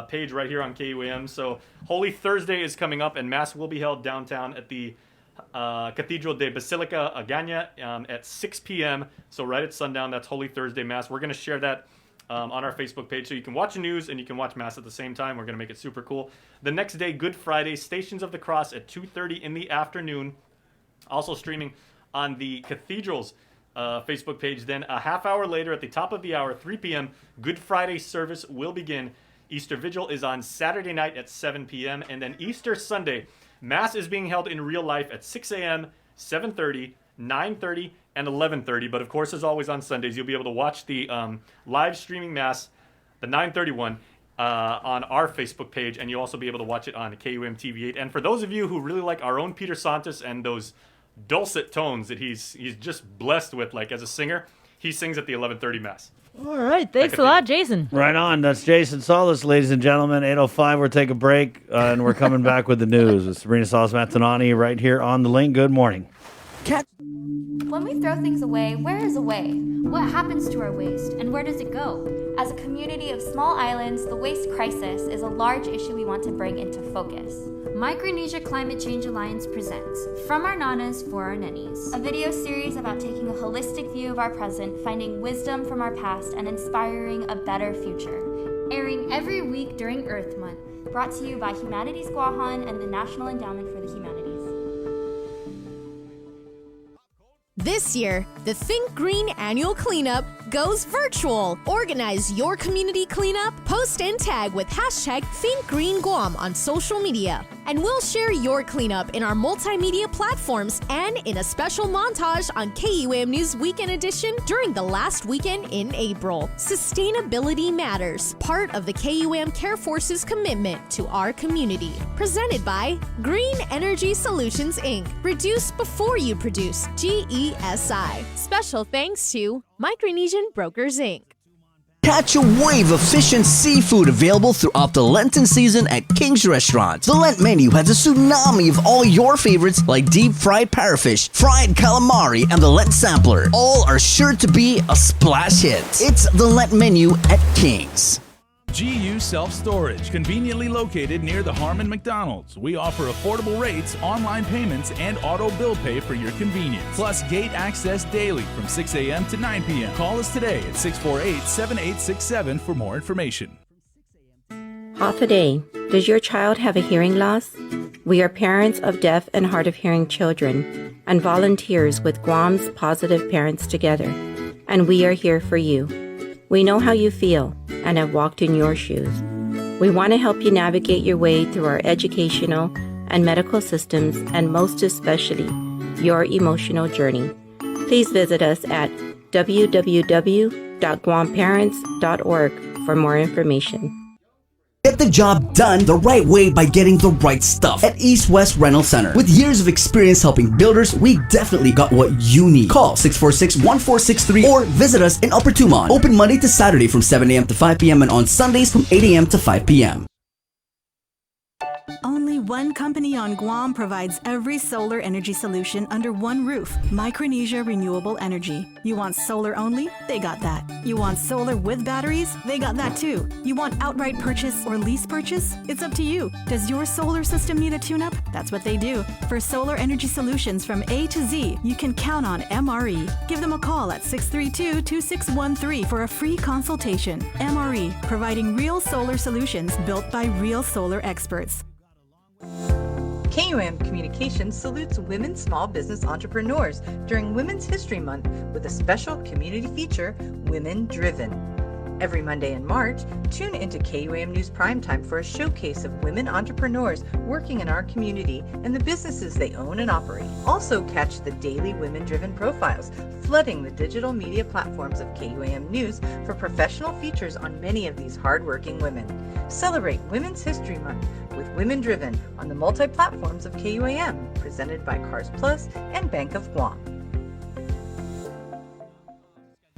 page right here on KUAM. So Holy Thursday is coming up, and mass will be held downtown at the Cathedral de Basilica Agana at 6 p.m. So right at sundown, that's Holy Thursday Mass. We're going to share that on our Facebook page, so you can watch the news and you can watch Mass at the same time. We're going to make it super cool. The next day, Good Friday, Stations of the Cross at 2:30 in the afternoon. Also streaming on the Cathedral's Facebook page. Then a half hour later, at the top of the hour, 3 p.m., Good Friday service will begin. Easter Vigil is on Saturday night at 7 p.m. And then Easter Sunday, Mass is being held in real life at 6 a.m., 7:30, 9:30, and 11:30. But of course, as always on Sundays, you'll be able to watch the live streaming Mass, the 9:30 one, on our Facebook page, and you'll also be able to watch it on KUM TV8. And for those of you who really like our own Peter Santos and those dulcet tones that he's just blessed with, like as a singer, he sings at the 11:30 Mass. All right. Thanks a lot, Jason. Right on. That's Jason Solis, ladies and gentlemen. 8:05. We'll take a break, and we're coming back with the news with Sabrina Solis Matanani right here on the link. Good morning. When we throw things away, where is away? What happens to our waste, and where does it go? As a community of small islands, the waste crisis is a large issue we want to bring into focus. Micronesia Climate Change Alliance presents From Our Nanas for Our Nennies, a video series about taking a holistic view of our present, finding wisdom from our past, and inspiring a better future. Airing every week during Earth Month, brought to you by Humanities Guahan and the National Endowment for the Humanities. This year, the Think Green annual cleanup goes virtual. Organize your community cleanup, post and tag with hashtag ThinkGreenGuam on social media. And we'll share your cleanup in our multimedia platforms and in a special montage on KUAM News Weekend Edition during the last weekend in April. Sustainability matters, part of the KUAM Care Force's commitment to our community. Presented by Green Energy Solutions, Inc. Reduce before you produce, GESI. Special thanks to Micronesian Brokers, Inc. Catch a wave of fish and seafood available throughout the Lenten season at King's Restaurant. The Lent menu has a tsunami of all your favorites like deep fried parrotfish, fried calamari, and the Lent sampler. All are sure to be a splash hit. It's the Lent menu at King's. GU Self-Storage, conveniently located near the Harmon McDonald's. We offer affordable rates, online payments, and auto bill pay for your convenience. Plus gate access daily from 6 a.m. to 9 p.m. Call us today at 648-7867 for more information. Half a day. Does your child have a hearing loss? We are parents of deaf and hard of hearing children and volunteers with Guam's Positive Parents Together, and we are here for you. We know how you feel and have walked in your shoes. We want to help you navigate your way through our educational and medical systems, and most especially, your emotional journey. Please visit us at www.guamparents.org for more information. Get the job done the right way by getting the right stuff at East West Rental Center. With years of experience helping builders, we definitely got what you need. Call 646-1463 or visit us in Upper Tumon. Open Monday to Saturday from 7 a.m. to 5 p.m. and on Sundays from 8 a.m. to 5 p.m. Only one company on Guam provides every solar energy solution under one roof. Micronesia Renewable Energy. You want solar only? They got that. You want solar with batteries? They got that too. You want outright purchase or lease purchase? It's up to you. Does your solar system need a tune-up? That's what they do. For solar energy solutions from A to Z, you can count on MRE. Give them a call at 632-2613 for a free consultation. MRE, providing real solar solutions built by real solar experts. KUAM Communications salutes women small business entrepreneurs during Women's History Month with a special community feature, Women Driven. Every Monday in March, tune into KUAM News Primetime for a showcase of women entrepreneurs working in our community and the businesses they own and operate. Also catch the daily women-driven profiles, flooding the digital media platforms of KUAM News for professional features on many of these hardworking women. Celebrate Women's History Month with Women Driven on the multi-platforms of KUAM, presented by Cars Plus and Bank of Guam.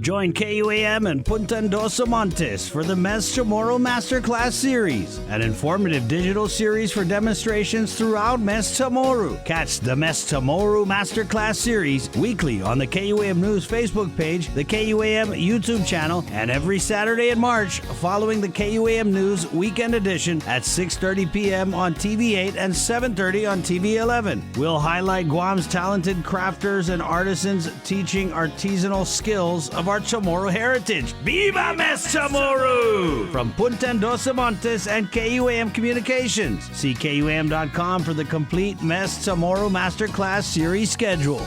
Join KUAM and Punta Dos Montes for the Mes Chamorro Masterclass Series, an informative digital series for demonstrations throughout Mes Chamorro. Catch the Mes Chamorro Masterclass Series weekly on the KUAM News Facebook page, the KUAM YouTube channel, and every Saturday in March following the KUAM News Weekend Edition at 6:30 p.m. on TV8 and 7:30 on TV11. We'll highlight Guam's talented crafters and artisans teaching artisanal skills of our Chamorro heritage. Viva Mes Chamorro! From Punta Dos Montes and KUAM Communications. See KUAM.com for the complete Mes Chamorro Masterclass series schedule.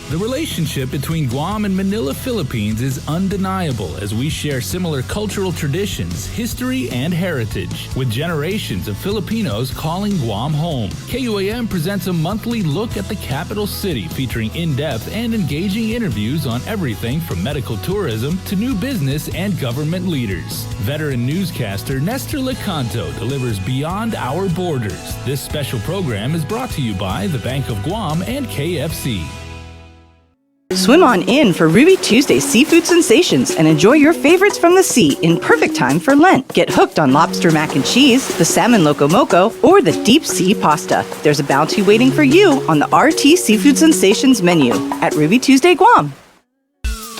The relationship between Guam and Manila, Philippines is undeniable as we share similar cultural traditions, history, and heritage, with generations of Filipinos calling Guam home. KUAM presents a monthly look at the capital city featuring in-depth and engaging interviews on everything from medical tourism to new business and government leaders. Veteran newscaster Nestor Lecanto delivers Beyond Our Borders. This special program is brought to you by the Bank of Guam and KFC. Swim on in for Ruby Tuesday seafood sensations and enjoy your favorites from the sea in perfect time for Lent. Get hooked on lobster mac and cheese, the salmon loco moco, or the deep sea pasta. There's a bounty waiting for you on the RT Seafood Sensations menu at Ruby Tuesday Guam.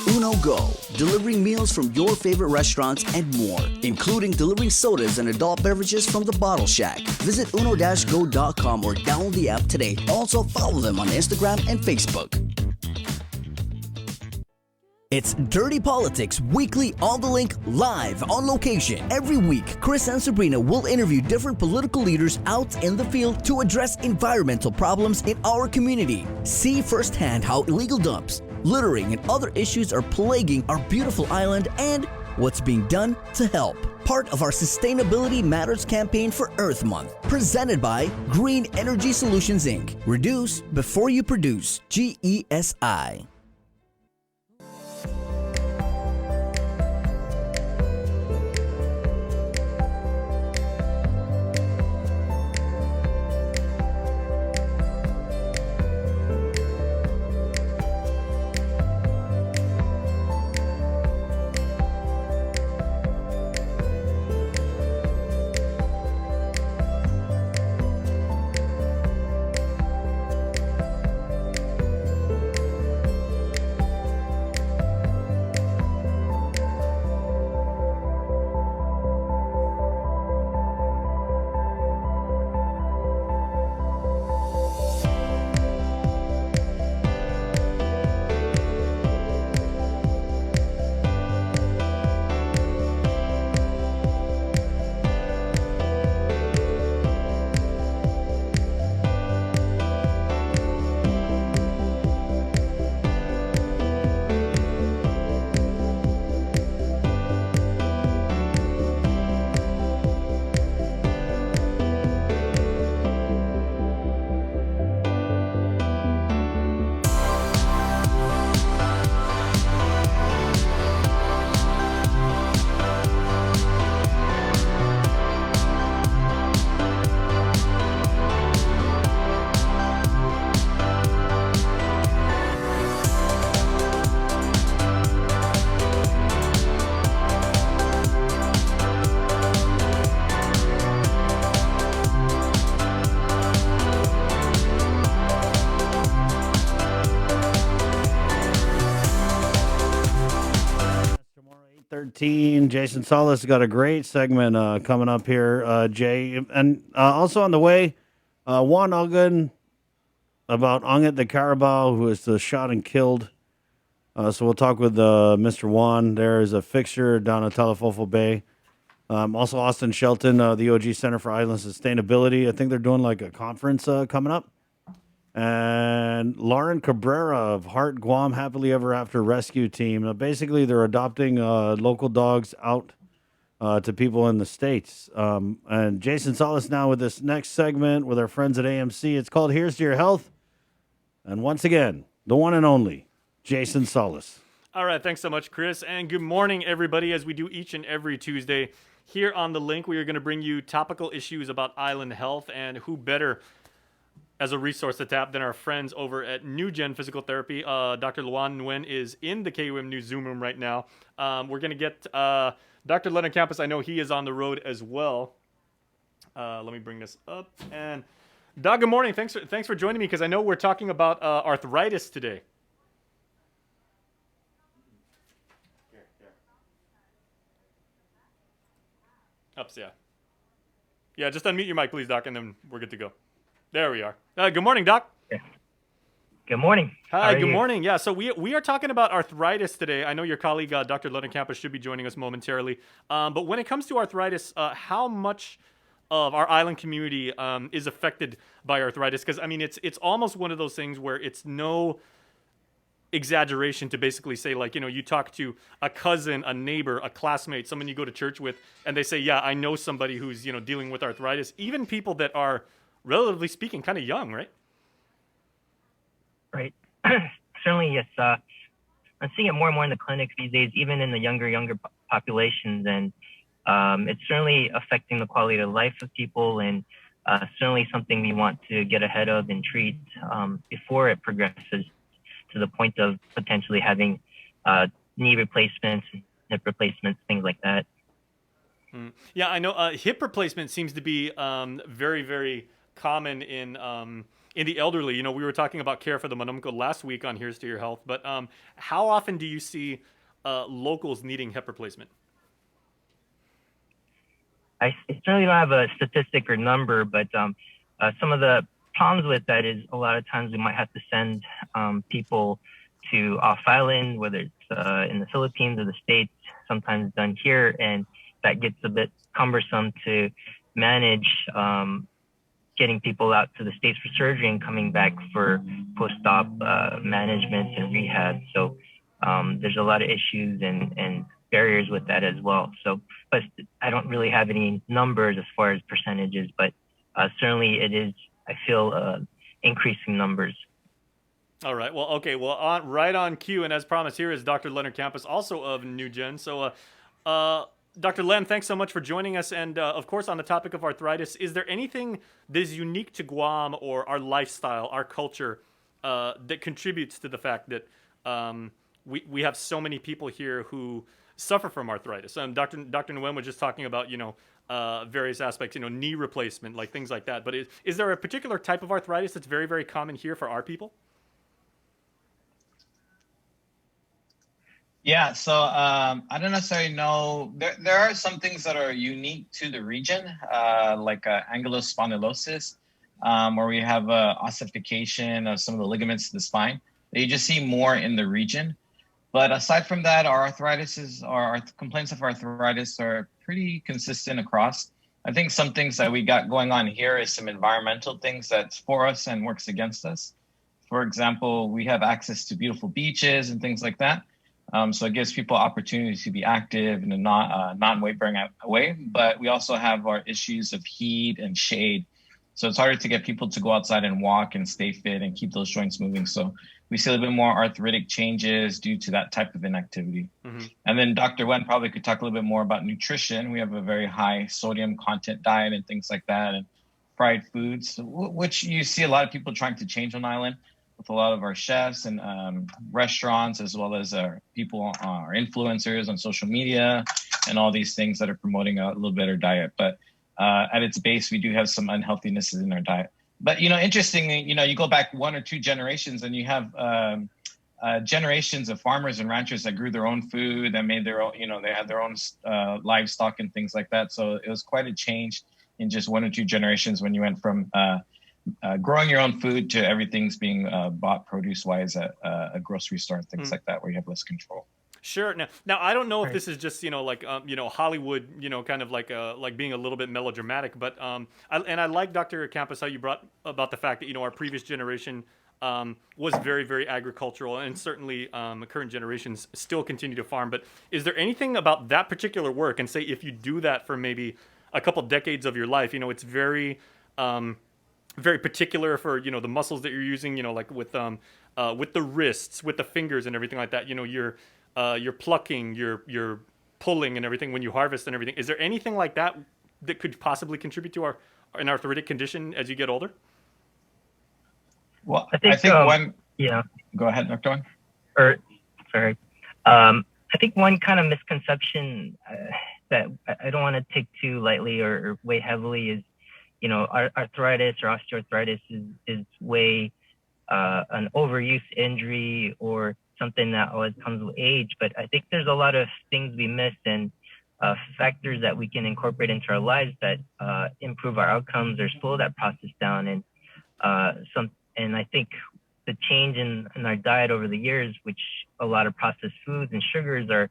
Uno Go, delivering meals from your favorite restaurants and more, including delivering sodas and adult beverages from the Bottle Shack. Visit uno-go.com or download the app today. Also follow them on Instagram and Facebook. It's Dirty Politics Weekly on the Link, live on location. Every week, Chris and Sabrina will interview different political leaders out in the field to address environmental problems in our community. See firsthand how illegal dumps, littering, and other issues are plaguing our beautiful island and what's being done to help. Part of our Sustainability Matters campaign for Earth Month, presented by Green Energy Solutions, Inc. Reduce before you produce. GESI. 6:15. Jason Solis got a great segment coming up here, Jay. And also on the way, Juan Ogden about Onget the Carabao, who was shot and killed. So we'll talk with Mr. Juan. There is a fixture down at Telefofo Bay. Also, Austin Shelton, the OG Center for Island Sustainability. I think they're doing like a conference coming up. And Lauren Cabrera of Heart Guam Happily Ever After Rescue Team. Basically, they're adopting local dogs out to people in the States. And Jason Solis now with this next segment with our friends at AMC. It's called Here's to Your Health. And once again, the one and only Jason Solis. All right, thanks so much, Chris. And good morning, everybody. As we do each and every Tuesday, here on The Link, we are going to bring you topical issues about island health, and who better as a resource to tap than our friends over at New Gen Physical Therapy. Dr. Luan Nguyen is in the KUM News Zoom room right now. We're going to get Dr. Leonard Campos. I know he is on the road as well. Let me bring this up. And Doc, good morning. Thanks for joining me, because I know we're talking about arthritis today. Ups, yeah. Yeah, just unmute your mic, please, Doc, and then we're good to go. There we are. Good morning, Doc. Good morning. Hi, good morning. Yeah, so we are talking about arthritis today. I know your colleague, Dr. Leonard Campos, should be joining us momentarily. But when it comes to arthritis, how much of our island community is affected by arthritis? Because, I mean, it's almost one of those things where it's no exaggeration to basically say, like, you know, you talk to a cousin, a neighbor, a classmate, someone you go to church with, and they say, yeah, I know somebody who's, you know, dealing with arthritis. Even people that are, relatively speaking, kind of young, right? Right. Certainly, yes. I'm seeing it more and more in the clinics these days, even in the younger populations, and it's certainly affecting the quality of life of people, and certainly something we want to get ahead of and treat before it progresses to the point of potentially having knee replacements, hip replacements, things like that. Yeah, I know hip replacement seems to be very, very common in the elderly. You know, we were talking about care for the Manumko last week on Here's to Your Health, but how often do you see locals needing hip replacement? I certainly don't have a statistic or number, but some of the problems with that is a lot of times we might have to send people to off island, whether it's in the Philippines or the States, sometimes done here, and that gets a bit cumbersome to manage getting people out to the States for surgery and coming back for post-op management and rehab. So there's a lot of issues and barriers with that as well. So, but I don't really have any numbers as far as percentages, but certainly it is, I feel, increasing numbers. All right. Well, okay. Well, right on cue, and as promised, here is Dr. Leonard Campos, also of New Gen. So, Dr. Len, thanks so much for joining us. And of course, on the topic of arthritis, is there anything that is unique to Guam or our lifestyle, our culture, that contributes to the fact that we have so many people here who suffer from arthritis? Dr. Nguyen was just talking about, you know, various aspects, you know, knee replacement, like things like that. But is there a particular type of arthritis that's very, very common here for our people? Yeah, so I don't necessarily know. There are some things that are unique to the region, like ankylospondylosis, where we have ossification of some of the ligaments of the spine that you just see more in the region. But aside from that, our complaints of arthritis are pretty consistent across. I think some things that we got going on here is some environmental things that's for us and works against us. For example, we have access to beautiful beaches and things like that. So it gives people opportunities to be active in a non-weight-bearing way. But we also have our issues of heat and shade. So it's harder to get people to go outside and walk and stay fit and keep those joints moving. So we see a little bit more arthritic changes due to that type of inactivity. Mm-hmm. And then Dr. Wen probably could talk a little bit more about nutrition. We have a very high sodium content diet and things like that, and fried foods, which you see a lot of people trying to change on island, with a lot of our chefs and restaurants, as well as our people, our influencers on social media, and all these things that are promoting a little better diet. But at its base, we do have some unhealthinesses in our diet. But, you know, interestingly, you know, you go back 1 or 2 generations and you have generations of farmers and ranchers that grew their own food, that made their own, they had their own livestock and things like that. So it was quite a change in just 1 or 2 generations when you went from growing your own food to everything's being bought produce-wise at a grocery store and things like that, where you have less control. Sure. Now I don't know if this is just like Hollywood, kind of like being a little bit melodramatic, but I like Dr. Campos how you brought about the fact that our previous generation was very, very agricultural, and certainly current generations still continue to farm. But is there anything about that particular work, and say if you do that for maybe a couple decades of your life, it's very very particular for the muscles that you're using, like with the wrists, with the fingers and everything like that. You're plucking, you're pulling and everything when you harvest and everything. Is there anything like that that could possibly contribute to an arthritic condition as you get older? Well, I think one. Yeah. Go ahead, Dr. Sorry. I think one kind of misconception that I don't want to take too lightly or weigh heavily is, arthritis or osteoarthritis is way an overuse injury or something that always comes with age. But I think there's a lot of things we miss and factors that we can incorporate into our lives that improve our outcomes or slow that process down. And I think the change in our diet over the years, which a lot of processed foods and sugars are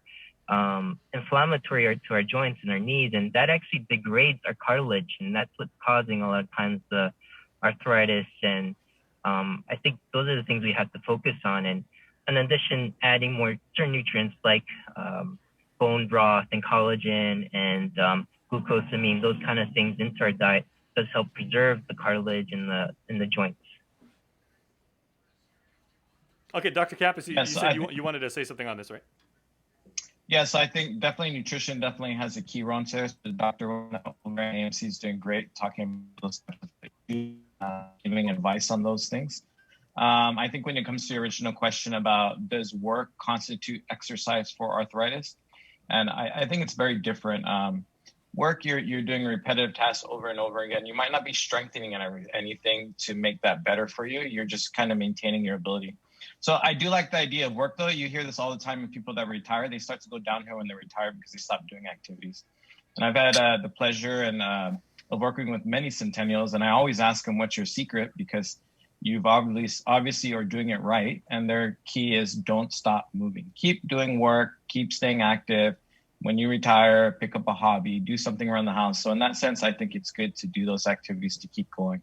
inflammatory to our joints and our knees, and that actually degrades our cartilage, and that's what's causing a lot of times the arthritis. And I think those are the things we have to focus on. And in addition, adding more certain nutrients like bone broth and collagen and glucosamine, those kind of things into our diet does help preserve the cartilage in the joints. Okay, Dr. Campos, you said you wanted to say something on this, right? Yes, I think definitely nutrition definitely has a key role to this. The doctor over at AMC is doing great talking about those, giving advice on those things. I think when it comes to your original question about does work constitute exercise for arthritis, and I think it's very different. Work, you're doing repetitive tasks over and over again. You might not be strengthening anything to make that better for you. You're just kind of maintaining your ability. So I do like the idea of work, though. You hear this all the time with people that retire. They start to go downhill when they retire because they stop doing activities. And I've had the pleasure of working with many centennials, and I always ask them, what's your secret? Because you've obviously are doing it right. And their key is don't stop moving. Keep doing work, keep staying active. When you retire, pick up a hobby, do something around the house. So in that sense, I think it's good to do those activities to keep going.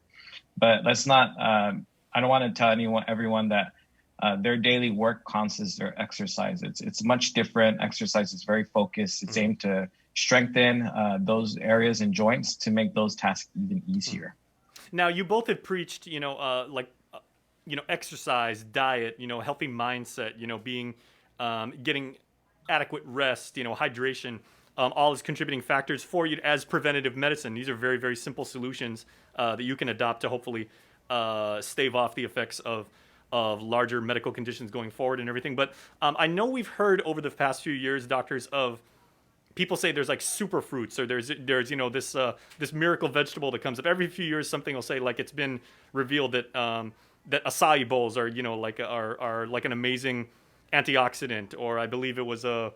But let's not, I don't want to tell everyone that their daily work counts as their exercise. It's much different. Exercise is very focused. It's aimed to strengthen those areas and joints to make those tasks even easier. Now, you both have preached, exercise, diet, healthy mindset, being, getting adequate rest, hydration, all as contributing factors for you as preventative medicine. These are very, very simple solutions that you can adopt to hopefully stave off the effects of larger medical conditions going forward and everything. But I know we've heard over the past few years, doctors, of people say there's like super fruits, or there's this miracle vegetable that comes up every few years. Something will say like it's been revealed that that acai bowls are are like an amazing antioxidant, or I believe it was a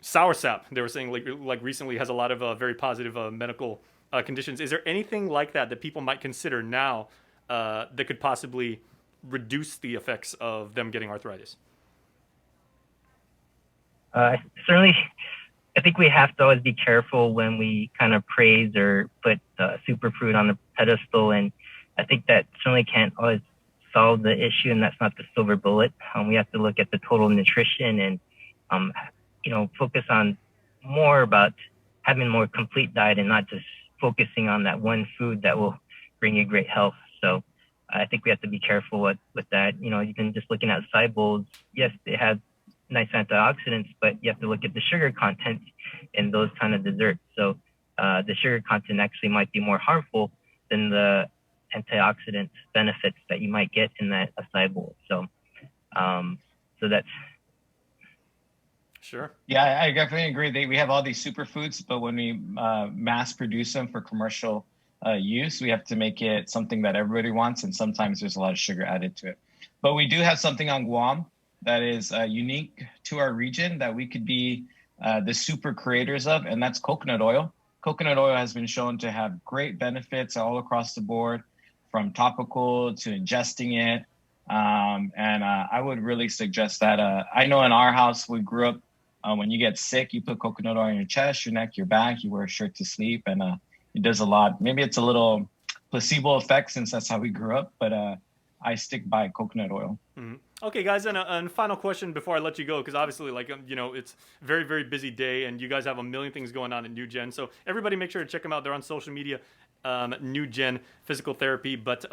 soursop. They were saying like recently has a lot of very positive medical conditions. Is there anything like that people might consider now that could possibly reduce the effects of them getting arthritis? Certainly, I think we have to always be careful when we kind of praise or put superfood on the pedestal, and I think that certainly can't always solve the issue, and that's not the silver bullet. We have to look at the total nutrition and focus on more about having a more complete diet and not just focusing on that one food that will bring you great health. So I think we have to be careful with that. Even just looking at acai bowls, yes, they have nice antioxidants, but you have to look at the sugar content in those kind of desserts. So the sugar content actually might be more harmful than the antioxidant benefits that you might get in that acai bowl. So that's sure. Yeah, I definitely agree. We have all these superfoods, but when we mass produce them for commercial use, we have to make it something that everybody wants, and sometimes there's a lot of sugar added to it. But we do have something on Guam that is unique to our region that we could be the super creators of, and that's coconut oil. Coconut oil has been shown to have great benefits all across the board, from topical to ingesting it. And I would really suggest that. I know in our house, we grew up, when you get sick, you put coconut oil on your chest, your neck, your back, you wear a shirt to sleep, and it does a lot. Maybe it's a little placebo effect since that's how we grew up, but I stick by coconut oil. Mm-hmm. Okay, guys, and a final question before I let you go, because obviously, like, it's very, very busy day, and you guys have a million things going on at New Gen. So everybody make sure to check them out. They're on social media, New Gen Physical Therapy. But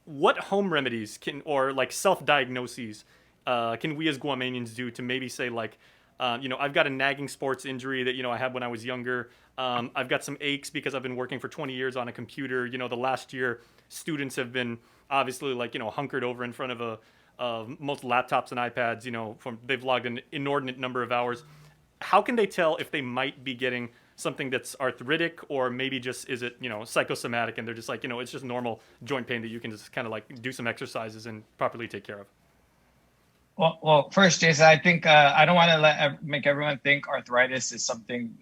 what home remedies or like self-diagnoses can we as Guamanians do to maybe say, like, I've got a nagging sports injury that, I had when I was younger. I've got some aches because I've been working for 20 years on a computer. The last year, students have been obviously, like, hunkered over in front of most laptops and iPads, they've logged an inordinate number of hours. How can they tell if they might be getting something that's arthritic, or maybe just is it, psychosomatic, and they're just like, it's just normal joint pain that you can just kind of like do some exercises and properly take care of? Well, first, Jason, I think I don't want to make everyone think arthritis is something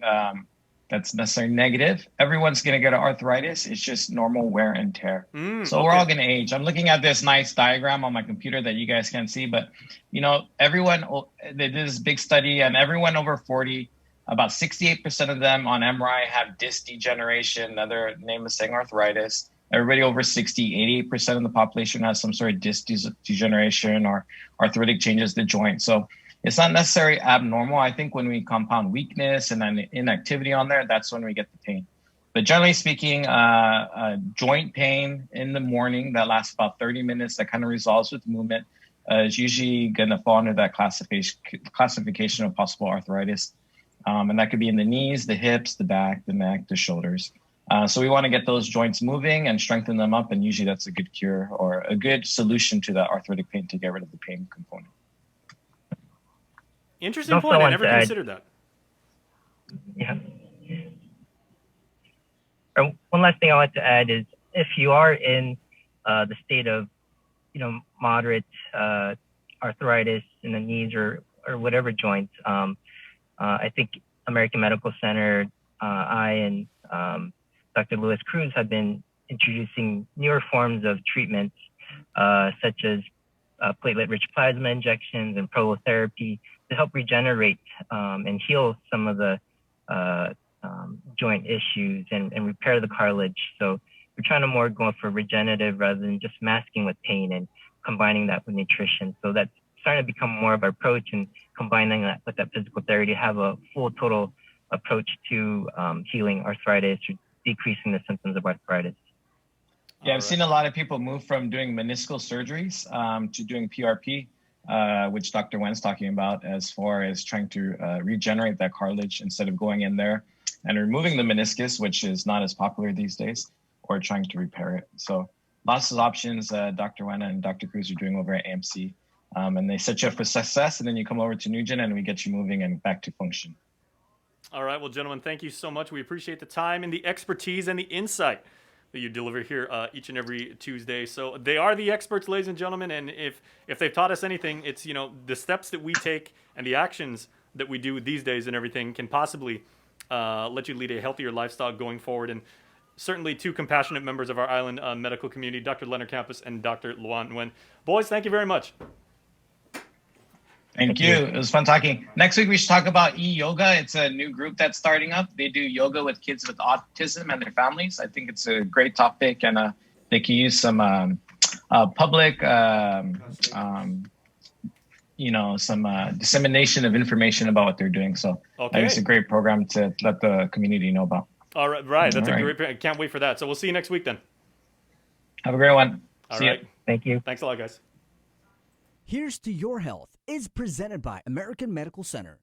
that's necessarily negative. Everyone's going to get arthritis. It's just normal wear and tear. So we're all going to age. I'm looking at this nice diagram on my computer that you guys can't see, but everyone, they did this big study, and everyone over 40, about 68% of them on MRI have disc degeneration, another name is saying arthritis. Everybody over 60, 88% of the population has some sort of disc degeneration or arthritic changes to the joint. So it's not necessarily abnormal. I think when we compound weakness and an inactivity on there, that's when we get the pain. But generally speaking, joint pain in the morning that lasts about 30 minutes, that kind of resolves with movement, is usually going to fall under that classification of possible arthritis. And that could be in the knees, the hips, the back, the neck, the shoulders. So we want to get those joints moving and strengthen them up. And usually that's a good cure or a good solution to that arthritic pain to get rid of the pain component. Interesting point. I never considered that. Yeah. One last thing I want to add is if you are in the state of, moderate arthritis in the knees or whatever joints, I think American Medical Center, and Dr. Louis Cruz have been introducing newer forms of treatments, such as platelet-rich plasma injections and prolotherapy to help regenerate and heal some of the joint issues and repair the cartilage. So we're trying to more go for regenerative rather than just masking with pain and combining that with nutrition. So that's starting to become more of our approach, and combining that with that physical therapy to have a full total approach to healing arthritis or decreasing the symptoms of arthritis. Yeah, I've seen a lot of people move from doing meniscal surgeries to doing PRP, which Dr. Wen's talking about, as far as trying to regenerate that cartilage instead of going in there and removing the meniscus, which is not as popular these days, or trying to repair it. So lots of options Dr. Wen and Dr. Cruz are doing over at AMC. And they set you up for success, and then you come over to New Gen and we get you moving and back to function. All right. Well, gentlemen, thank you so much. We appreciate the time and the expertise and the insight that you deliver here each and every Tuesday. So they are the experts, ladies and gentlemen. And if they've taught us anything, it's, the steps that we take and the actions that we do these days and everything can possibly let you lead a healthier lifestyle going forward. And certainly two compassionate members of our island medical community, Dr. Leonard Campos and Dr. Luan Nguyen. Boys, thank you very much. Thank you. It was fun talking. Next week, we should talk about e-yoga. It's a new group that's starting up. They do yoga with kids with autism and their families. I think it's a great topic, and they can use some public, some dissemination of information about what they're doing. So I think it's a great program to let the community know about. All right. Right. That's a great, I can't wait for that. So we'll see you next week then. Have a great one. All see right. you. Thank you. Thanks a lot, guys. Here's to Your Health is presented by American Medical Center.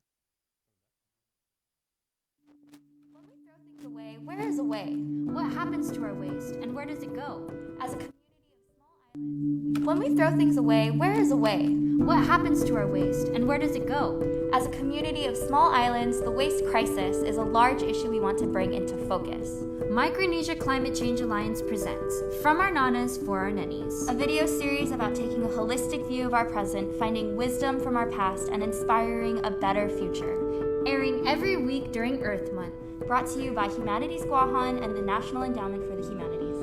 Where is away? What happens to our waste, and where does it go? As a community of small islands, when we throw things away, where is away? What happens to our waste, and where does it go? As a community of small islands, the waste crisis is a large issue we want to bring into focus. Micronesia Climate Change Alliance presents From Our Nanas for Our Nennies, a video series about taking a holistic view of our present, finding wisdom from our past, and inspiring a better future. Airing every week during Earth Month, brought to you by Humanities Guahan and the National Endowment for the Humanities.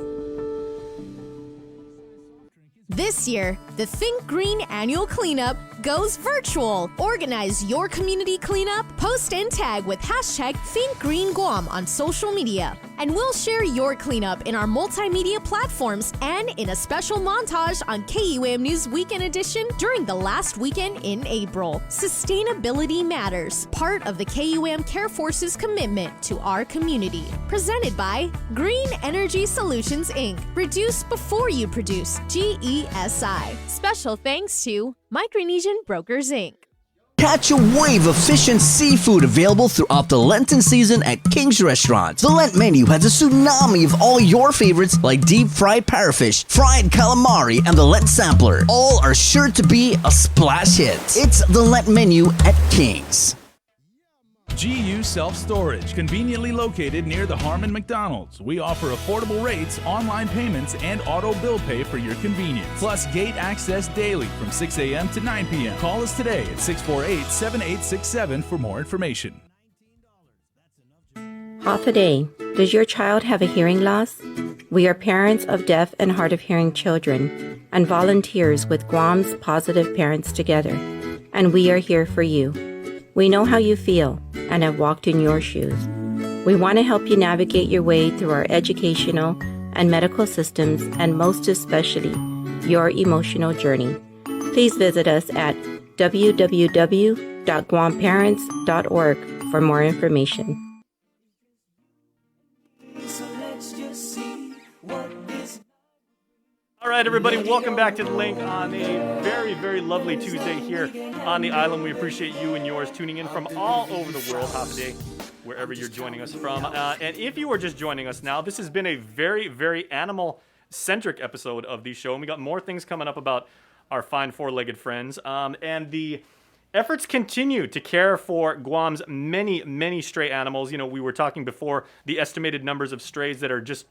This year, the Think Green Annual Cleanup goes virtual. Organize your community cleanup, post and tag with hashtag ThinkGreenGuam on social media. And we'll share your cleanup in our multimedia platforms and in a special montage on KUAM News Weekend Edition during the last weekend in April. Sustainability matters, part of the KUAM Care Force's commitment to our community. Presented by Green Energy Solutions, Inc. Reduce before you produce, GESI. Special thanks to Micronesian Brokers, Inc. Catch a wave of fish and seafood available throughout the Lenten season at King's Restaurant. The Lent menu has a tsunami of all your favorites like deep fried parrotfish, fried calamari, and the Lent sampler. All are sure to be a splash hit. It's the Lent menu at King's. GU Self-Storage, conveniently located near the Harmon McDonald's. We offer affordable rates, online payments, and auto bill pay for your convenience. Plus gate access daily from 6 a.m. to 9 p.m. Call us today at 648-7867 for more information. Half a day. Does your child have a hearing loss? We are parents of deaf and hard of hearing children and volunteers with Guam's Positive Parents Together, and we are here for you. We know how you feel and have walked in your shoes. We want to help you navigate your way through our educational and medical systems, and most especially, your emotional journey. Please visit us at www.guamparents.org for more information. All right, everybody, welcome back to The Link on a very, very lovely Tuesday here on the island. We appreciate you and yours tuning in from all over the world, half a day, wherever you're joining us from. And if you are just joining us now, this has been a very, very animal-centric episode of the show, and we got more things coming up about our fine four-legged friends. And the efforts continue to care for Guam's many, many stray animals. You know, we were talking before the estimated numbers of strays that are just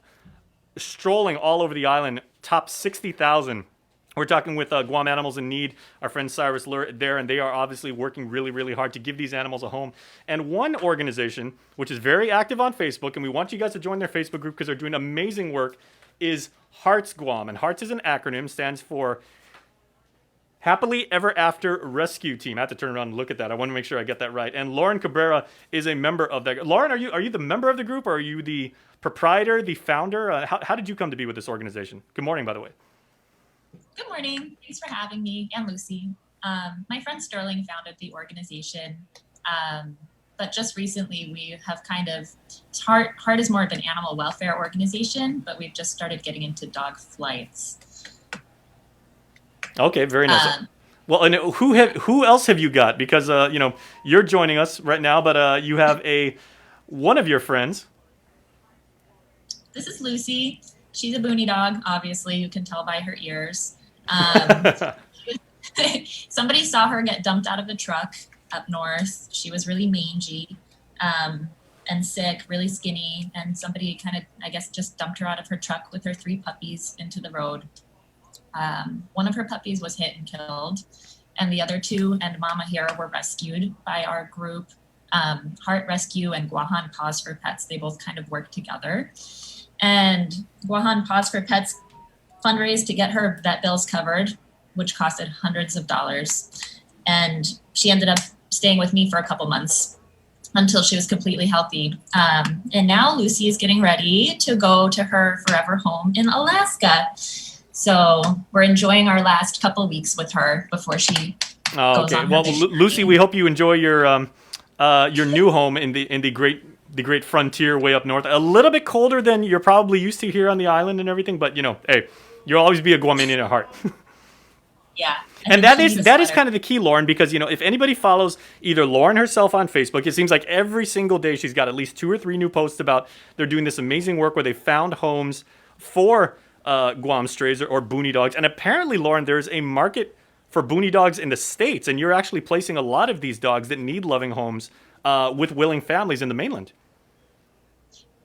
strolling all over the island, top 60,000. We're talking with Guam Animals in Need, our friend Cyrus Lur there, and they are obviously working really, really hard to give these animals a home. And one organization, which is very active on Facebook, and we want you guys to join their Facebook group because they're doing amazing work, is Hearts Guam. And Hearts is an acronym, stands for Happily Ever After Rescue Team. I have to turn around and look at that. I want to make sure I get that right. And Lauren Cabrera is a member of that. Lauren, are you the member of the group, or are you the proprietor, the founder? How did you come to be with this organization? Good morning, by the way. Good morning. Thanks for having me and Lucy. My friend Sterling founded the organization, but just recently we have kind of, Heart is more of an animal welfare organization, but we've just started getting into dog flights. Okay, very nice. Well, and who else have you got? Because you're joining us right now, but you have one of your friends. This is Lucy. She's a boonie dog, obviously. You can tell by her ears. Somebody saw her get dumped out of the truck up north. She was really mangy and sick, really skinny. And somebody kind of, I guess, just dumped her out of her truck with her 3 puppies into the road. One of her puppies was hit and killed. And the other 2 and Mama here were rescued by our group. Heart Rescue and Guahan Paws for Pets, they both kind of work together. And Guahan Paws for Pets fundraised to get her vet bills covered, which costed hundreds of dollars. And she ended up staying with me for a couple months until she was completely healthy. And now Lucy is getting ready to go to her forever home in Alaska. So we're enjoying our last couple of weeks with her before she goes on her Well, vacation. Lucy, we hope you enjoy your new home in the great frontier way up north. A little bit colder than you're probably used to here on the island and everything, but hey, you'll always be a Guamanian at heart. Yeah. And that is kind of the key, Lauren, because if anybody follows either Lauren herself on Facebook, it seems like every single day she's got at least 2 or 3 new posts about they're doing this amazing work where they found homes for Guam strays or boonie dogs. And apparently, Lauren, there's a market for Booney dogs in the States, and you're actually placing a lot of these dogs that need loving homes with willing families in the mainland.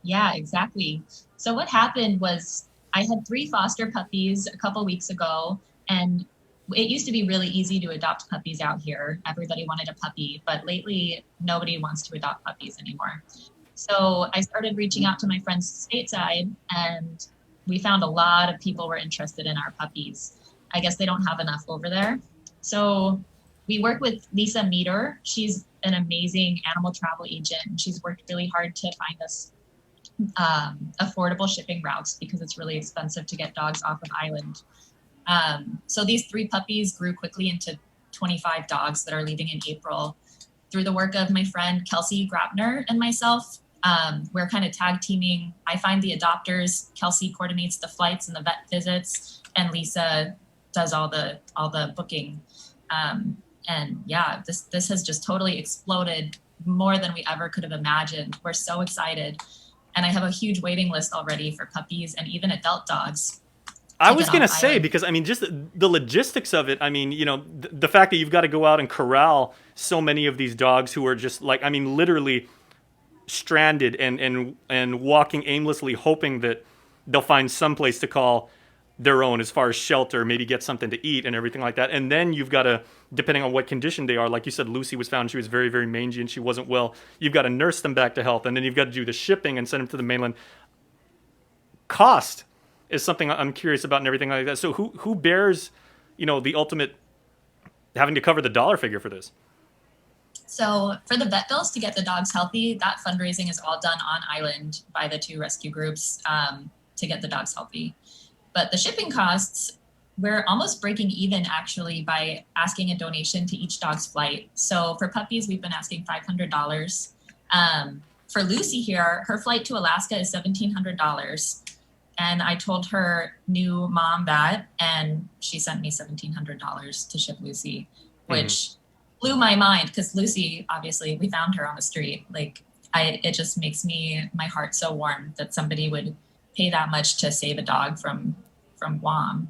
Yeah, exactly. So what happened was I had 3 foster puppies a couple weeks ago, and it used to be really easy to adopt puppies out here. Everybody wanted a puppy, but lately nobody wants to adopt puppies anymore. So I started reaching out to my friends stateside, and we found a lot of people were interested in our puppies. I guess they don't have enough over there. So we work with Lisa Meter. She's an amazing animal travel agent, and she's worked really hard to find us affordable shipping routes because it's really expensive to get dogs off of island. So these 3 puppies grew quickly into 25 dogs that are leaving in April. Through the work of my friend Kelsey Grabner and myself, we're kind of tag teaming. I find the adopters, Kelsey coordinates the flights and the vet visits, and Lisa does all the booking. And yeah, this has just totally exploded more than we ever could have imagined. We're so excited. And I have a huge waiting list already for puppies and even adult dogs. I was going to say, because, I mean, just the logistics of it, I mean, you know, the fact that you've got to go out and corral so many of these dogs who are just like, I mean, literally stranded and walking aimlessly, hoping that they'll find some place to call their own as far as shelter, maybe get something to eat and everything like that. And then you've got to, depending on what condition they are, like you said, Lucy was found, she was very, very mangy and she wasn't well. You've got to nurse them back to health, and then you've got to do the shipping and send them to the mainland. Cost is something I'm curious about and everything like that. So who bears, you know, the ultimate having to cover the dollar figure for this? So for the vet bills to get the dogs healthy, that fundraising is all done on island by the 2 rescue groups to get the dogs healthy. But the shipping costs, we're almost breaking even actually by asking a donation to each dog's flight. So for puppies, we've been asking $500. For Lucy here, her flight to Alaska is $1,700. And I told her new mom that, and she sent me $1,700 to ship Lucy, which blew my mind because Lucy, obviously, we found her on the street. Like, it just makes my heart so warm that somebody would pay that much to save a dog from Guam.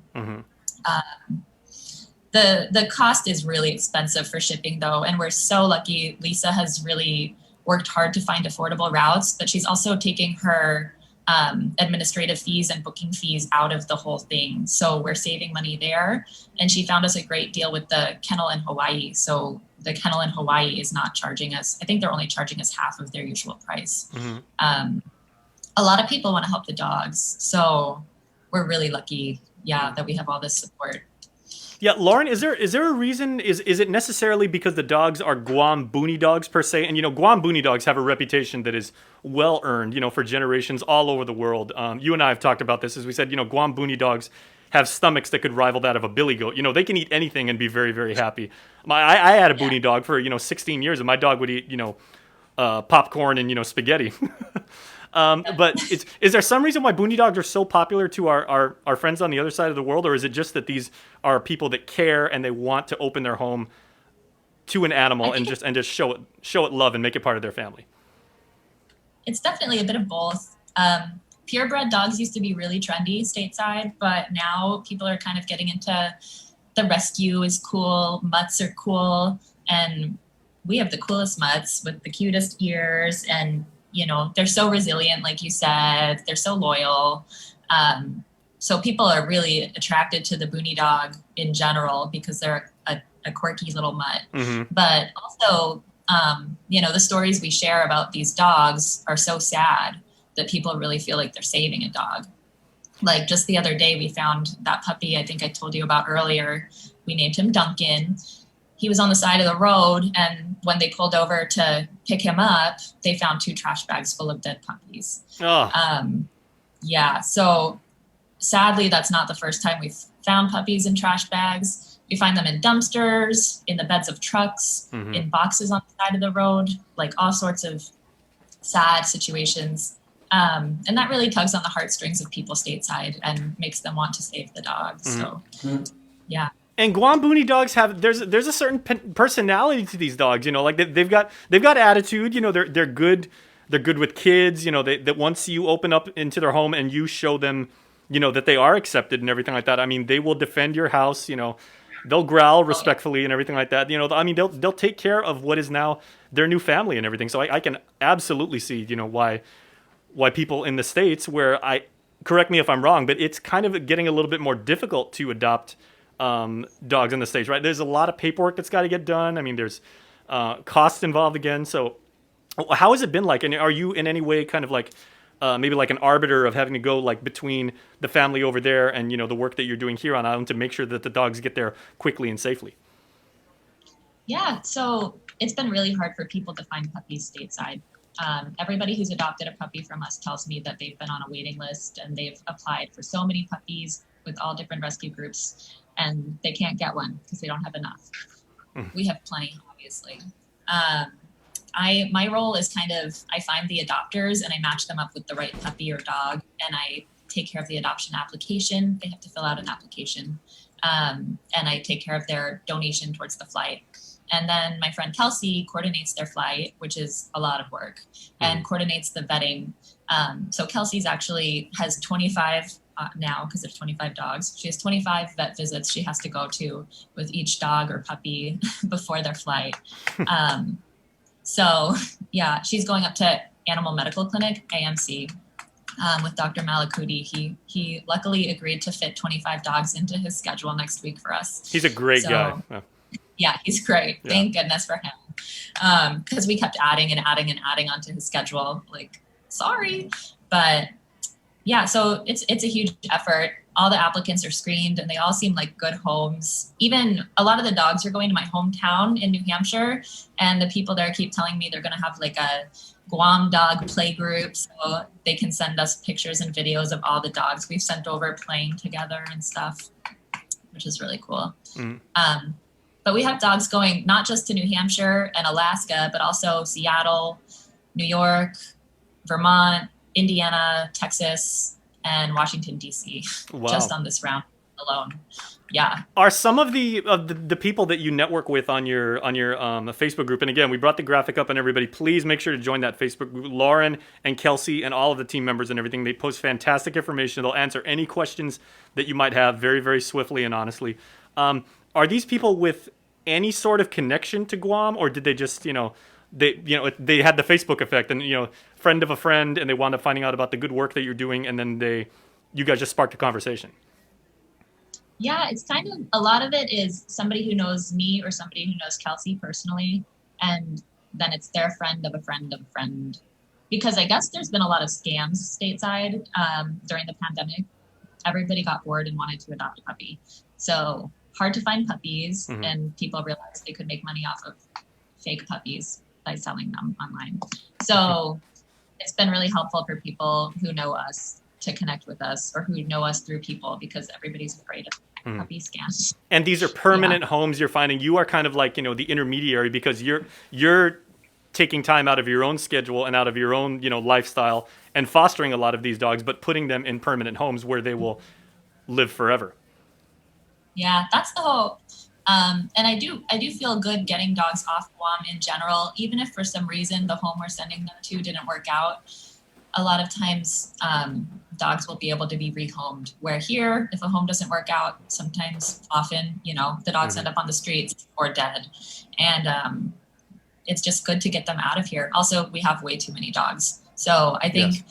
The cost is really expensive for shipping though, and we're so lucky. Lisa has really worked hard to find affordable routes, but she's also taking her administrative fees and booking fees out of the whole thing. So we're saving money there. And she found us a great deal with the kennel in Hawaii. So the kennel in Hawaii is not charging us, I think they're only charging us half of their usual price. A lot of people want to help the dogs. So we're really lucky, that we have all this support. Yeah, Lauren, is there a reason? Is it necessarily because the dogs are Guam Booney dogs per se? And, you know, Guam Booney dogs have a reputation that is well earned, you know, for generations all over the world. You and I have talked about this. As we said, you know, Guam Booney dogs have stomachs that could rival that of a billy goat. You know, they can eat anything and be very, very happy. I had a Booney dog for, 16 years, and my dog would eat, popcorn and, spaghetti. But is there some reason why Booney dogs are so popular to our friends on the other side of the world, or is it just that these are people that care and they want to open their home to an animal and just show it love and make it part of their family? It's definitely a bit of both. Purebred dogs used to be really trendy stateside, but now people are kind of getting into the rescue is cool, mutts are cool, and we have the coolest mutts with the cutest ears, and they're so resilient, like you said. They're so loyal. So people are really attracted to the Booney dog in general because they're a quirky little mutt. But also, the stories we share about these dogs are so sad that people really feel like they're saving a dog. Like just the other day, we found that puppy I think I told you about earlier. We named him Duncan. He was on the side of the road, and when they pulled over to pick him up, they found 2 trash bags full of dead puppies. So sadly, that's not the first time we've found puppies in trash bags. We find them in dumpsters, in the beds of trucks, in boxes on the side of the road, like all sorts of sad situations. And that really tugs on the heartstrings of people stateside and makes them want to save the dogs. So, yeah. And Guam Booney dogs there's a certain personality to these dogs, like they've got attitude, they're good with kids, that once you open up into their home and you show them, that they are accepted and everything like that, I mean, they will defend your house, they'll growl respectfully and everything like that. You know, I mean, they'll take care of what is now their new family and everything. So I can absolutely see, you know, why people in the States, where correct me if I'm wrong, but it's kind of getting a little bit more difficult to adopt dogs in the States, right? There's a lot of paperwork that's got to get done. I mean, there's costs involved again. So how has it been like? And are you in any way kind of like maybe like an arbiter of having to go like between the family over there and, you know, the work that you're doing here on island to make sure that the dogs get there quickly and safely? Yeah, so it's been really hard for people to find puppies stateside. Everybody who's adopted a puppy from us tells me that they've been on a waiting list and they've applied for so many puppies with all different rescue groups, and they can't get one because they don't have enough. We have plenty, obviously. My role is kind of, I find the adopters and I match them up with the right puppy or dog, and I take care of the adoption application. They have to fill out an application, and I take care of their donation towards the flight. And then my friend Kelsey coordinates their flight, which is a lot of work, and coordinates the vetting. So Kelsey's actually has 25 now, because there's 25 dogs. She has 25 vet visits she has to go to with each dog or puppy before their flight. So yeah, she's going up to Animal Medical Clinic, AMC, with Dr. Malakuti. He luckily agreed to fit 25 dogs into his schedule next week for us. He's a great guy. Yeah, he's great. Yeah. Thank goodness for him. Because we kept adding and adding and adding onto his schedule. Like, sorry. But yeah, so it's a huge effort. All the applicants are screened and they all seem like good homes. Even a lot of the dogs are going to my hometown in New Hampshire, and the people there keep telling me they're going to have like a Guam dog play group, so they can send us pictures and videos of all the dogs we've sent over playing together and stuff, which is really cool. But we have dogs going not just to New Hampshire and Alaska, but also Seattle, New York, Vermont, Indiana, Texas, and Washington, D.C. Wow. Just on this round alone. Yeah. Are some of the people that you network with on your Facebook group, and again, we brought the graphic up, and everybody, please make sure to join that Facebook group. Lauren and Kelsey and all of the team members and everything, they post fantastic information. They'll answer any questions that you might have very, very swiftly and honestly. Are these people with any sort of connection to Guam, or did they just, they had the Facebook effect and, friend of a friend, and they wound up finding out about the good work that you're doing, and then you guys just sparked a conversation? Yeah, it's kind of, a lot of it is somebody who knows me or somebody who knows Kelsey personally, and then it's their friend of a friend of a friend. Because I guess there's been a lot of scams stateside during the pandemic. Everybody got bored and wanted to adopt a puppy. So hard to find puppies, and people realized they could make money off of fake puppies by selling them online. So it's been really helpful for people who know us to connect with us, or who know us through people, because everybody's afraid of puppy scams. And these are permanent homes you're finding. You are kind of like, the intermediary, because you're taking time out of your own schedule and out of your own, lifestyle and fostering a lot of these dogs, but putting them in permanent homes where they will live forever. Yeah, that's the hope. And I do feel good getting dogs off Guam in general, even if for some reason the home we're sending them to didn't work out. A lot of times dogs will be able to be rehomed, where here, if a home doesn't work out, often, the dogs end up on the streets or dead. And it's just good to get them out of here. Also, we have way too many dogs. So I think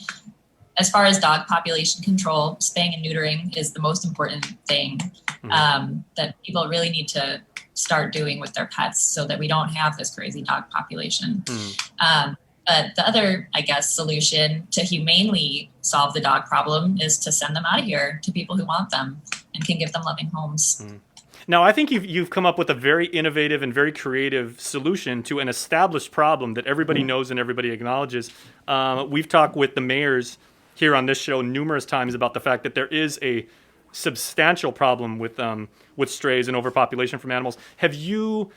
as far as dog population control, spaying and neutering is the most important thing that people really need to start doing with their pets, so that we don't have this crazy dog population. But the other, solution to humanely solve the dog problem is to send them out of here to people who want them and can give them loving homes. Now, I think you've come up with a very innovative and very creative solution to an established problem that everybody knows and everybody acknowledges. We've talked with the mayors here on this show numerous times about the fact that there is a substantial problem with strays and overpopulation from animals. Have you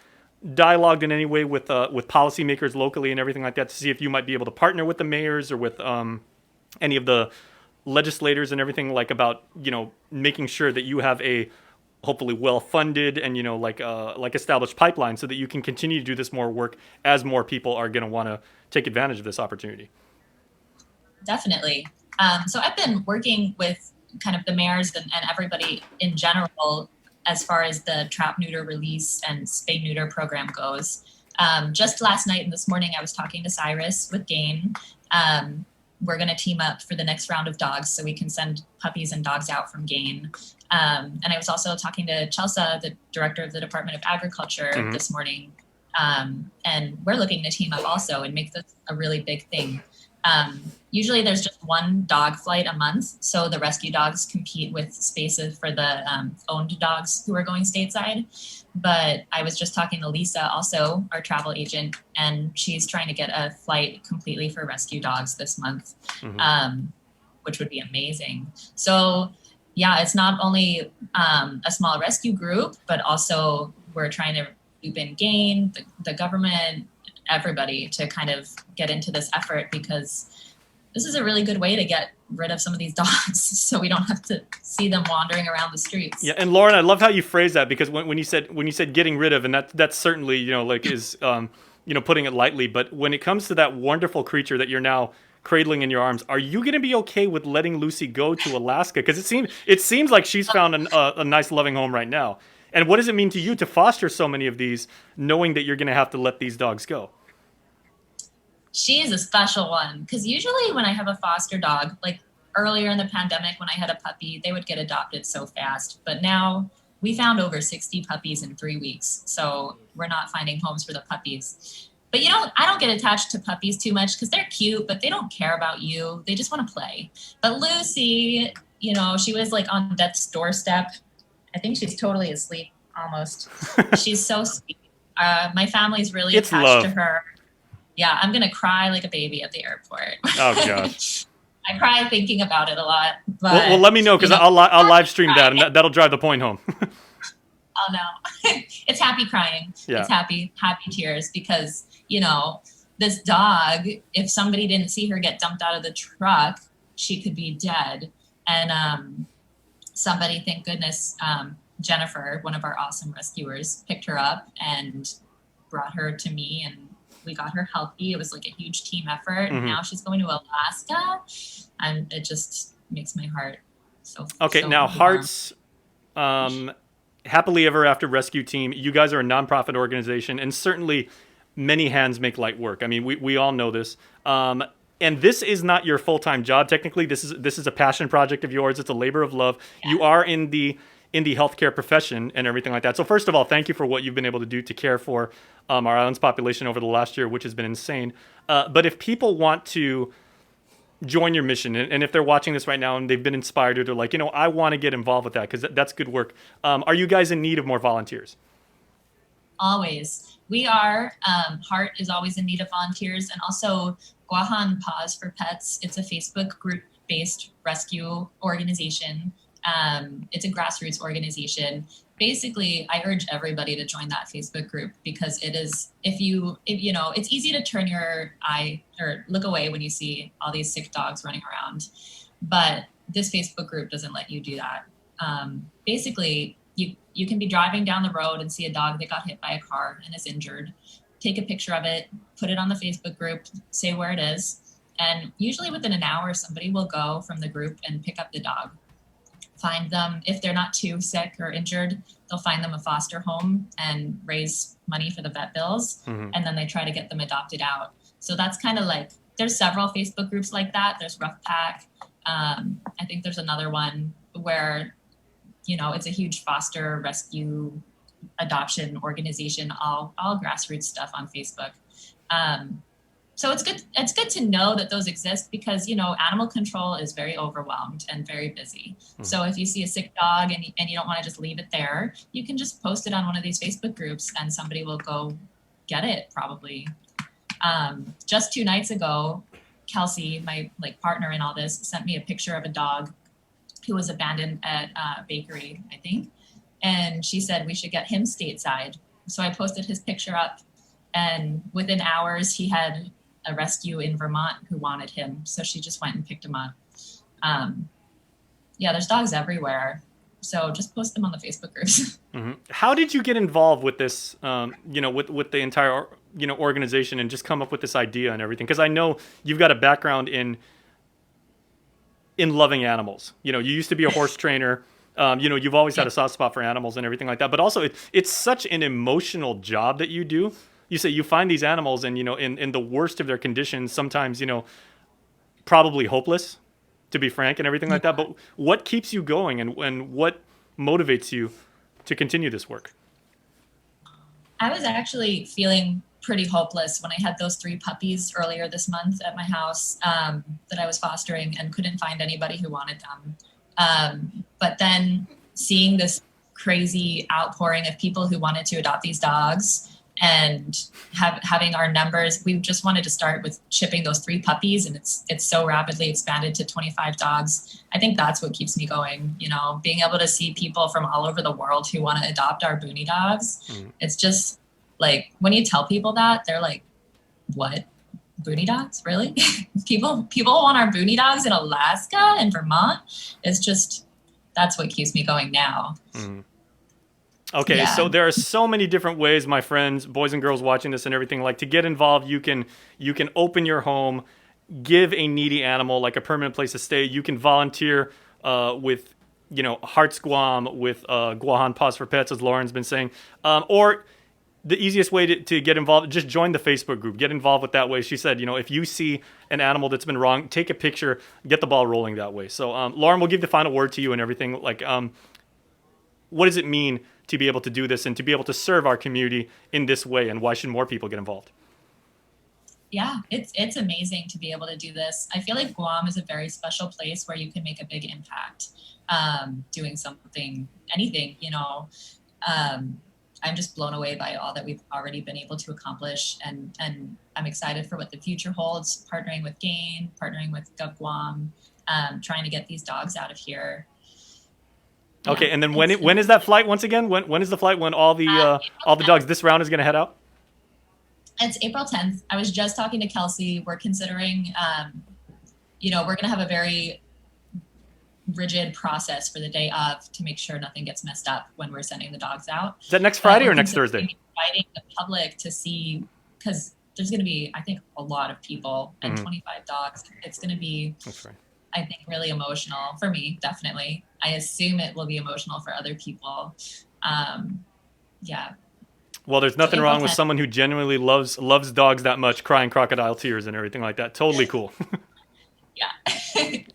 dialogued in any way with policymakers locally and everything like that to see if you might be able to partner with the mayors or with any of the legislators and everything, like about making sure that you have a hopefully well-funded and established pipeline so that you can continue to do this more work as more people are going to want to take advantage of this opportunity? Definitely. So I've been working with kind of the mayors and everybody in general as far as the trap, neuter, release, and spay neuter program goes. Just last night and this morning, I was talking to Cyrus with Gain. We're going to team up for the next round of dogs so we can send puppies and dogs out from Gain. And I was also talking to Chelsea, the director of the Department of Agriculture, this morning. And we're looking to team up also and make this a really big thing. Usually there's just one dog flight a month. So the rescue dogs compete with spaces for the owned dogs who are going stateside. But I was just talking to Lisa, also our travel agent, and she's trying to get a flight completely for rescue dogs this month, which would be amazing. So yeah, it's not only a small rescue group, but also we're trying to loop in Gain, the government, everybody to kind of get into this effort, because this is a really good way to get rid of some of these dogs so we don't have to see them wandering around the streets. Yeah, and Lauren, I love how you phrase that, because when you said getting rid of, and that's certainly, is putting it lightly, but when it comes to that wonderful creature that you're now cradling in your arms, are you going to be okay with letting Lucy go to Alaska? Because it seems like she's found a nice loving home right now. And what does it mean to you to foster so many of these, knowing that you're going to have to let these dogs go? She is a special one, because usually when I have a foster dog, like earlier in the pandemic when I had a puppy, they would get adopted so fast. But now we found over 60 puppies in 3 weeks. So we're not finding homes for the puppies. But I don't get attached to puppies too much because they're cute, but they don't care about you. They just want to play. But Lucy, she was like on death's doorstep. I think she's totally asleep almost. She's so sweet. My family's really attached to her. Yeah, I'm going to cry like a baby at the airport. Oh, gosh. I cry thinking about it a lot. But, well, let me know, because I'll live stream that, and that'll drive the point home. Oh, no. It's happy crying. Yeah. It's happy tears, because, this dog, if somebody didn't see her get dumped out of the truck, she could be dead. And somebody, thank goodness, Jennifer, one of our awesome rescuers, picked her up and brought her to me, and we got her healthy. It was like a huge team effort. And now she's going to Alaska, and it just makes my heart so. Okay, so now warm. Hearts, Happily Ever After Rescue Team. You guys are a nonprofit organization, and certainly many hands make light work. I mean, we all know this. And this is not your full-time job. Technically, this is a passion project of yours. It's a labor of love. Yeah. You are in the healthcare profession and everything like that. So first of all, thank you for what you've been able to do to care for our island's population over the last year, which has been insane. But if people want to join your mission, and if they're watching this right now and they've been inspired, or they're like, I want to get involved with that, because that's good work. Are you guys in need of more volunteers? Always. We are. Heart is always in need of volunteers. And also Guam Paws for Pets. It's a Facebook group-based rescue organization. It's a grassroots organization. Basically, I urge everybody to join that Facebook group, because it is, if it's easy to turn your eye or look away when you see all these sick dogs running around. But this Facebook group doesn't let you do that. Basically, you can be driving down the road and see a dog that got hit by a car and is injured. Take a picture of it, put it on the Facebook group, say where it is. And usually within an hour, somebody will go from the group and pick up the dog. Find them, if they're not too sick or injured, they'll find them a foster home and raise money for the vet bills. And then they try to get them adopted out. So that's kind of like, there's several Facebook groups like that. There's Rough Pack. I think there's another one where, it's a huge foster rescue adoption organization, all grassroots stuff on Facebook. So it's good to know that those exist, because, animal control is very overwhelmed and very busy. So if you see a sick dog and you don't want to just leave it there, you can just post it on one of these Facebook groups and somebody will go get it probably. Just 2 nights ago, Kelsey, my partner in all this, sent me a picture of a dog who was abandoned at a bakery, I think. And she said we should get him stateside. So I posted his picture up, and within hours he had a rescue in Vermont who wanted him. So she just went and picked him up. There's dogs everywhere. So just post them on the Facebook groups. How did you get involved with this, with the entire, organization, and just come up with this idea and everything? Because I know you've got a background in loving animals. You used to be a horse trainer. You've always had a soft spot for animals and everything like that, but also it's such an emotional job that you do. You say you find these animals and, in the worst of their conditions, sometimes, probably hopeless, to be frank, and everything like that. But what keeps you going and what motivates you to continue this work? I was actually feeling pretty hopeless when I had those 3 puppies earlier this month at my house that I was fostering and couldn't find anybody who wanted them. But then seeing this crazy outpouring of people who wanted to adopt these dogs and having our numbers, we just wanted to start with shipping those 3 puppies, and it's so rapidly expanded to 25 dogs. I think that's what keeps me going, being able to see people from all over the world who want to adopt our Boonie dogs. It's just like, when you tell people that, they're like, what? Boonie dogs? Really? people want our Boonie dogs in Alaska and Vermont. It's just, that's what keeps me going now. Okay, so there are so many different ways, my friends, boys and girls watching this and everything, like to get involved. You can open your home, give a needy animal like a permanent place to stay. You can volunteer with, Hearts Guam, with Guam Paws for Pets, as Lauren's been saying. Or the easiest way to get involved, just join the Facebook group. Get involved with that way. She said, if you see an animal that's been wrong, take a picture, get the ball rolling that way. So, Lauren, we'll give the final word to you and everything. Like, what does it mean to be able to do this and to be able to serve our community in this way, and why should more people get involved? Yeah, it's amazing to be able to do this. I feel like Guam is a very special place where you can make a big impact doing something, anything, I'm just blown away by all that we've already been able to accomplish, and I'm excited for what the future holds, partnering with GAIN, partnering with Gov Guam, trying to get these dogs out of here. Okay, and then when is that flight once again? When is the flight when all the dogs this round is going to head out? It's April 10th. I was just talking to Kelsey. We're considering, we're going to have a very rigid process for the day of to make sure nothing gets messed up when we're sending the dogs out. Is that next Friday or next Thursday? Inviting the public to see, because there's going to be, I think, a lot of people and 25 dogs. It's going to be, that's right, I think, really emotional for me, definitely. I assume it will be emotional for other people. Well, there's nothing wrong with someone who genuinely loves dogs that much, crying crocodile tears and everything like that. Totally cool. Yeah.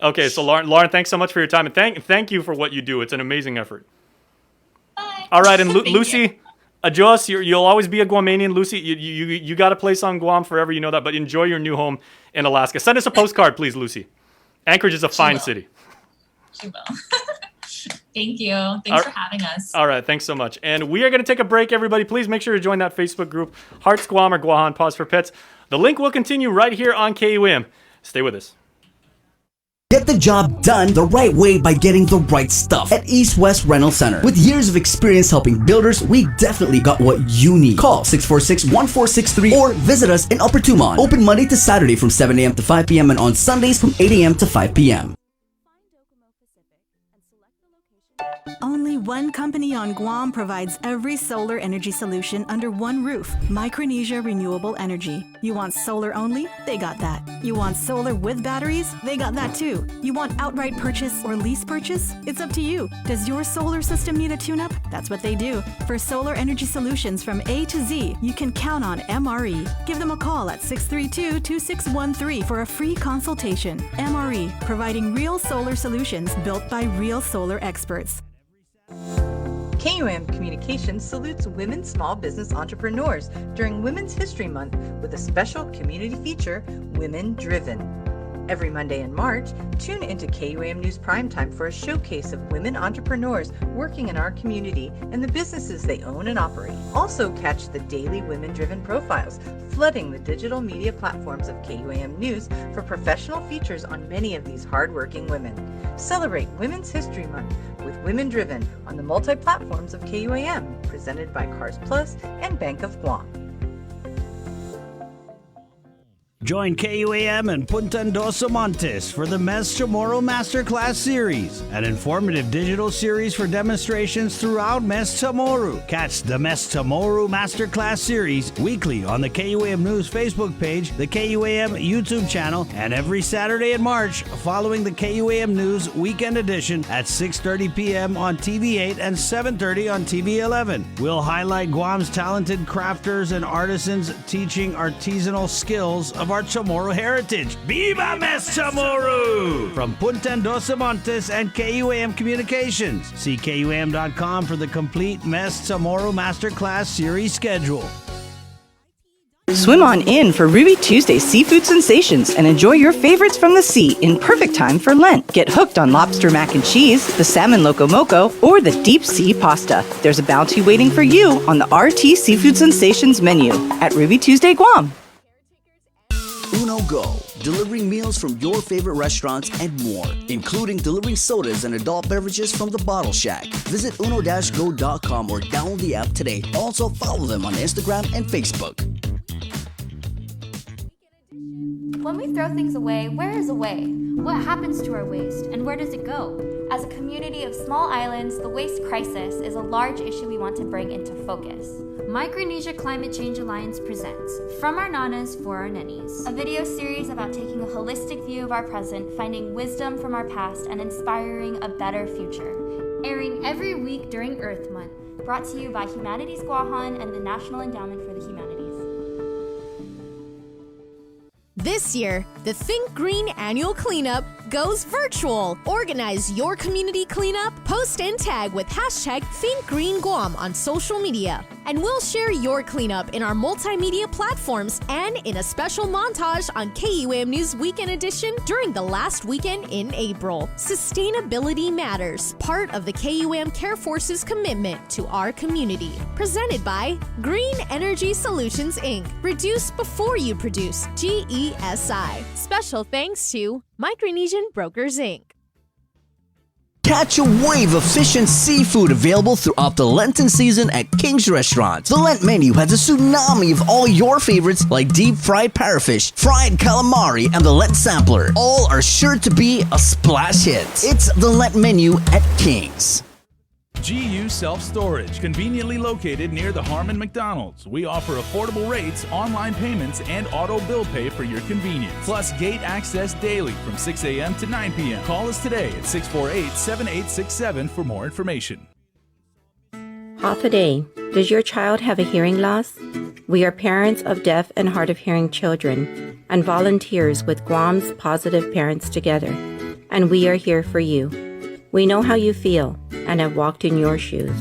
Okay, so Lauren, thanks so much for your time, and thank you for what you do. It's an amazing effort. Bye. All right, and Lucy, adios. You'll always be a Guamanian, Lucy. You got a place on Guam forever, you know that. But enjoy your new home in Alaska. Send us a postcard, please, Lucy. Anchorage is a fine city. She will. Thank you. Thanks for having us. All right, thanks so much. And we are going to take a break, everybody. Please make sure to join that Facebook group, Hearts Guam or Guam Paws for Pets. The link will continue right here on KUM. Stay with us. Get the job done the right way by getting the right stuff at East West Rental Center. With years of experience helping builders, we definitely got what you need. Call 646-1463 or visit us in Upper Tumon. Open Monday to Saturday from 7 a.m. to 5 p.m. and on Sundays from 8 a.m. to 5 p.m. Only one company on Guam provides every solar energy solution under one roof. Micronesia Renewable Energy. You want solar only? They got that. You want solar with batteries? They got that too. You want outright purchase or lease purchase? It's up to you. Does your solar system need a tune-up? That's what they do. For solar energy solutions from A to Z, you can count on MRE. Give them a call at 632-2613 for a free consultation. MRE, providing real solar solutions built by real solar experts. KUM Communications salutes women small business entrepreneurs during Women's History Month with a special community feature, Women Driven. Every Monday in March, tune into KUM News Primetime for a showcase of women entrepreneurs working in our community and the businesses they own and operate. Also catch the daily women-driven profiles, flooding the digital media platforms of KUM News for professional features on many of these hardworking women. Celebrate Women's History Month with Women Driven on the multi-platforms of KUAM, presented by Cars Plus and Bank of Guam. Join KUAM and Punta Dos Montes for the Mes Chamorro Masterclass Series, an informative digital series for demonstrations throughout Mes Chamorro. Catch the Mes Chamorro Masterclass Series weekly on the KUAM News Facebook page, the KUAM YouTube channel, and every Saturday in March following the KUAM News Weekend Edition at 6:30 p.m. on TV8 and 7:30 on TV11. We'll highlight Guam's talented crafters and artisans teaching artisanal skills of our Chamorro heritage. Viva Mes Chamorro! From Punta Dos Montes and KUAM Communications. See KUAM.com for the complete Mes Chamorro Masterclass Series schedule. Swim on in for Ruby Tuesday Seafood Sensations and enjoy your favorites from the sea in perfect time for Lent. Get hooked on lobster mac and cheese, the salmon loco moco, or the deep sea pasta. There's a bounty waiting for you on the RT Seafood Sensations menu at Ruby Tuesday Guam. Uno Go, delivering meals from your favorite restaurants and more, including delivering sodas and adult beverages from the Bottle Shack. Visit uno-go.com or download the app today. Also follow them on Instagram and Facebook. When we throw things away, where is away? What happens to our waste, and where does it go? As a community of small islands, the waste crisis is a large issue we want to bring into focus. Micronesia Climate Change Alliance presents From Our Nanas for Our Nennies, a video series about taking a holistic view of our present, finding wisdom from our past, and inspiring a better future. Airing every week during Earth Month, brought to you by Humanities Guahan and the National Endowment for the Humanities. This year, the Think Green Annual Cleanup goes virtual. Organize your community cleanup, post and tag with hashtag ThinkGreenGuam on social media. And we'll share your cleanup in our multimedia platforms and in a special montage on KUAM News Weekend Edition during the last weekend in April. Sustainability matters, part of the KUAM Care Force's commitment to our community. Presented by Green Energy Solutions, Inc. Reduce before you produce, GESI. Special thanks to Micronesian Brokers, Inc. Catch a wave of fish and seafood available throughout the Lenten season at King's Restaurant. The Lent menu has a tsunami of all your favorites like deep fried parrotfish, fried calamari, and the Lent sampler. All are sure to be a splash hit. It's the Lent menu at King's. GU Self-Storage, conveniently located near the Harmon McDonald's. We offer affordable rates, online payments, and auto bill pay for your convenience. Plus gate access daily from 6 a.m. to 9 p.m. Call us today at 648-7867 for more information. Half a day. Does your child have a hearing loss? We are parents of deaf and hard of hearing children and volunteers with Guam's Positive Parents Together, and we are here for you. We know how you feel and have walked in your shoes.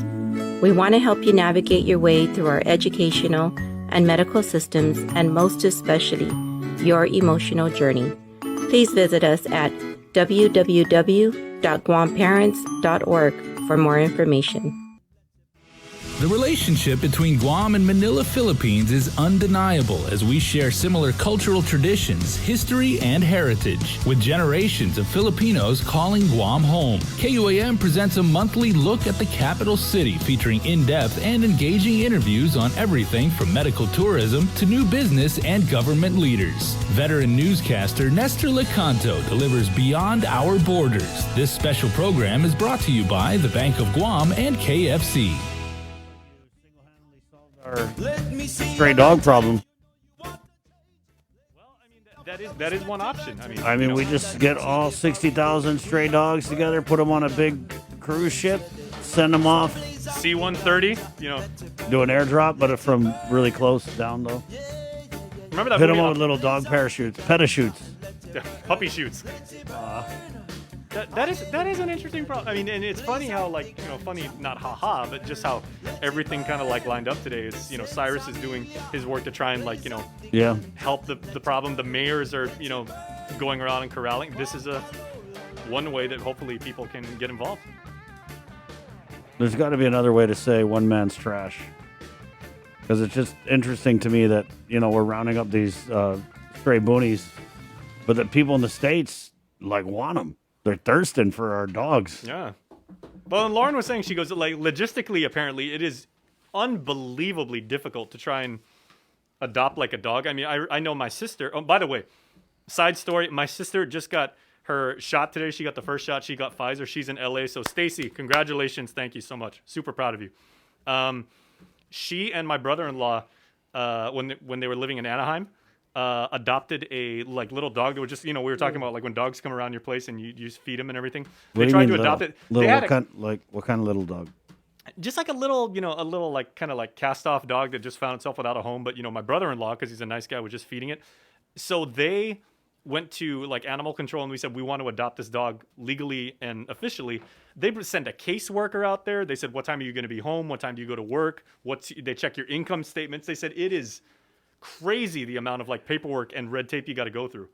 We want to help you navigate your way through our educational and medical systems, and most especially, your emotional journey. Please visit us at www.guamparents.org for more information. The relationship between Guam and Manila, Philippines is undeniable as we share similar cultural traditions, history, and heritage, with generations of Filipinos calling Guam home. KUAM presents a monthly look at the capital city featuring in-depth and engaging interviews on everything from medical tourism to new business and government leaders. Veteran newscaster Nestor Lecanto delivers Beyond Our Borders. This special program is brought to you by the Bank of Guam and KFC. Our stray dog problem. That is one option. I mean, we just get all 60,000 stray dogs together, put them on a big cruise ship, send them off. C-130, Do an airdrop, but from really close down though. Remember that Hit movie? them with little dog parachutes, petashoots. Puppy shoots. That is an interesting problem. I mean, and it's funny how funny, not haha, but just how everything kind of lined up today. It's Cyrus is doing his work to try and help the problem. The mayors are going around and corralling. This is one way that hopefully people can get involved. There's got to be another way to say one man's trash, because it's just interesting to me that we're rounding up these stray boonies, but that people in the States want them. They're thirsting for our dogs. Yeah. Well, and Lauren was saying, she goes, logistically, apparently, it is unbelievably difficult to try and adopt like a dog. I mean, I know my sister. Oh, by the way, side story, my sister just got her shot today. She got the first shot. She got Pfizer. She's in LA. So Stacy, congratulations. Thank you so much. Super proud of you. She and my brother-in-law, when they were living in Anaheim, adopted a like little dog that was just, we were talking about like when dogs come around your place and you just feed them and everything. They tried to adopt it. Little, what kind of little dog? Just like a little like kind of like cast off dog that just found itself without a home. But my brother-in-law, because he's a nice guy, was just feeding it. So they went to like animal control and we said, we want to adopt this dog legally and officially. They would send a caseworker out there. They said, what time are you going to be home? What time do you go to work? They check your income statements. They said it is crazy the amount of like paperwork and red tape you got to go through.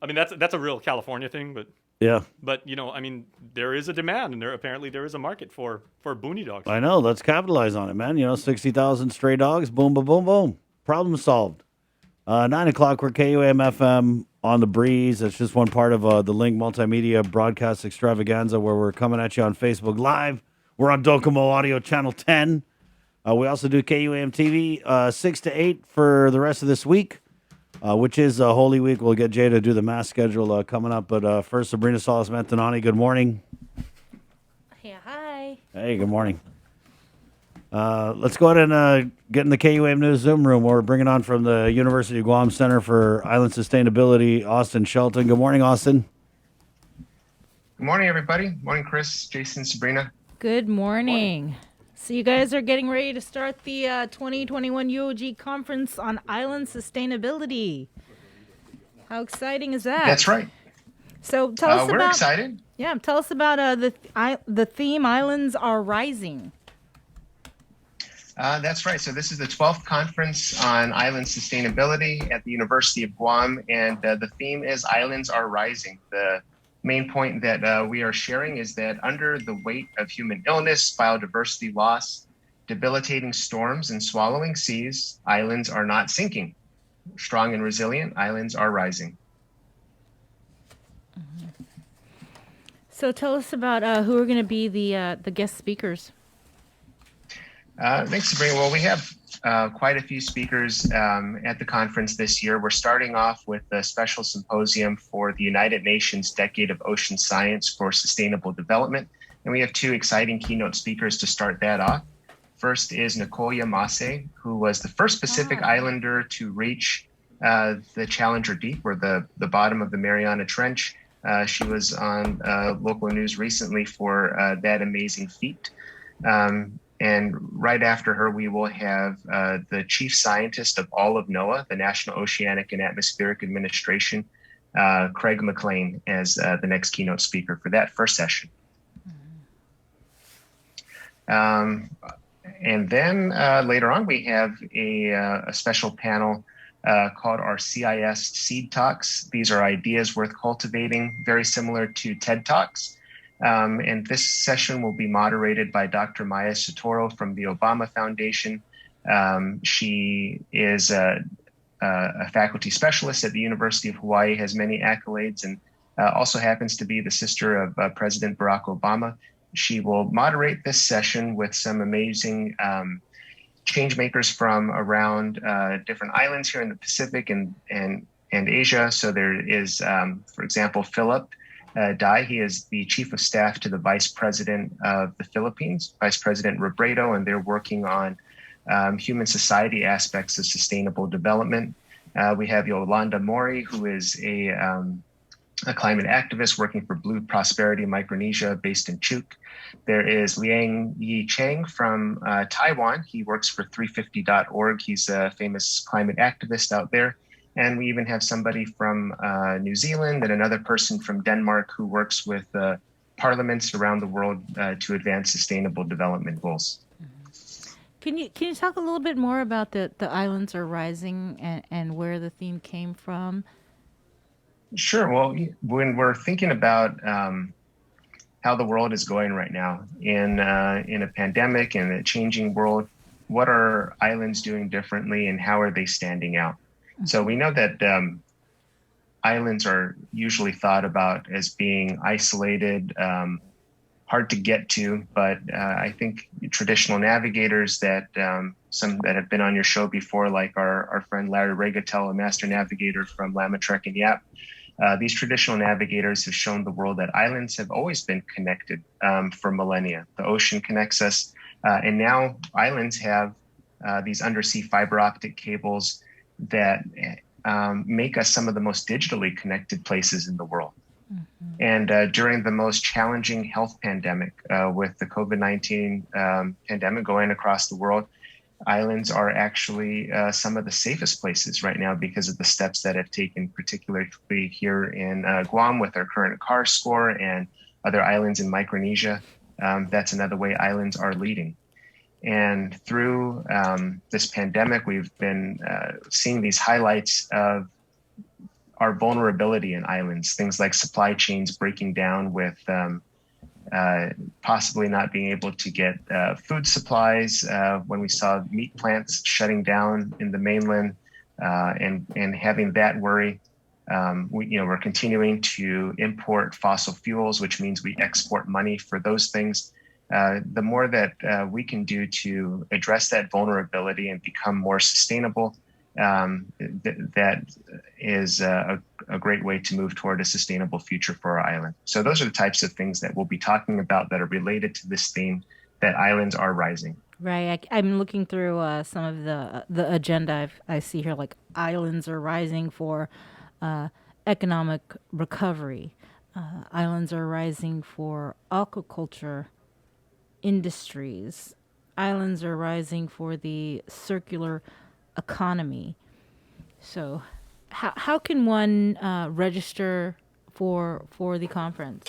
I mean, that's a real California thing, but yeah. But I mean, there is a demand, and there is a market for boony dogs. I know. Let's capitalize on it, man. 60,000 stray dogs. Boom, boom, boom, boom. Problem solved. 9 o'clock, we're KUAM-FM on the breeze. It's just one part of the Link Multimedia Broadcast Extravaganza where we're coming at you on Facebook Live. We're on Docomo Audio Channel 10. We also do KUAM TV 6 to 8 for the rest of this week, which is Holy Week. We'll get Jay to do the mass schedule coming up. But first, Sabrina Salas-Mantanani, good morning. Yeah, hi. Hey, good morning. Let's go ahead and get in the KUAM News Zoom room. We're bringing on from the University of Guam Center for Island Sustainability, Austin Shelton. Good morning, Austin. Good morning, everybody. Morning, Chris, Jason, Sabrina. Good morning. So you guys are getting ready to start the 2021 UOG Conference on Island Sustainability. How exciting is that? That's right. So tell us about... We're excited. Yeah, tell us about the theme, Islands Are Rising. That's right. So this is the 12th conference on island sustainability at the University of Guam, and the theme is Islands Are Rising. The main point that we are sharing is that under the weight of human illness, biodiversity loss, debilitating storms, and swallowing seas, islands are not sinking. Strong and resilient, islands are rising. So tell us about who are going to be the guest speakers. Thanks, Sabrina. Well, we have quite a few speakers at the conference this year. We're starting off with a special symposium for the United Nations Decade of Ocean Science for Sustainable Development. And we have two exciting keynote speakers to start that off. First is Nicoya Masse, who was the first Pacific Islander to reach the Challenger Deep, or the bottom of the Mariana Trench. She was on local news recently for that amazing feat. And right after her, we will have the chief scientist of all of NOAA, the National Oceanic and Atmospheric Administration, Craig McLean, as the next keynote speaker for that first session. And then later on, we have a special panel called our CIS Seed Talks. These are ideas worth cultivating, very similar to TED Talks. And this session will be moderated by Dr. Maya Sotoro from the Obama Foundation. She is a faculty specialist at the University of Hawaii, has many accolades, and also happens to be the sister of President Barack Obama. She will moderate this session with some amazing change makers from around different islands here in the Pacific and Asia. So there is, for example, Philip Dai. He is the chief of staff to the vice president of the Philippines, Vice President Robredo, and they're working on human society aspects of sustainable development. We have Yolanda Mori, who is a climate activist working for Blue Prosperity Micronesia based in Chuuk. There is Liang Yi Chang from Taiwan. He works for 350.org. He's a famous climate activist out there. And we even have somebody from New Zealand and another person from Denmark who works with parliaments around the world to advance sustainable development goals. Can you talk a little bit more about the Islands Are Rising and where the theme came from? Sure. Well, when we're thinking about how the world is going right now in a pandemic and a changing world, what are islands doing differently and how are they standing out? So we know that islands are usually thought about as being isolated, hard to get to, but I think traditional navigators that some that have been on your show before, like our friend Larry Regatel, a master navigator from Lamatrek and Yap. These traditional navigators have shown the world that islands have always been connected for millennia. The ocean connects us, and now islands have these undersea fiber optic cables that make us some of the most digitally connected places in the world. And during the most challenging health pandemic with the COVID-19 pandemic going across the world, islands are actually some of the safest places right now because of the steps that have taken, particularly here in Guam with our current CAR score and other islands in Micronesia. That's another way islands are leading. And through this pandemic, we've been seeing these highlights of our vulnerability in islands, things like supply chains breaking down with possibly not being able to get food supplies, when we saw meat plants shutting down in the mainland and having that worry. We're continuing to import fossil fuels, which means we export money for those things. The more that we can do to address that vulnerability and become more sustainable, that is a great way to move toward a sustainable future for our island. So those are the types of things that we'll be talking about that are related to this theme, that islands are rising. Right. I'm looking through some of the agenda I see here, like islands are rising for economic recovery. Islands are rising for aquaculture industries. Islands are rising for the circular economy. So how can one register for the conference?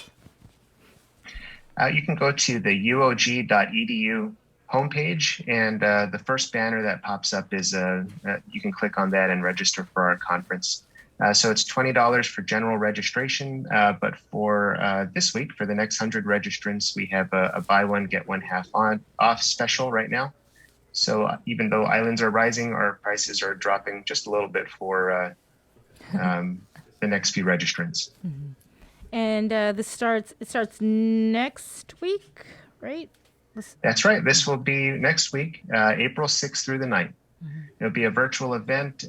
You can go to the uog.edu homepage, and the first banner that pops up is you can click on that and register for our conference. So it's $20 for general registration, but for this week, for the next 100 registrants, we have a buy one, get one half off special right now. So even though islands are rising, our prices are dropping just a little bit for the next few registrants. Mm-hmm. And it starts next week, right? That's right. This will be next week, April 6th through the 9th. Mm-hmm. It'll be a virtual event,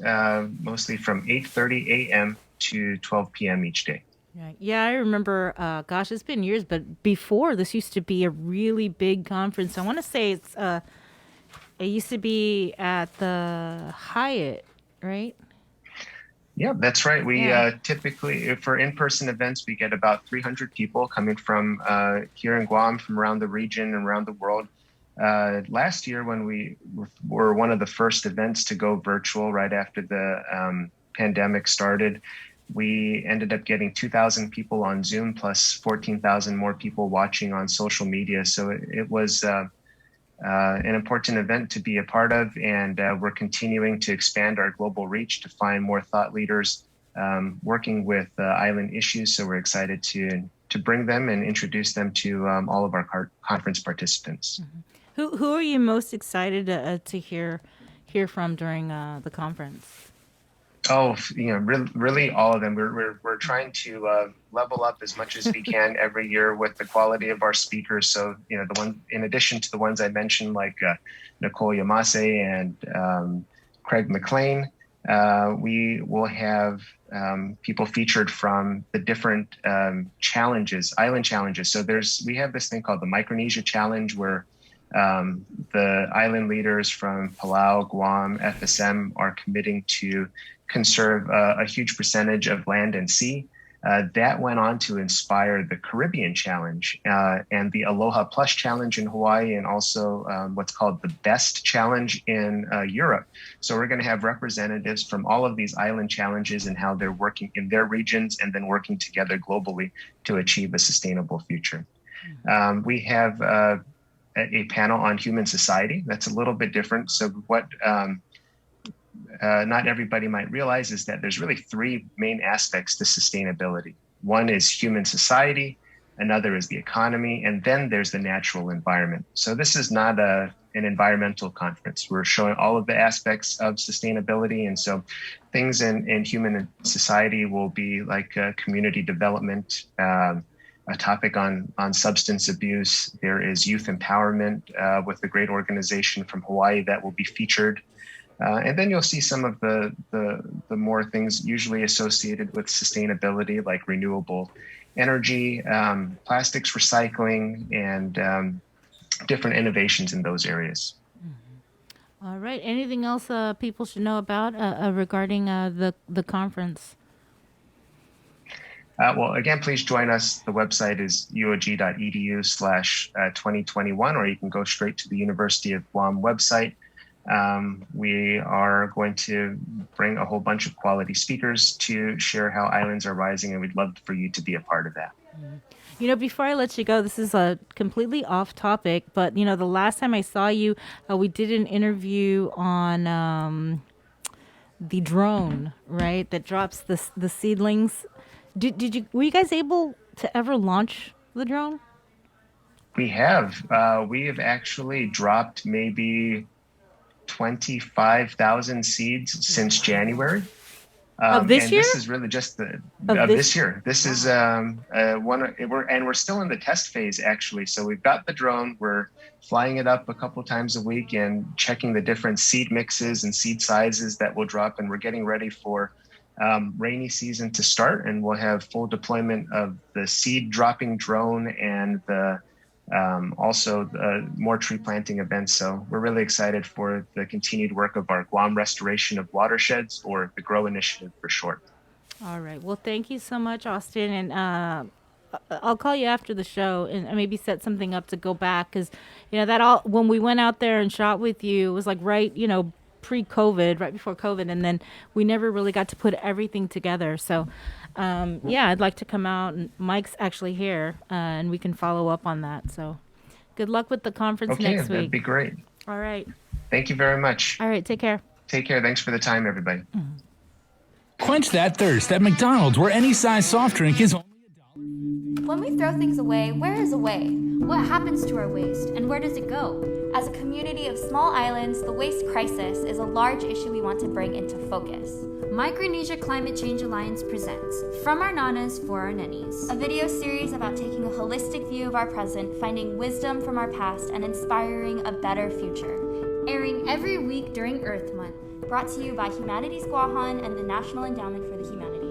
mostly from 8:30 a.m. to 12 p.m. each day. Right. Yeah, I remember, gosh, it's been years, but before this used to be a really big conference. I want to say it used to be at the Hyatt, right? Yeah, that's right. We typically, for in-person events, we get about 300 people coming from here in Guam, from around the region and around the world. Last year, when we were one of the first events to go virtual right after the pandemic started, we ended up getting 2,000 people on Zoom, plus 14,000 more people watching on social media. So it was an important event to be a part of, and we're continuing to expand our global reach to find more thought leaders working with island issues. So we're excited to bring them and introduce them to all of our conference participants. Mm-hmm. Who are you most excited to hear from during the conference? Oh, really all of them. We're trying to level up as much as we can every year with the quality of our speakers. So, the one, in addition to the ones I mentioned, like Nicole Yamase and Craig McLean, we will have people featured from the different challenges, island challenges. So we have this thing called the Micronesia Challenge, where the island leaders from Palau, Guam, FSM are committing to conserve a huge percentage of land and sea. That went on to inspire the Caribbean Challenge and the Aloha Plus Challenge in Hawaii, and also what's called the Best Challenge in Europe. So we're going to have representatives from all of these island challenges and how they're working in their regions and then working together globally to achieve a sustainable future. We have a panel on human society that's a little bit different. So what not everybody might realize is that there's really three main aspects to sustainability. One is human society, another is the economy, and then there's the natural environment. So this is not an environmental conference. We're showing all of the aspects of sustainability. And so things in human society will be like community development, a topic on substance abuse. There is youth empowerment with a great organization from Hawaii that will be featured. And then you'll see some of the more things usually associated with sustainability, like renewable energy, plastics recycling, and different innovations in those areas. All right. Anything else people should know about regarding the conference? Well, again, please join us. The website is uog.edu/2021, or you can go straight to the University of Guam website. We are going to bring a whole bunch of quality speakers to share how islands are rising, and we'd love for you to be a part of that. You know, before I let you go, this is a completely off topic, but you know, the last time I saw you, we did an interview on the drone, right? That drops the seedlings. Were you guys able to ever launch the drone? We have actually dropped maybe 25,000 seeds since January. Of this year? This is really just this year. This is we're still in the test phase, actually. So we've got the drone. We're flying it up a couple times a week and checking the different seed mixes and seed sizes that will drop. And we're getting ready for rainy season to start. And we'll have full deployment of the seed dropping drone and the also more tree planting events. So we're really excited for the continued work of our Guam Restoration of Watersheds, or the GROW initiative for short. All right. Well, thank you so much, Austin. And I'll call you after the show and maybe set something up to go back. Because, you know, when we went out there and shot with you, it was like right pre-COVID, right before COVID. And then we never really got to put everything together. So, yeah, I'd like to come out, and Mike's actually here, and we can follow up on that. So good luck with the conference next week. That'd be great. All right. Thank you very much. All right. Take care. Take care. Thanks for the time, everybody. Quench that thirst at McDonald's, where any size soft drink is only When we throw things away, where is away? What happens to our waste, and where does it go? As a community of small islands, the waste crisis is a large issue we want to bring into focus. Micronesia Climate Change Alliance presents From Our Nanas for Our Nennies, a video series about taking a holistic view of our present, finding wisdom from our past, and inspiring a better future. Airing every week during Earth Month, brought to you by Humanities Guahan and the National Endowment for the Humanities.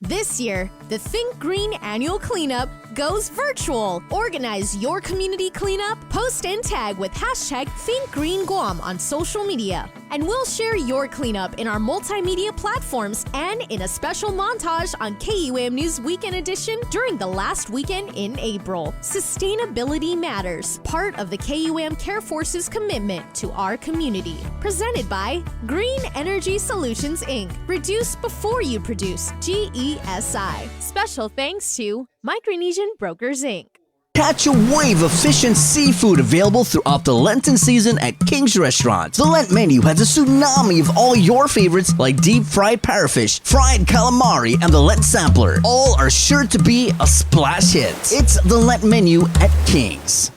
This year, the Think Green Annual Cleanup goes virtual. Organize your community cleanup, post and tag with hashtag ThinkGreenGuam on social media. And we'll share your cleanup in our multimedia platforms and in a special montage on KUAM News Weekend Edition during the last weekend in April. Sustainability matters, part of the KUAM Care Force's commitment to our community. Presented by Green Energy Solutions, Inc. Reduce before you produce, GESI. Special thanks to Micronesian Brokers, Inc. Catch a wave of fish and seafood available throughout the Lenten season at King's Restaurant. The Lent menu has a tsunami of all your favorites like deep fried parrotfish, fried calamari, and the Lent sampler. All are sure to be a splash hit. It's the Lent menu at King's.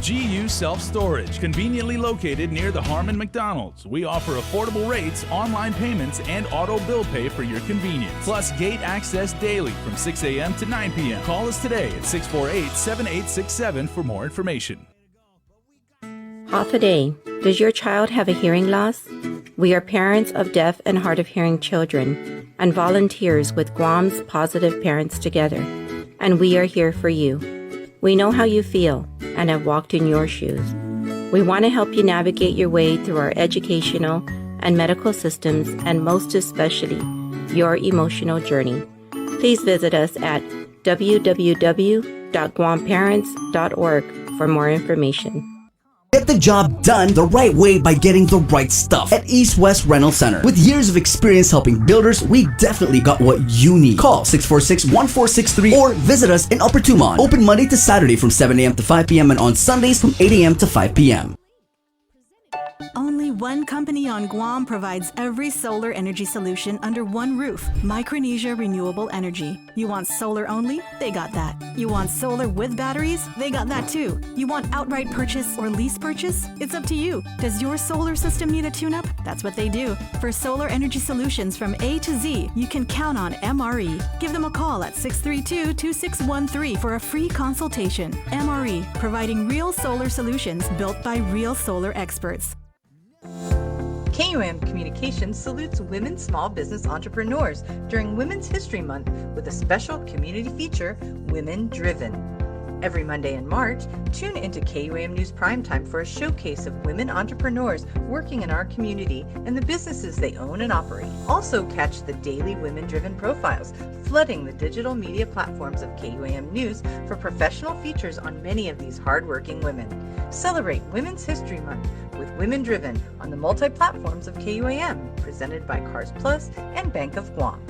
GU Self-Storage, conveniently located near the Harmon McDonald's. We offer affordable rates, online payments, and auto bill pay for your convenience. Plus gate access daily from 6 a.m. to 9 p.m. Call us today at 648-7867 for more information. Half a day. Does your child have a hearing loss? We are parents of deaf and hard of hearing children and volunteers with Guam's Positive Parents Together, and we are here for you. We know how you feel and have walked in your shoes. We want to help you navigate your way through our educational and medical systems, and most especially, your emotional journey. Please visit us at www.guamparents.org for more information. Get the job done the right way by getting the right stuff at East West Rental Center. With years of experience helping builders, we definitely got what you need. Call 646-1463 or visit us in Upper Tumon. Open Monday to Saturday from 7 a.m. to 5 p.m. and on Sundays from 8 a.m. to 5 p.m. Only one company on Guam provides every solar energy solution under one roof. Micronesia Renewable Energy. You want solar only? They got that. You want solar with batteries? They got that too. You want outright purchase or lease purchase? It's up to you. Does your solar system need a tune-up? That's what they do. For solar energy solutions from A to Z, you can count on MRE. Give them a call at 632-2613 for a free consultation. MRE, providing real solar solutions built by real solar experts. KUAM Communications salutes women small business entrepreneurs during Women's History Month with a special community feature, Women Driven. Every Monday in March, tune into KUAM News Primetime for a showcase of women entrepreneurs working in our community and the businesses they own and operate. Also catch the daily women-driven profiles, flooding the digital media platforms of KUAM News for professional features on many of these hardworking women. Celebrate Women's History Month with Women Driven on the multi-platforms of KUAM, presented by Cars Plus and Bank of Guam.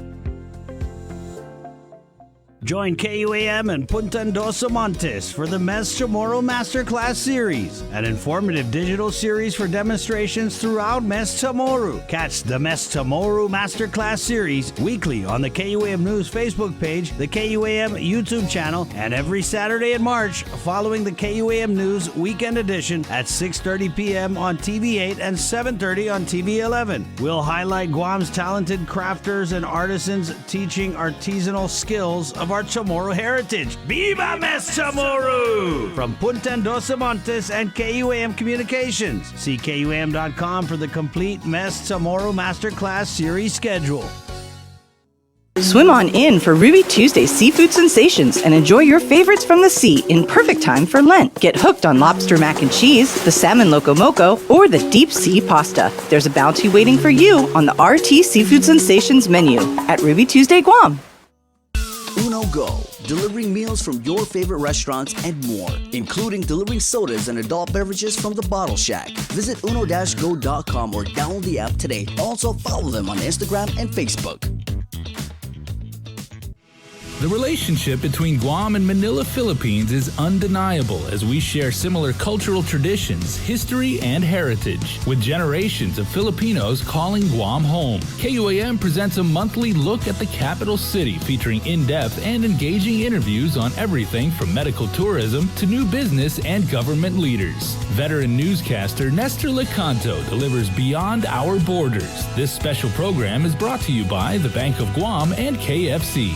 Join KUAM and Punta Endosa Montes for the Mes Chamorro Masterclass Series, an informative digital series for demonstrations throughout Mes Chamorro. Catch the Mes Chamorro Masterclass Series weekly on the KUAM News Facebook page, the KUAM YouTube channel, and every Saturday in March following the KUAM News Weekend Edition at 6:30 p.m. on TV8 and 7:30 on TV11. We'll highlight Guam's talented crafters and artisans teaching artisanal skills of our Chamorro heritage. Viva Mes Chamorro! From Punta Endosa Montes and KUAM Communications. See KUAM.com for the complete Mes Chamorro Masterclass series schedule. Swim on in for Ruby Tuesday Seafood Sensations and enjoy your favorites from the sea in perfect time for Lent. Get hooked on lobster mac and cheese, the salmon loco moco, or the deep sea pasta. There's a bounty waiting for you on the RT Seafood Sensations menu at Ruby Tuesday Guam. Uno Go, delivering meals from your favorite restaurants and more, including delivering sodas and adult beverages from the Bottle Shack. Visit uno-go.com or download the app today. Also follow them on Instagram and Facebook. The relationship between Guam and Manila, Philippines is undeniable as we share similar cultural traditions, history, and heritage, with generations of Filipinos calling Guam home. KUAM presents a monthly look at the capital city featuring in-depth and engaging interviews on everything from medical tourism to new business and government leaders. Veteran newscaster Nestor Lecanto delivers Beyond Our Borders. This special program is brought to you by the Bank of Guam and KFC.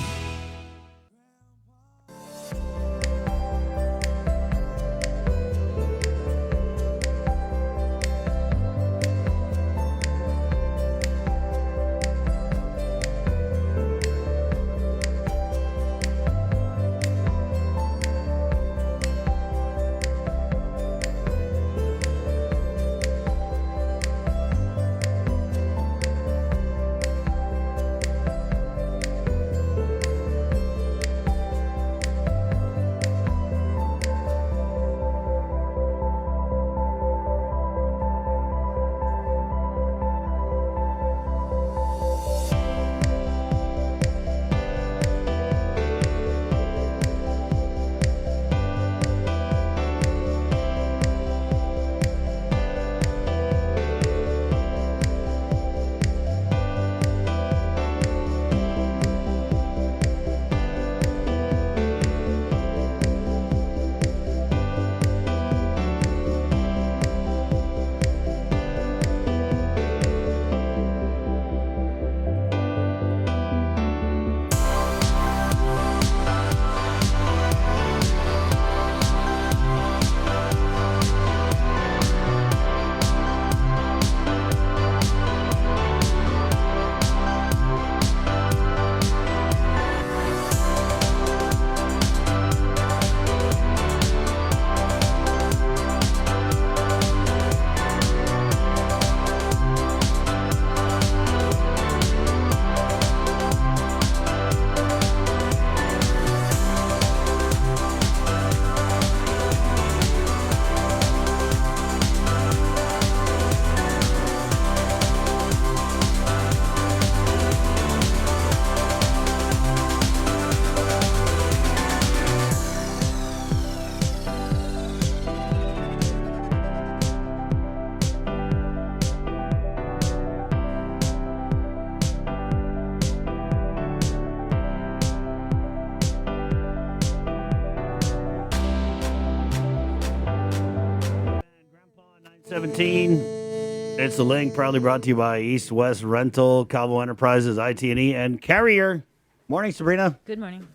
6:17. It's The Link, proudly brought to you by East West Rental, Calvo Enterprises, IT&E, and Carrier. Morning, Sabrina. Good morning.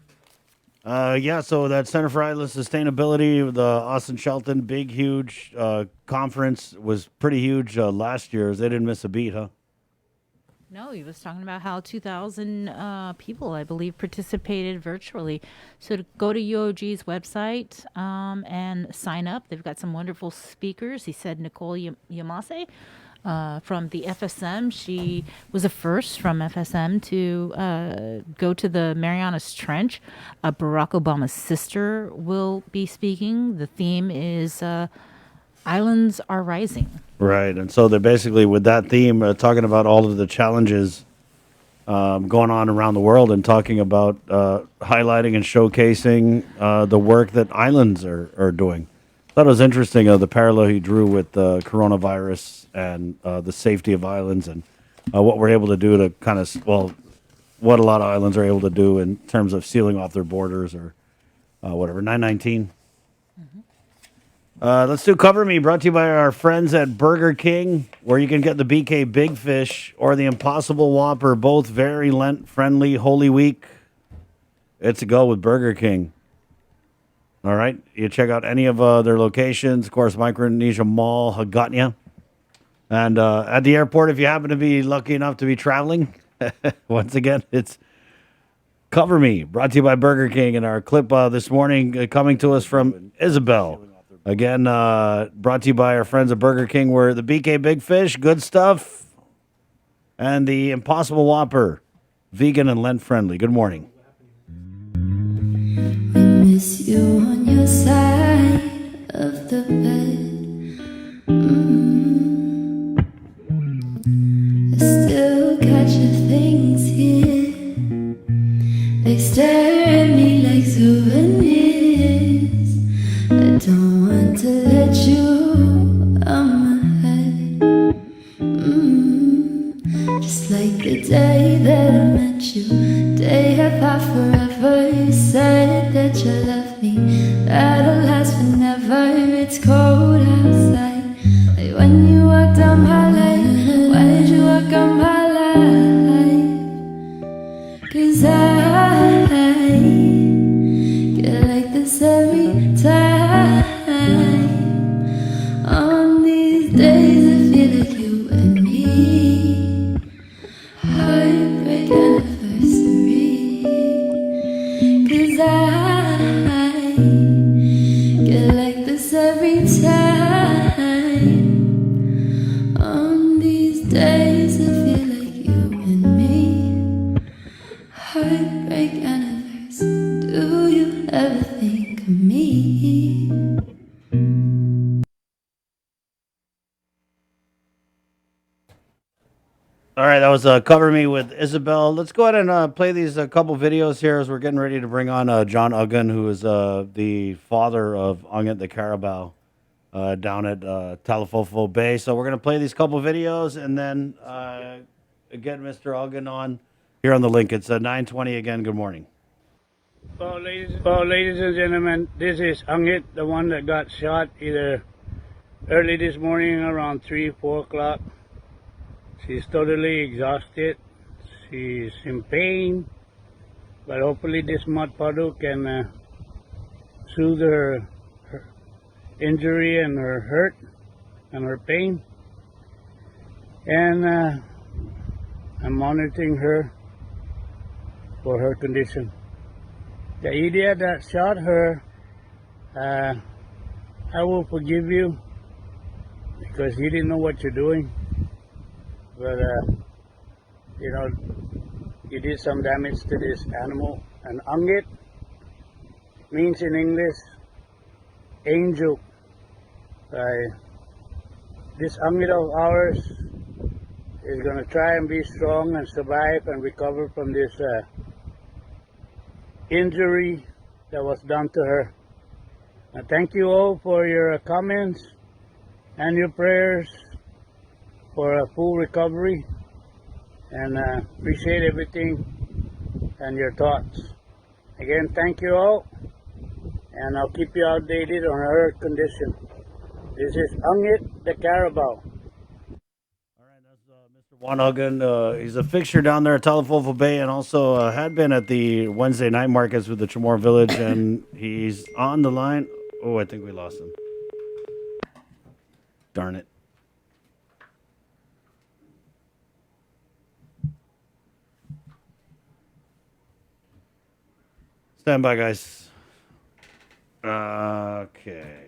So that Center for Island Sustainability, the Austin Shelton big, huge conference was pretty huge last year. They didn't miss a beat, huh? No, he was talking about how 2,000 people, I believe, participated virtually. So to go to UOG's website and sign up. They've got some wonderful speakers. He said Nicole Yamase from the FSM. She was the first from FSM to go to the Marianas Trench. Barack Obama's sister will be speaking. The theme is Islands Are Rising. Right, and so they're basically, with that theme, talking about all of the challenges going on around the world and talking about highlighting and showcasing the work that islands are doing. I thought it was interesting, the parallel he drew with the coronavirus and the safety of islands and what we're able to do to kind of, what a lot of islands are able to do in terms of sealing off their borders or whatever. 919. Let's do Cover Me, brought to you by our friends at Burger King, where you can get the BK Big Fish or the Impossible Whopper, both very Lent-friendly, Holy Week. It's a go with Burger King. All right, you check out any of their locations, of course, Micronesia Mall, Hagåtña. And at the airport, if you happen to be lucky enough to be traveling, once again, it's Cover Me, brought to you by Burger King. And our clip this morning coming to us from Isabel. Again, brought to you by our friends at Burger King, where the BK Big Fish, good stuff, and the Impossible Whopper, vegan and Lent-friendly. Good morning. We miss you on your side of the bed. I still got your things here. They stare at me like souvenirs. I don't want to let you out my head. Just like the day that I met you, day I thought forever. You said that you love me, that'll last forever. It's cold outside, like when you walked down my life. Why did you walk on my life? 'Cause I get like this every time. On these days I feel like you and me, heartbreak anniversary. 'Cause I get like this every time. On these days I feel like you and me, heartbreak anniversary. Do you ever think of me? All right, that was Cover Me with Isabel. Let's go ahead and play these couple videos here as we're getting ready to bring on John Uggan, who is the father of Ungit the Carabao down at Talafofo Bay. So we're going to play these couple videos and then get Mr. Uggan on here on The Link. It's 9:20 again. Good morning. Well, ladies and gentlemen, this is Ungit, the one that got shot either early this morning around 3, 4 o'clock. She's totally exhausted. She's in pain, but hopefully this mud puddle can soothe her injury and her hurt and her pain. And I'm monitoring her for her condition. The idiot that shot her, I will forgive you because you didn't know what you're doing. But, you know, you did some damage to this animal. And Ungit means in English, angel. This Ungit of ours is going to try and be strong and survive and recover from this injury that was done to her. Thank you all for your comments and your prayers for a full recovery, and appreciate everything and your thoughts. Again, thank you all, and I'll keep you updated on her condition. This is Angit the Carabao. Juan Hogan, he's a fixture down there at Talafofo Bay and also had been at the Wednesday night markets with the Chamorro Village, and he's on the line. Oh, I think we lost him. Darn it. Stand by, guys. Okay.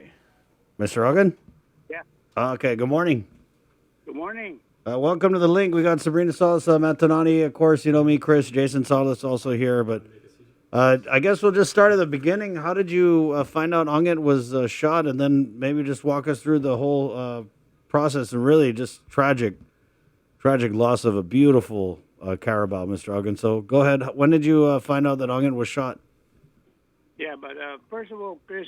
Mr. Hogan? Yeah. Okay, good morning. Good morning. Welcome to the link. We got Sabrina Salas, Matanani, of course, you know me, Chris, Jason Salas also here, but I guess we'll just start at the beginning. How did you find out Angit was shot, and then maybe just walk us through the whole process, and really just tragic loss of a beautiful carabao, Mr. Hogan. So go ahead. When did you find out that Angit was shot? Yeah, but first of all, Chris,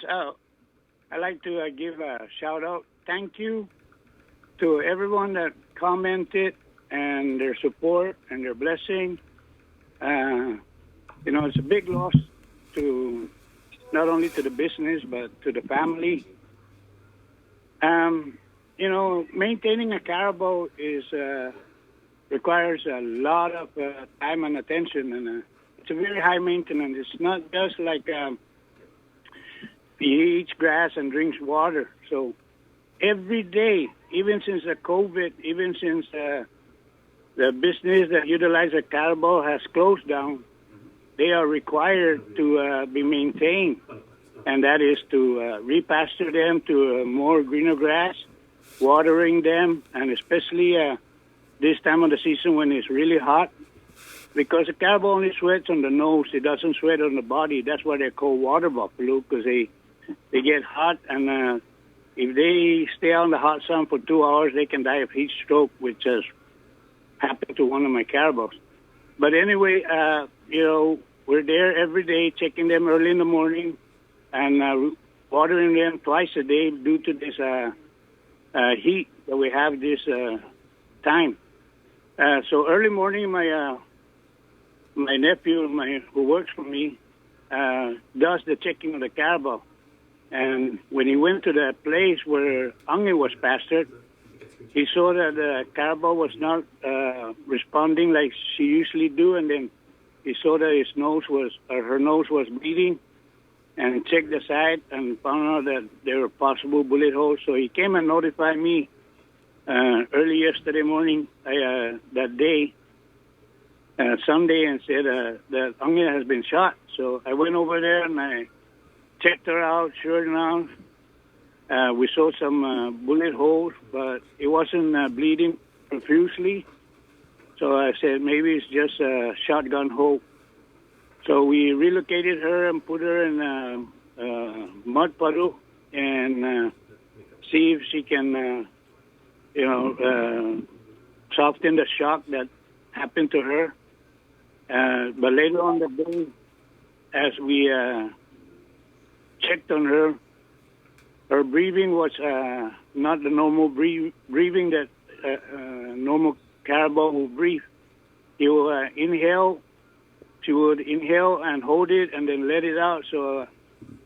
I'd like to give a shout out. Thank you to everyone that commented and their support and their blessing. You know, it's a big loss to not only to the business but to the family. You know, maintaining a carabao is requires a lot of time and attention, and it's a very high maintenance. It's not just like he eats grass and drinks water. So every day, even since the COVID, even since the business that utilizes a carabao has closed down, they are required to be maintained, and that is to repasture them to more greener grass, watering them, and especially this time of the season when it's really hot, because the carabao only sweats on the nose. It doesn't sweat on the body. That's why they're called water buffalo, because they get hot, and if they stay out in the hot sun for 2 hours, they can die of heat stroke, which has happened to one of my carabaos. But anyway, you know, we're there every day, checking them early in the morning and watering them twice a day due to this heat that we have this time. So early morning, my nephew, who works for me, does the checking of the carabao. And when he went to the place where Angit was pastured, he saw that the carabao was not responding like she usually do, and then he saw that her nose was bleeding, and checked the side and found out that there were possible bullet holes. So he came and notified me early yesterday morning, that day, Sunday, and said that Angit has been shot. So I went over there and I checked her out. Sure enough, we saw some bullet holes, but it wasn't bleeding profusely. So I said maybe it's just a shotgun hole. So we relocated her and put her in a mud puddle and see if she can, soften the shock that happened to her. But later on the day, as we checked on her, her breathing was not the normal breathing that normal carabao will breathe. He will inhale. She would inhale and hold it and then let it out. So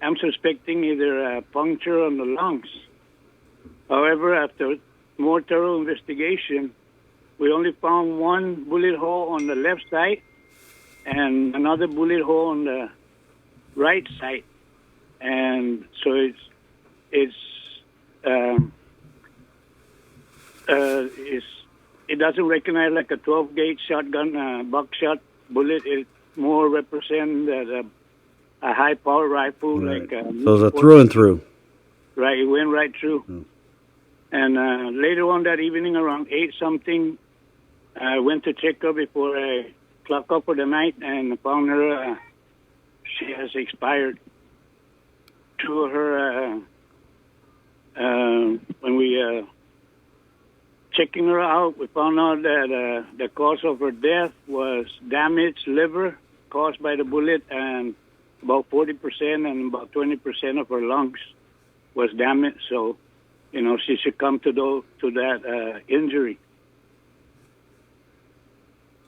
I'm suspecting either a puncture on the lungs. However, after more thorough investigation, we only found one bullet hole on the left side and another bullet hole on the right side. And so it doesn't recognize like a 12-gauge shotgun buckshot bullet. It more represent a high-power rifle. Right. Like so it's a through and through. Right, it went right through. And later on that evening, around 8-something, I went to check her before I clock up for the night and found her. She has expired. Two of her, when we checking her out, we found out that the cause of her death was damaged liver caused by the bullet, and about 40% and about 20% of her lungs was damaged. So, she succumbed to that injury.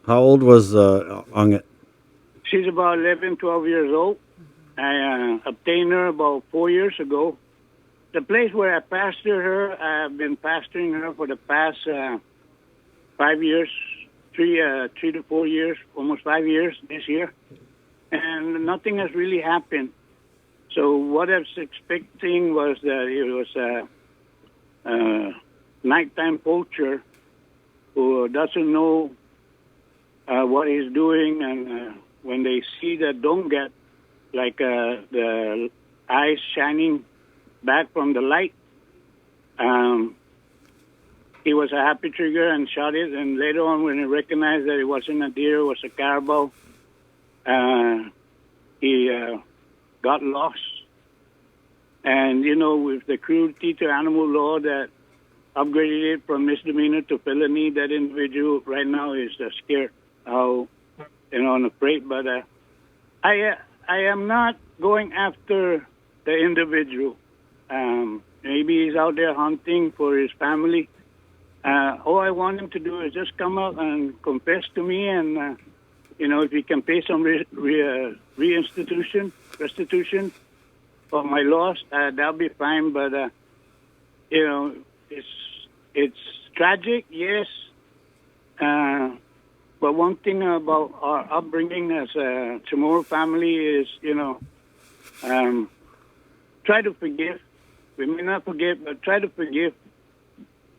How old was Angit? She's about 11, 12 years old. I obtained her about 4 years ago, the place where I pastor her, I've been pastoring her for the past 5 years, 3 to 4 years, almost 5 years this year, and nothing has really happened. So what I was expecting was that it was a nighttime poacher who doesn't know what he's doing, and when they see the dongat, like the eyes shining back from the light, he was a happy trigger and shot it, and later on when he recognized that it wasn't a deer, it was a caribou, he got lost. And, you know, with the cruelty to animal law that upgraded it from misdemeanor to felony, that individual right now is scared, and afraid. But I am not going after the individual. Maybe he's out there hunting for his family. All I want him to do is just come up and confess to me, and if he can pay some restitution for my loss, that'll be fine. But it's tragic, yes. But one thing about our upbringing as a Chamorro family is, try to forgive. We may not forgive, but try to forgive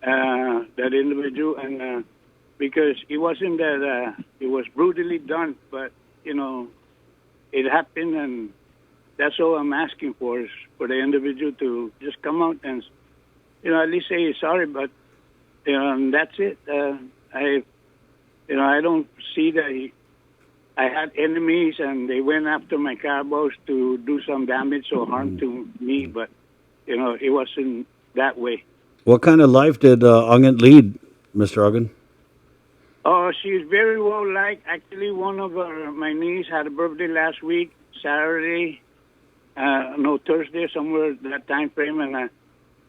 that individual, and because it wasn't that it was brutally done, but it happened, and that's all I'm asking for, is for the individual to just come out and at least say he's sorry. But that's it. I don't see that I had enemies and they went after my caribous to do some damage or harm to me, but it wasn't that way. What kind of life did Ungit lead, Mr. Uggan? Oh, she's very well liked. Actually, one of my niece had a birthday last week, Saturday, Thursday, somewhere that time frame, and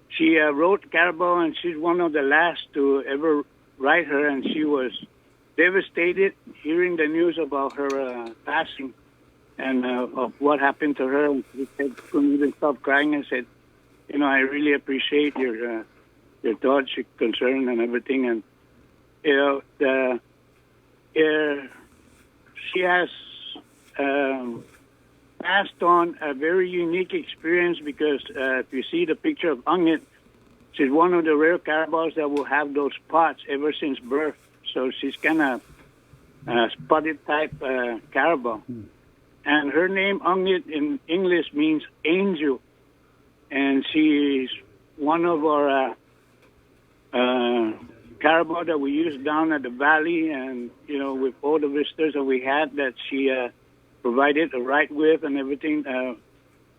she wrote Carabao, and she's one of the last to ever write her, and she was devastated hearing the news about her passing and of what happened to her. And she said, couldn't even stop crying, and said, I really appreciate your thoughts, your concern, and everything. And she has passed on a very unique experience, because if you see the picture of Ungit, she's one of the rare caribous that will have those spots ever since birth. So she's kind of spotted type caribou. And her name, Ungit, in English means angel. And she's one of our caribou that we use down at the valley, and with all the visitors that we had, that she provided a ride with and everything,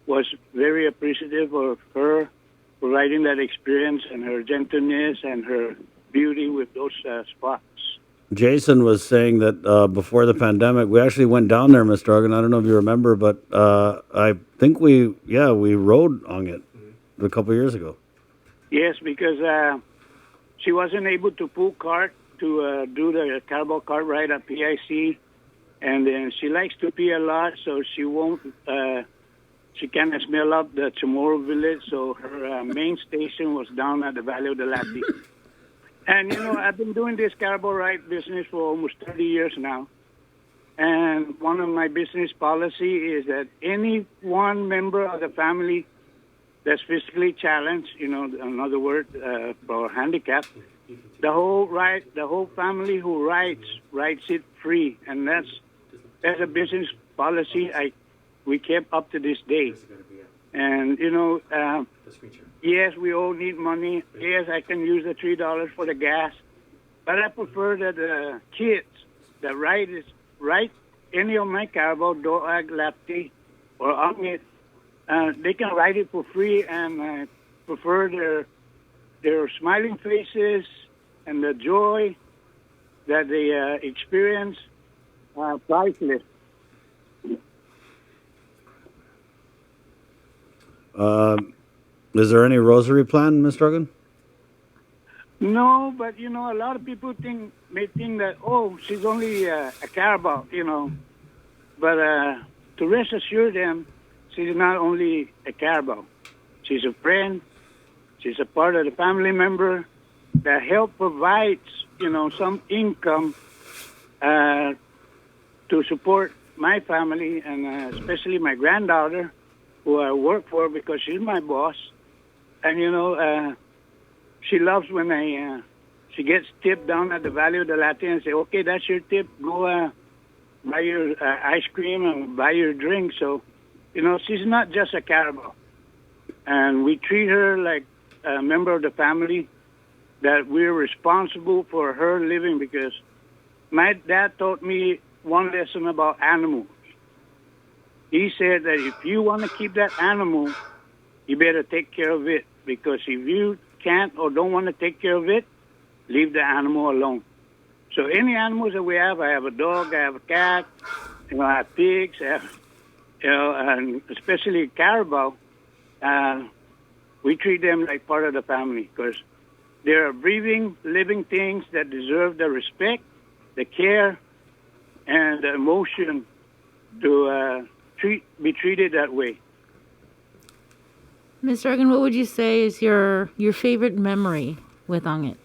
was very appreciative of her providing that experience, and her gentleness and her beauty with those spots. Jason was saying that before the pandemic, we actually went down there, Mr. Uggan. I don't know if you remember, but I think we rode Ungit a couple of years ago. Yes, because she wasn't able to pull cart to do the caribou cart ride at PIC, and then she likes to pee a lot, so she won't. She kind of smell up the Chamorro Village, so her main station was down at the Valley of the Lati. And I've been doing this caribou ride business for almost 30 years now, and one of my business policy is that any one member of the family that's physically challenged, another word for handicap, the whole family who rides it free, and that's a business policy we kept up to this day. And yes, we all need money. Yes, I can use the $3 for the gas, but I prefer that the kids that ride any of my caribou, Doag, Lapti, or Ungit, they can ride it for free, and I prefer their smiling faces and the joy that they experience, priceless. Is there any rosary plan, Mr. Uggan? No, but a lot of people may think that, she's only a caribou, but to rest assure them, she's not only a caribou. She's a friend, She's a part of the family member that help provides, some income to support my family and especially my granddaughter, who I work for because she's my boss. And, she loves when she gets tipped down at the Valley of the Latte and say, okay, that's your tip. Go buy your ice cream and buy your drink. So, she's not just a Carabao. And we treat her like a member of the family, that we're responsible for her living, because my dad taught me one lesson about animals. He said that if you want to keep that animal, you better take care of it, because if you can't or don't want to take care of it, leave the animal alone. So any animals that we have, I have a dog, I have a cat, I have pigs, I have, and especially Carabao, we treat them like part of the family, because they are breathing, living things that deserve the respect, the care, and the emotion to be treated that way. Mr. Organ, what would you say is your favorite memory with Angit?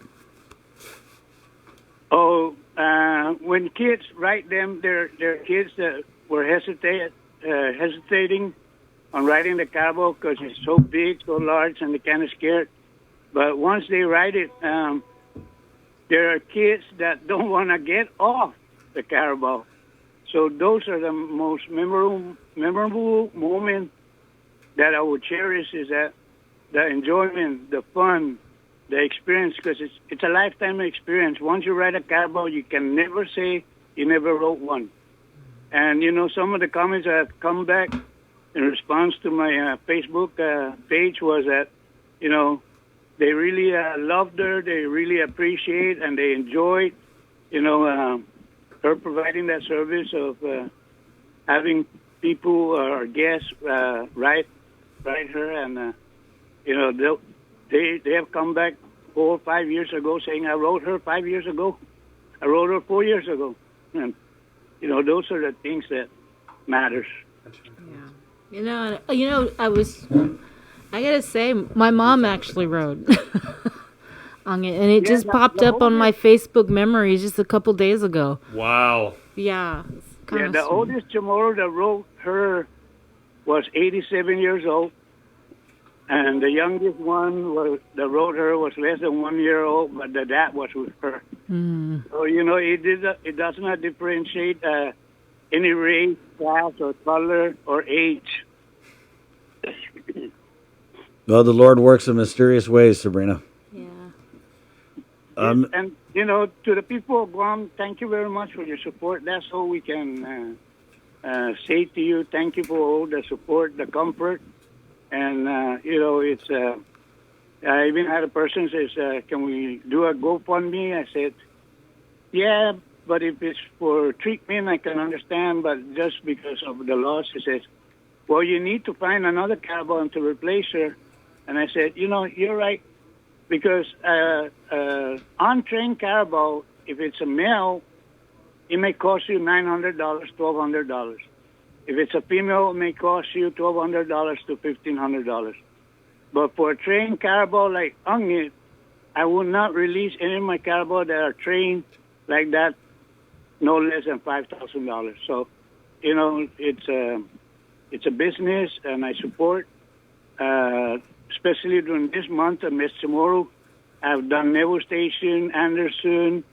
Oh, when kids write them, they're kids that were hesitating on writing the Carabao because it's so big, so large, and they're kind of scared. But once they write it, there are kids that don't want to get off the Carabao. So those are the most memorable moments that I would cherish, is that the enjoyment, the fun, the experience, because it's a lifetime experience. Once you write a Carabao, you can never say you never wrote one. And, some of the comments that have come back in response to my Facebook page was that, they really loved her, they really appreciate, and they enjoyed, her providing that service of having people or guests write her, and they have come back 4 or 5 years ago saying, I wrote her 5 years ago, I wrote her 4 years ago, and those are the things that matters. I gotta say, my mom actually wrote on it, and it just popped up on my Facebook memories just a couple days ago. Wow. Yeah. The oldest Chamorro that wrote her was 87 years old, and the youngest one that wrote her was less than 1 year old, but the dad was with her. Mm. So, it does not differentiate any race, class, or color, or age. Well, the Lord works in mysterious ways, Sabrina. Yeah. And, to the people of Guam, thank you very much for your support. That's all we can say to you. Thank you for all the support, the comfort. And, it's, I even had a person says, can we do a GoFundMe? I said, yeah, but if it's for treatment, I can understand. But just because of the loss, he says, well, you need to find another Carabao to replace her. And I said, you're right, because untrained Carabao, if it's a male, it may cost you $900, $1,200. If it's a female, it may cost you $1,200 to $1,500. But for a trained Carabao like Angit, I will not release any of my Carabao that are trained like that, no less than $5,000. So, it's a business, and I support. Especially during this month of Miss Chamorro, I've done Naval Station, Anderson,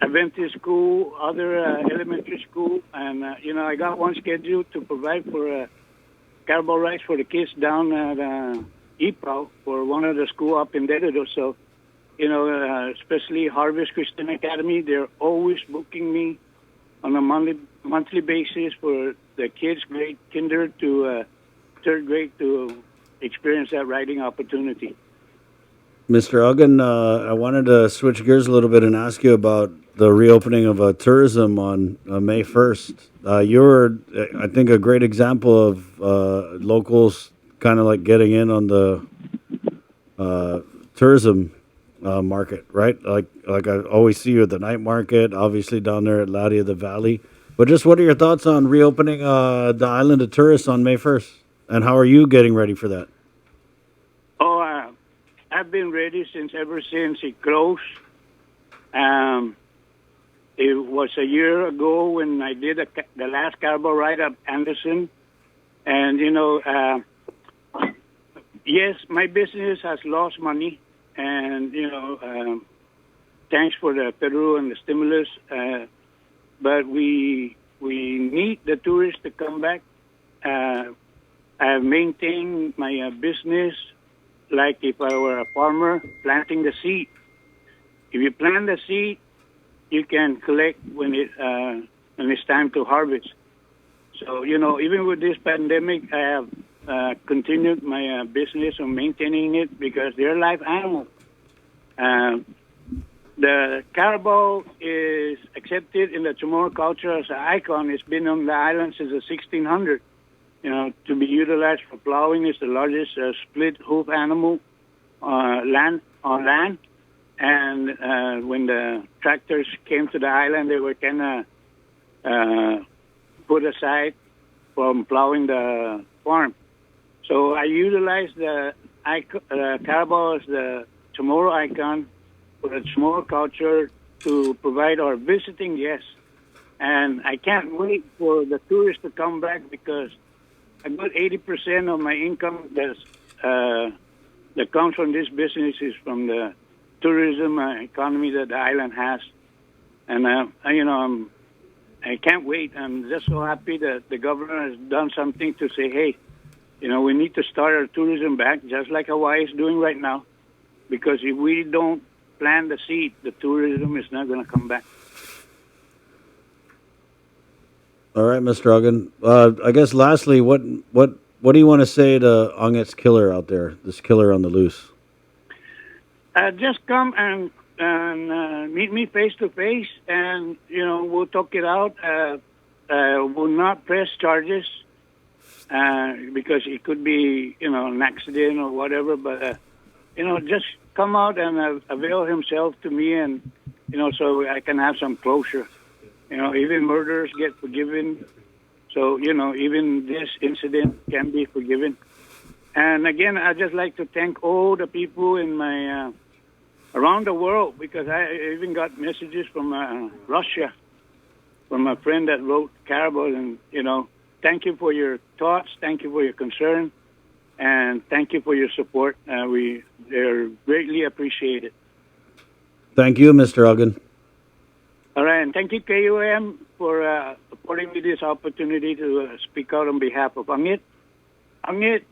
Adventist school, other elementary school, and I got one scheduled to provide for Carabao rice for the kids down at EPAL for one of the school up in Dededo. So, especially Harvest Christian Academy, they're always booking me on a monthly basis for the kids, grade kinder to third grade, to experience that writing opportunity. Mr. Uggan, I wanted to switch gears a little bit and ask you about the reopening of tourism on May 1st. You're, I think, a great example of locals kind of like getting in on the tourism market, right? Like I always see you at the night market, obviously down there at Ladia the Valley. But just what are your thoughts on reopening the island to tourists on May 1st And how are you getting ready for that? Oh, I've been ready ever since it closed. It was a year ago when I did the last carnival ride up Anderson. And, yes, my business has lost money. And, thanks for the Peru and the stimulus. But we need the tourists to come back. I have maintained my business like if I were a farmer planting the seed. If you plant the seed, you can collect when it's time to harvest. So, even with this pandemic, I have continued my business of maintaining it because they're live animals. The carabao is accepted in the Chamorro culture as an icon. It's been on the island since the 1600s. To be utilized for plowing. Is the largest split hoof animal on land. And when the tractors came to the island, they were kind of put aside from plowing the farm. So I utilized the carabao as the Chamorro icon for the Chamorro culture to provide our visiting guests. And I can't wait for the tourists to come back because a good 80% of my income that comes from this business is from the tourism economy that the island has. And, I can't wait. I'm just so happy that the governor has done something to say, hey, we need to start our tourism back, just like Hawaii is doing right now. Because if we don't plant the seed, the tourism is not going to come back. All right, Mr. Ogden. I guess lastly, what do you want to say to Onget's killer out there, this killer on the loose? Just come and meet me face to face, and we'll talk it out. We'll not press charges because it could be an accident or whatever. But just come out and avail himself to me, and so I can have some closure. Even murderers get forgiven. So, even this incident can be forgiven. And again, I'd just like to thank all the people in my, around the world, because I even got messages from Russia, from a friend that wrote Carabao. And, thank you for your thoughts. Thank you for your concern. And thank you for your support. They're greatly appreciated. Thank you, Mr. Ogden. All right, and thank you, KUM, for affording me this opportunity to speak out on behalf of Angit. Angit,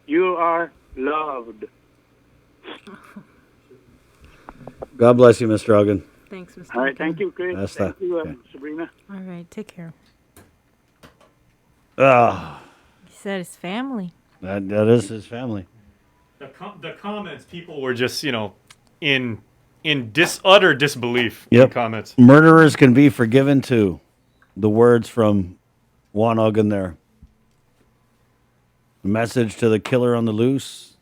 you are loved. God bless you, Mr. Ogden. Thanks, Mr. All right, thank you, Chris. That's Thank that. you, Okay. Sabrina. All right, take care. Ah, He said his family. that is his family. The comments, people were just, in utter disbelief in Yep. comments. Murderers can be forgiven too. The words from Juan Ogden there. Message to the killer on the loose.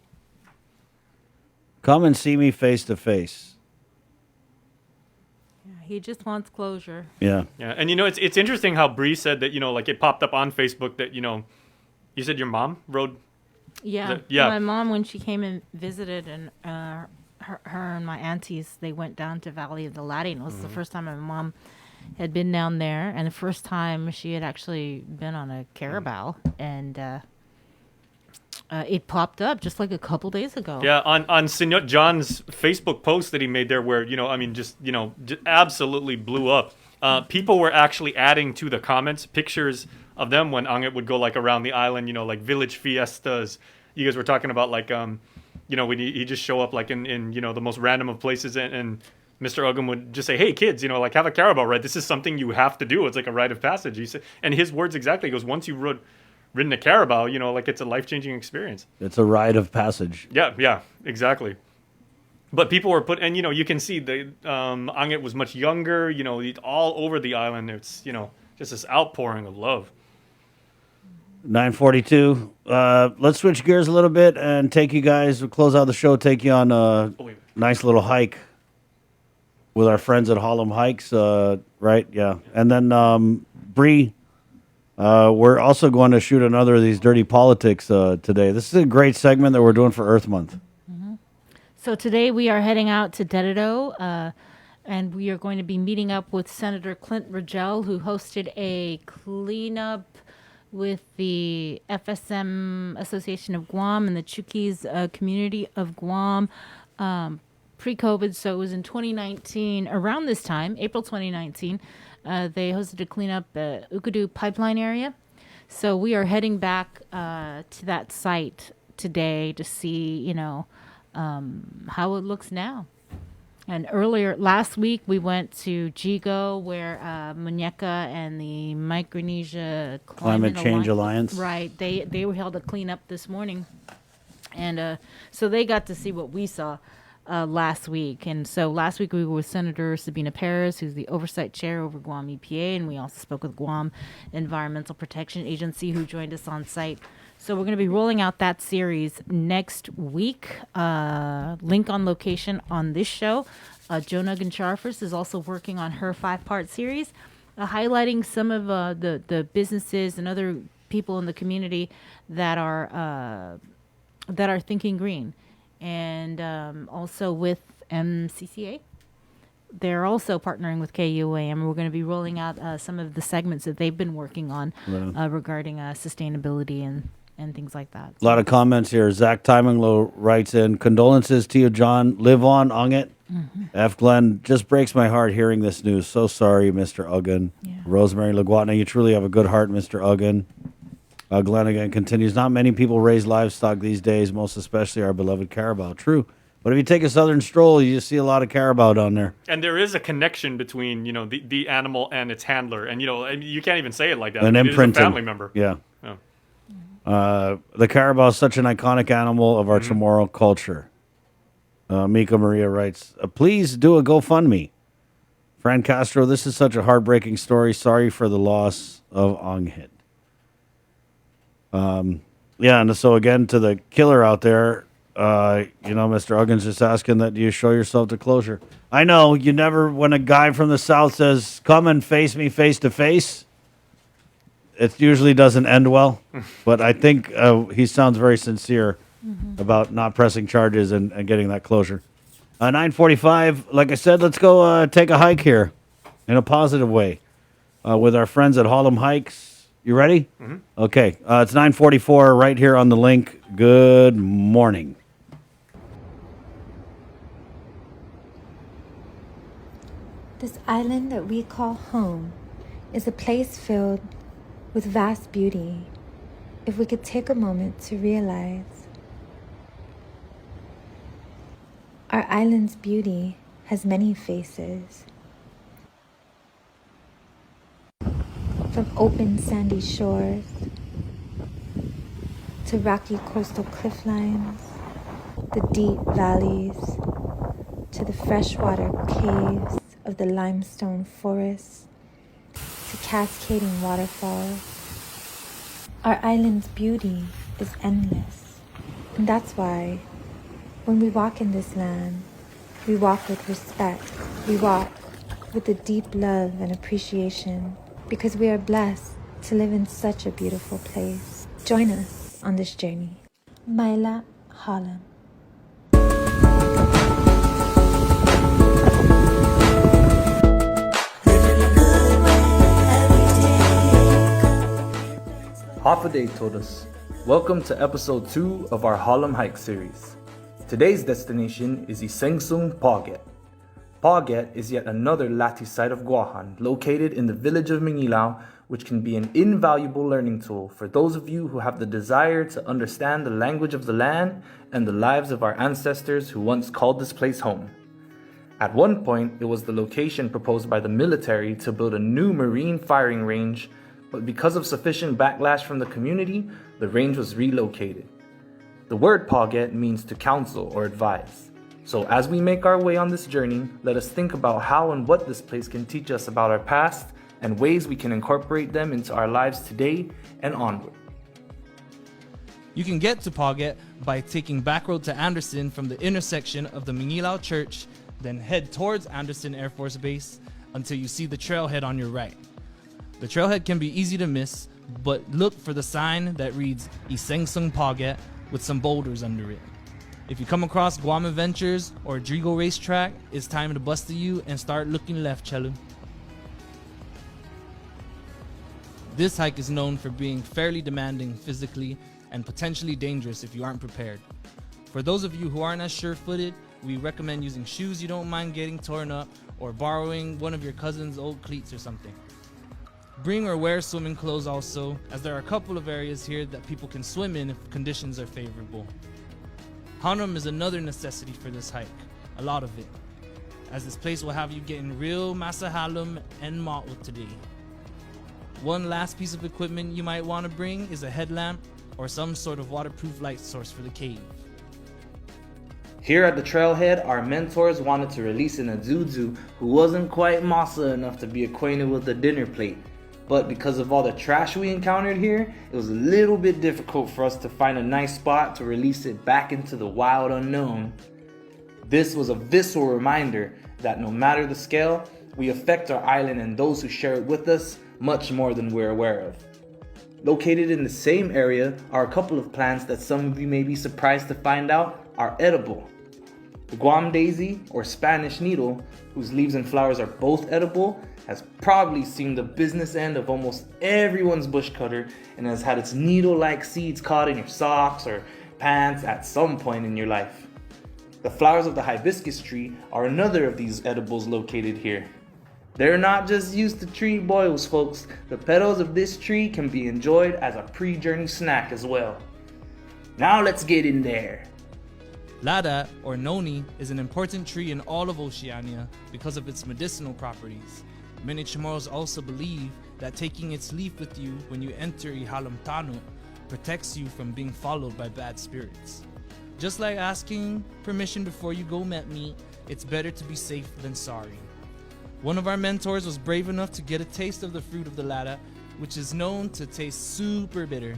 Come and see me face to face. Yeah, he just wants closure. Yeah. Yeah, and it's interesting how Bree said that, like it popped up on Facebook that, you said your mom rode. Yeah. Yeah. My mom, when she came and visited, and her and my aunties, they went down to Valley of the Latin. It was the first time my mom had been down there, and the first time she had actually been on a carabao, and it popped up just like a couple days ago. Yeah, on Senor John's Facebook post that he made there, where just absolutely blew up. People were actually adding to the comments pictures of them when Angit would go like around the island, like village fiestas. You guys were talking about like when he just show up like in the most random of places, and Mr. Ogden would just say, "Hey kids, like have a carabao ride. This is something you have to do. It's like a rite of passage." He said, and his words exactly, he goes, "Once you've ridden a carabao, like it's a life-changing experience." It's a rite of passage. Yeah, exactly. But people were and you can see the Angit was much younger, all over the island. It's just this outpouring of love. 9:42. Let's switch gears a little bit and take you guys. We'll close out the show. Take you on a nice little hike with our friends at Harlem Hikes. Right? Yeah. And then Bree, We're also going to shoot another of these dirty politics today. This is a great segment that we're doing for Earth Month. So today we are heading out to Dededo, and we are going to be meeting up with Senator Clint Rogel, who hosted a cleanup with the FSM Association of Guam and the Chukis community of Guam pre-COVID. So it was in 2019, around this time, April 2019, they hosted a cleanup at Ukadu pipeline area. So we are heading back to that site today to see, how it looks now. And last week, we went to Jigo, where Muñeca and the Micronesia Climate Change Alliance. Right. They held a cleanup this morning. And so they got to see what we saw last week. And so last week, we were with Senator Sabina Perez, who's the oversight chair over Guam EPA. And we also spoke with Guam Environmental Protection Agency, who joined us on site. So we're going to be rolling out that series next week. Link on location on this show. Joe Nuggan-Charfus is also working on her 5-part series, highlighting some of the businesses and other people in the community that are thinking green, and also with MCCA. They're also partnering with KUAM. We're going to be rolling out some of the segments that they've been working on regarding sustainability and things like that. A lot of comments here. Zach Timinglow writes in, condolences to you, John. Live on it. Mm-hmm. F. Glenn, just breaks my heart hearing this news. So sorry, Mr. Uggan. Yeah. Rosemary LaGuatna, you truly have a good heart, Mr. Uggan. Glenn again continues, not many people raise livestock these days, most especially our beloved carabao. True. But if you take a southern stroll, you see a lot of carabao down there. And there is a connection between, the animal and its handler. And, you can't even say it like that. An imprinting. It is a family member. Yeah. The carabao is such an iconic animal of our Chamorro culture. Mika Maria writes, please do a GoFundMe. Fran Castro, this is such a heartbreaking story. Sorry for the loss of Anghit. And so again, to the killer out there, Mr. Uggan's just asking that you show yourself to closure. I know, you never, when a guy from the South says, come and face me face to face, it usually doesn't end well, but I think he sounds very sincere about not pressing charges and getting that closure. 9:45, like I said, let's go take a hike here in a positive way with our friends at Harlem Hikes. You ready? Mm-hmm. Okay, it's 9:44 right here on the link. Good morning. This island that we call home is a place filled with vast beauty, if we could take a moment to realize our island's beauty has many faces. From open sandy shores to rocky coastal cliff lines, the deep valleys, to the freshwater caves of the limestone forests, to cascading waterfalls. Our island's beauty is endless, and that's why when we walk in this land, we walk with respect. We walk with a deep love and appreciation because we are blessed to live in such a beautiful place. Join us on this journey. Maila Harlem. Half a Day told us, welcome to episode 2 of our Harlem Hike series. Today's destination is Isengsung Paget. Paget is yet another Lati site of Guahan, located in the village of Mingilao, which can be an invaluable learning tool for those of you who have the desire to understand the language of the land and the lives of our ancestors who once called this place home. At one point, it was the location proposed by the military to build a new marine firing range, but because of sufficient backlash from the community, the range was relocated. The word Paget means to counsel or advise. So as we make our way on this journey, let us think about how and what this place can teach us about our past and ways we can incorporate them into our lives today and onward. You can get to Paget by taking back road to Anderson from the intersection of the Mingilao Church, then head towards Anderson Air Force Base until you see the trailhead on your right. The trailhead can be easy to miss, but look for the sign that reads Isengsung Paget with some boulders under it. If you come across Guam Adventures or Drigo Racetrack, it's time to bust a U and start looking left, Chelu. This hike is known for being fairly demanding physically and potentially dangerous if you aren't prepared. For those of you who aren't as sure-footed, we recommend using shoes you don't mind getting torn up or borrowing one of your cousin's old cleats or something. Bring or wear swimming clothes also, as there are a couple of areas here that people can swim in if conditions are favorable. Hanum is another necessity for this hike, a lot of it, as this place will have you getting real masahalum and ma'u today. One last piece of equipment you might want to bring is a headlamp or some sort of waterproof light source for the cave. Here at the trailhead, our mentors wanted to release an Azuzu who wasn't quite masa enough to be acquainted with the dinner plate. But because of all the trash we encountered here, it was a little bit difficult for us to find a nice spot to release it back into the wild unknown. This was a visceral reminder that no matter the scale, we affect our island and those who share it with us much more than we're aware of. Located in the same area are a couple of plants that some of you may be surprised to find out are edible. The Guam daisy, or Spanish needle, whose leaves and flowers are both edible, has probably seen the business end of almost everyone's bush cutter and has had its needle-like seeds caught in your socks or pants at some point in your life. The flowers of the hibiscus tree are another of these edibles located here. They're not just used to treat boils, folks. The petals of this tree can be enjoyed as a pre-journey snack as well. Now let's get in there. Lada, or noni, is an important tree in all of Oceania because of its medicinal properties. Many Chamorros also believe that taking its leaf with you when you enter Ihalam Tanu protects you from being followed by bad spirits. Just like asking permission before you go met me, it's better to be safe than sorry. One of our mentors was brave enough to get a taste of the fruit of the lada, which is known to taste super bitter.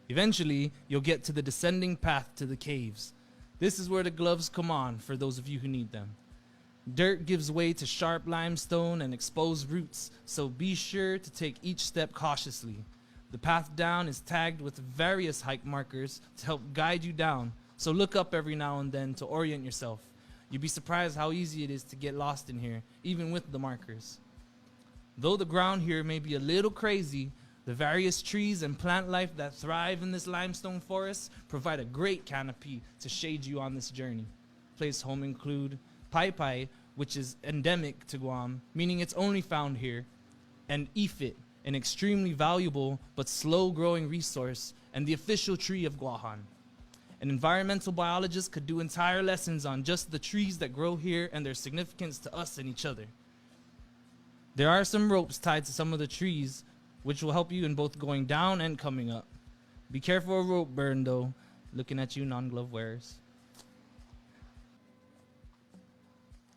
Eventually, you'll get to the descending path to the caves. This is where the gloves come on for those of you who need them. Dirt gives way to sharp limestone and exposed roots, so be sure to take each step cautiously. The path down is tagged with various hike markers to help guide you down, so look up every now and then to orient yourself. You'd be surprised how easy it is to get lost in here, even with the markers. Though the ground here may be a little crazy, the various trees and plant life that thrive in this limestone forest provide a great canopy to shade you on this journey. Place home include paipai, which is endemic to Guam, meaning it's only found here, and ifit, an extremely valuable but slow-growing resource and the official tree of Guahan. An environmental biologist could do entire lessons on just the trees that grow here and their significance to us and each other. There are some ropes tied to some of the trees, which will help you in both going down and coming up. Be careful of rope burn though, looking at you non-glove wearers.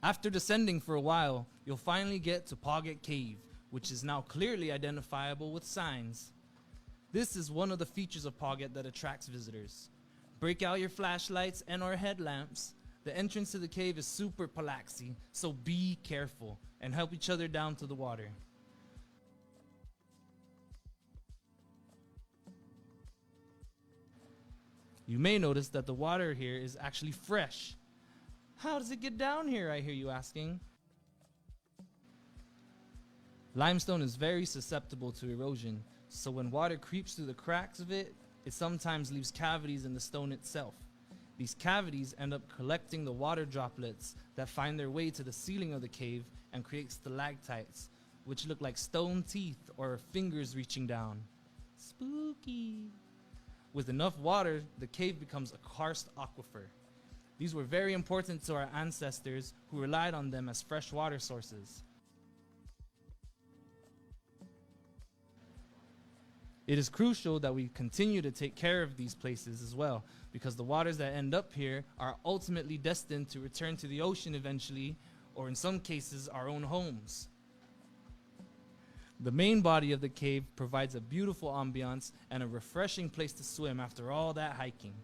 After descending for a while, you'll finally get to Paget Cave, which is now clearly identifiable with signs. This is one of the features of Paget that attracts visitors. Break out your flashlights and or headlamps. The entrance to the cave is super palaxy, so be careful and help each other down to the water. You may notice that the water here is actually fresh. How does it get down here, I hear you asking? Limestone is very susceptible to erosion, so when water creeps through the cracks of it, it sometimes leaves cavities in the stone itself. These cavities end up collecting the water droplets that find their way to the ceiling of the cave and create stalactites, which look like stone teeth or fingers reaching down. Spooky. With enough water, the cave becomes a karst aquifer. These were very important to our ancestors who relied on them as fresh water sources. It is crucial that we continue to take care of these places as well, because the waters that end up here are ultimately destined to return to the ocean eventually, or in some cases, our own homes. The main body of the cave provides a beautiful ambiance and a refreshing place to swim after all that hiking.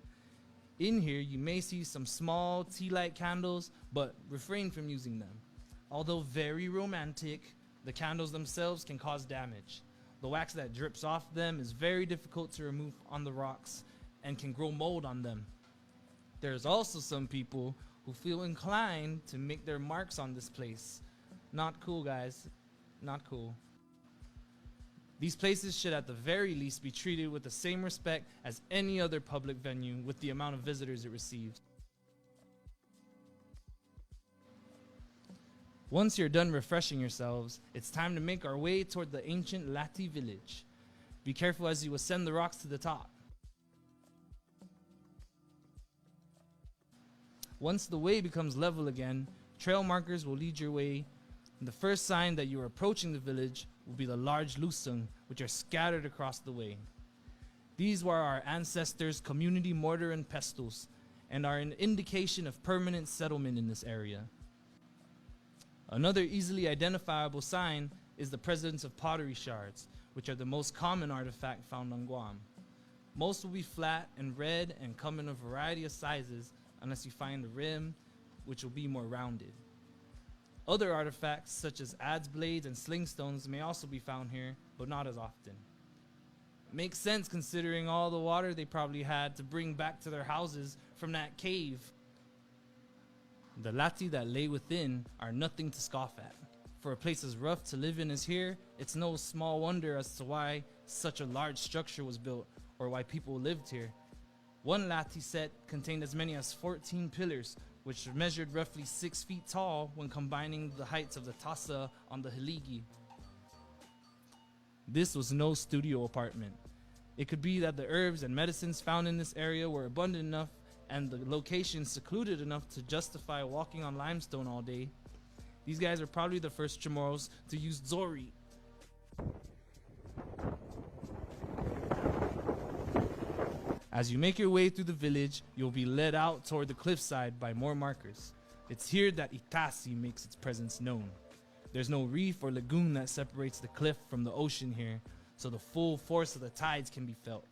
In here, you may see some small tea-light candles, but refrain from using them. Although very romantic, the candles themselves can cause damage. The wax that drips off them is very difficult to remove on the rocks and can grow mold on them. There's also some people who feel inclined to make their marks on this place. Not cool, guys. Not cool. These places should at the very least be treated with the same respect as any other public venue with the amount of visitors it receives. Once you're done refreshing yourselves, it's time to make our way toward the ancient Lati village. Be careful as you ascend the rocks to the top. Once the way becomes level again, trail markers will lead your way. And the first sign that you are approaching the village will be the large lusung, which are scattered across the way. These were our ancestors' community mortar and pestles, and are an indication of permanent settlement in this area. Another easily identifiable sign is the presence of pottery shards, which are the most common artifact found on Guam. Most will be flat and red and come in a variety of sizes, unless you find the rim, which will be more rounded. Other artifacts, such as adze blades and sling stones, may also be found here, but not as often. Makes sense considering all the water they probably had to bring back to their houses from that cave. The Lati that lay within are nothing to scoff at. For a place as rough to live in as here, it's no small wonder as to why such a large structure was built, or why people lived here. One Lati set contained as many as 14 pillars, which measured roughly 6 feet tall when combining the heights of the Tasa on the Haligi. This was no studio apartment. It could be that the herbs and medicines found in this area were abundant enough and the location secluded enough to justify walking on limestone all day. These guys are probably the first Chamorros to use Zori. As you make your way through the village, you'll be led out toward the cliffside by more markers. It's here that Itasi makes its presence known. There's no reef or lagoon that separates the cliff from the ocean here, so the full force of the tides can be felt.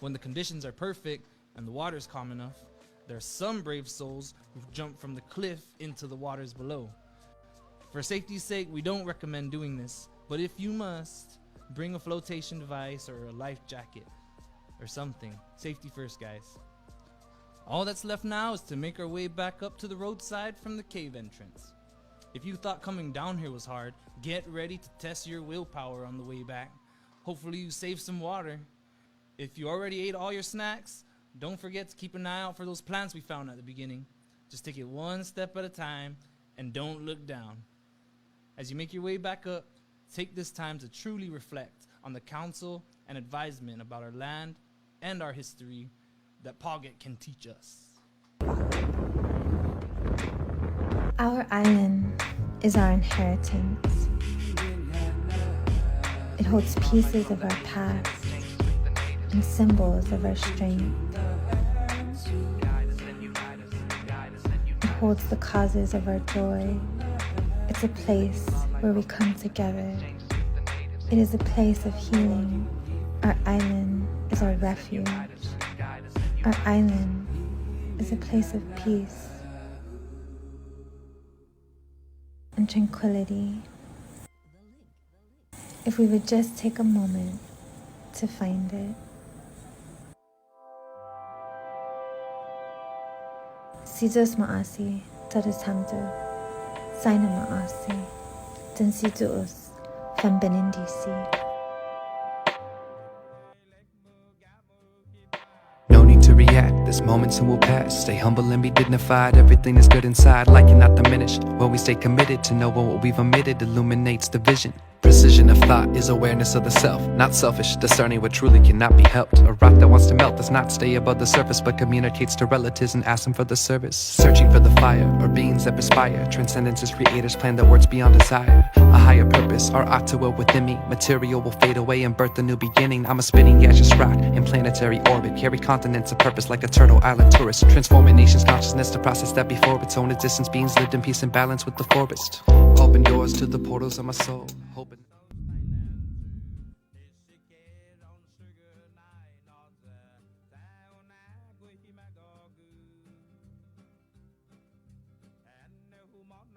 When the conditions are perfect and the water's calm enough, there are some brave souls who jump from the cliff into the waters below. For safety's sake, we don't recommend doing this, but if you must, bring a flotation device or a life jacket or something. Safety first, guys. All that's left now is to make our way back up to the roadside from the cave entrance. If you thought coming down here was hard, get ready to test your willpower on the way back. Hopefully you save some water. If you already ate all your snacks, don't forget to keep an eye out for those plants we found at the beginning. Just take it one step at a time and don't look down. As you make your way back up, take this time to truly reflect on the counsel and advisement about our land and our history that Pauget can teach us. Our island is our inheritance. It holds pieces of our past and symbols of our strength. It holds the causes of our joy. It's a place where we come together. It is a place of healing. Our island is our refuge. Our island is a place of peace and tranquility. If we would just take a moment to find it. Sidos maasi, tadas hamdu, saina maasi, dan sidos from Benindisi. No need to react, this moment soon will pass. Stay humble and be dignified, everything is good inside, like you're not diminished. When we stay committed to knowing what we've omitted illuminates the vision. Precision of thought is awareness of the self, not selfish, discerning what truly cannot be helped. A rock that wants to melt does not stay above the surface, but communicates to relatives and asks them for the service. Searching for the fire, or beings that perspire. Transcendence is creator's plan that works beyond desire. A higher purpose, or ought to will within me. Material will fade away and birth a new beginning. I'm a spinning gaseous rock in planetary orbit. Carry continents of purpose like a turtle island tourist. Transforming nations' consciousness to process that before its own existence. Beings lived in peace and balance with the forest. Open doors to the portals of my soul. Hoping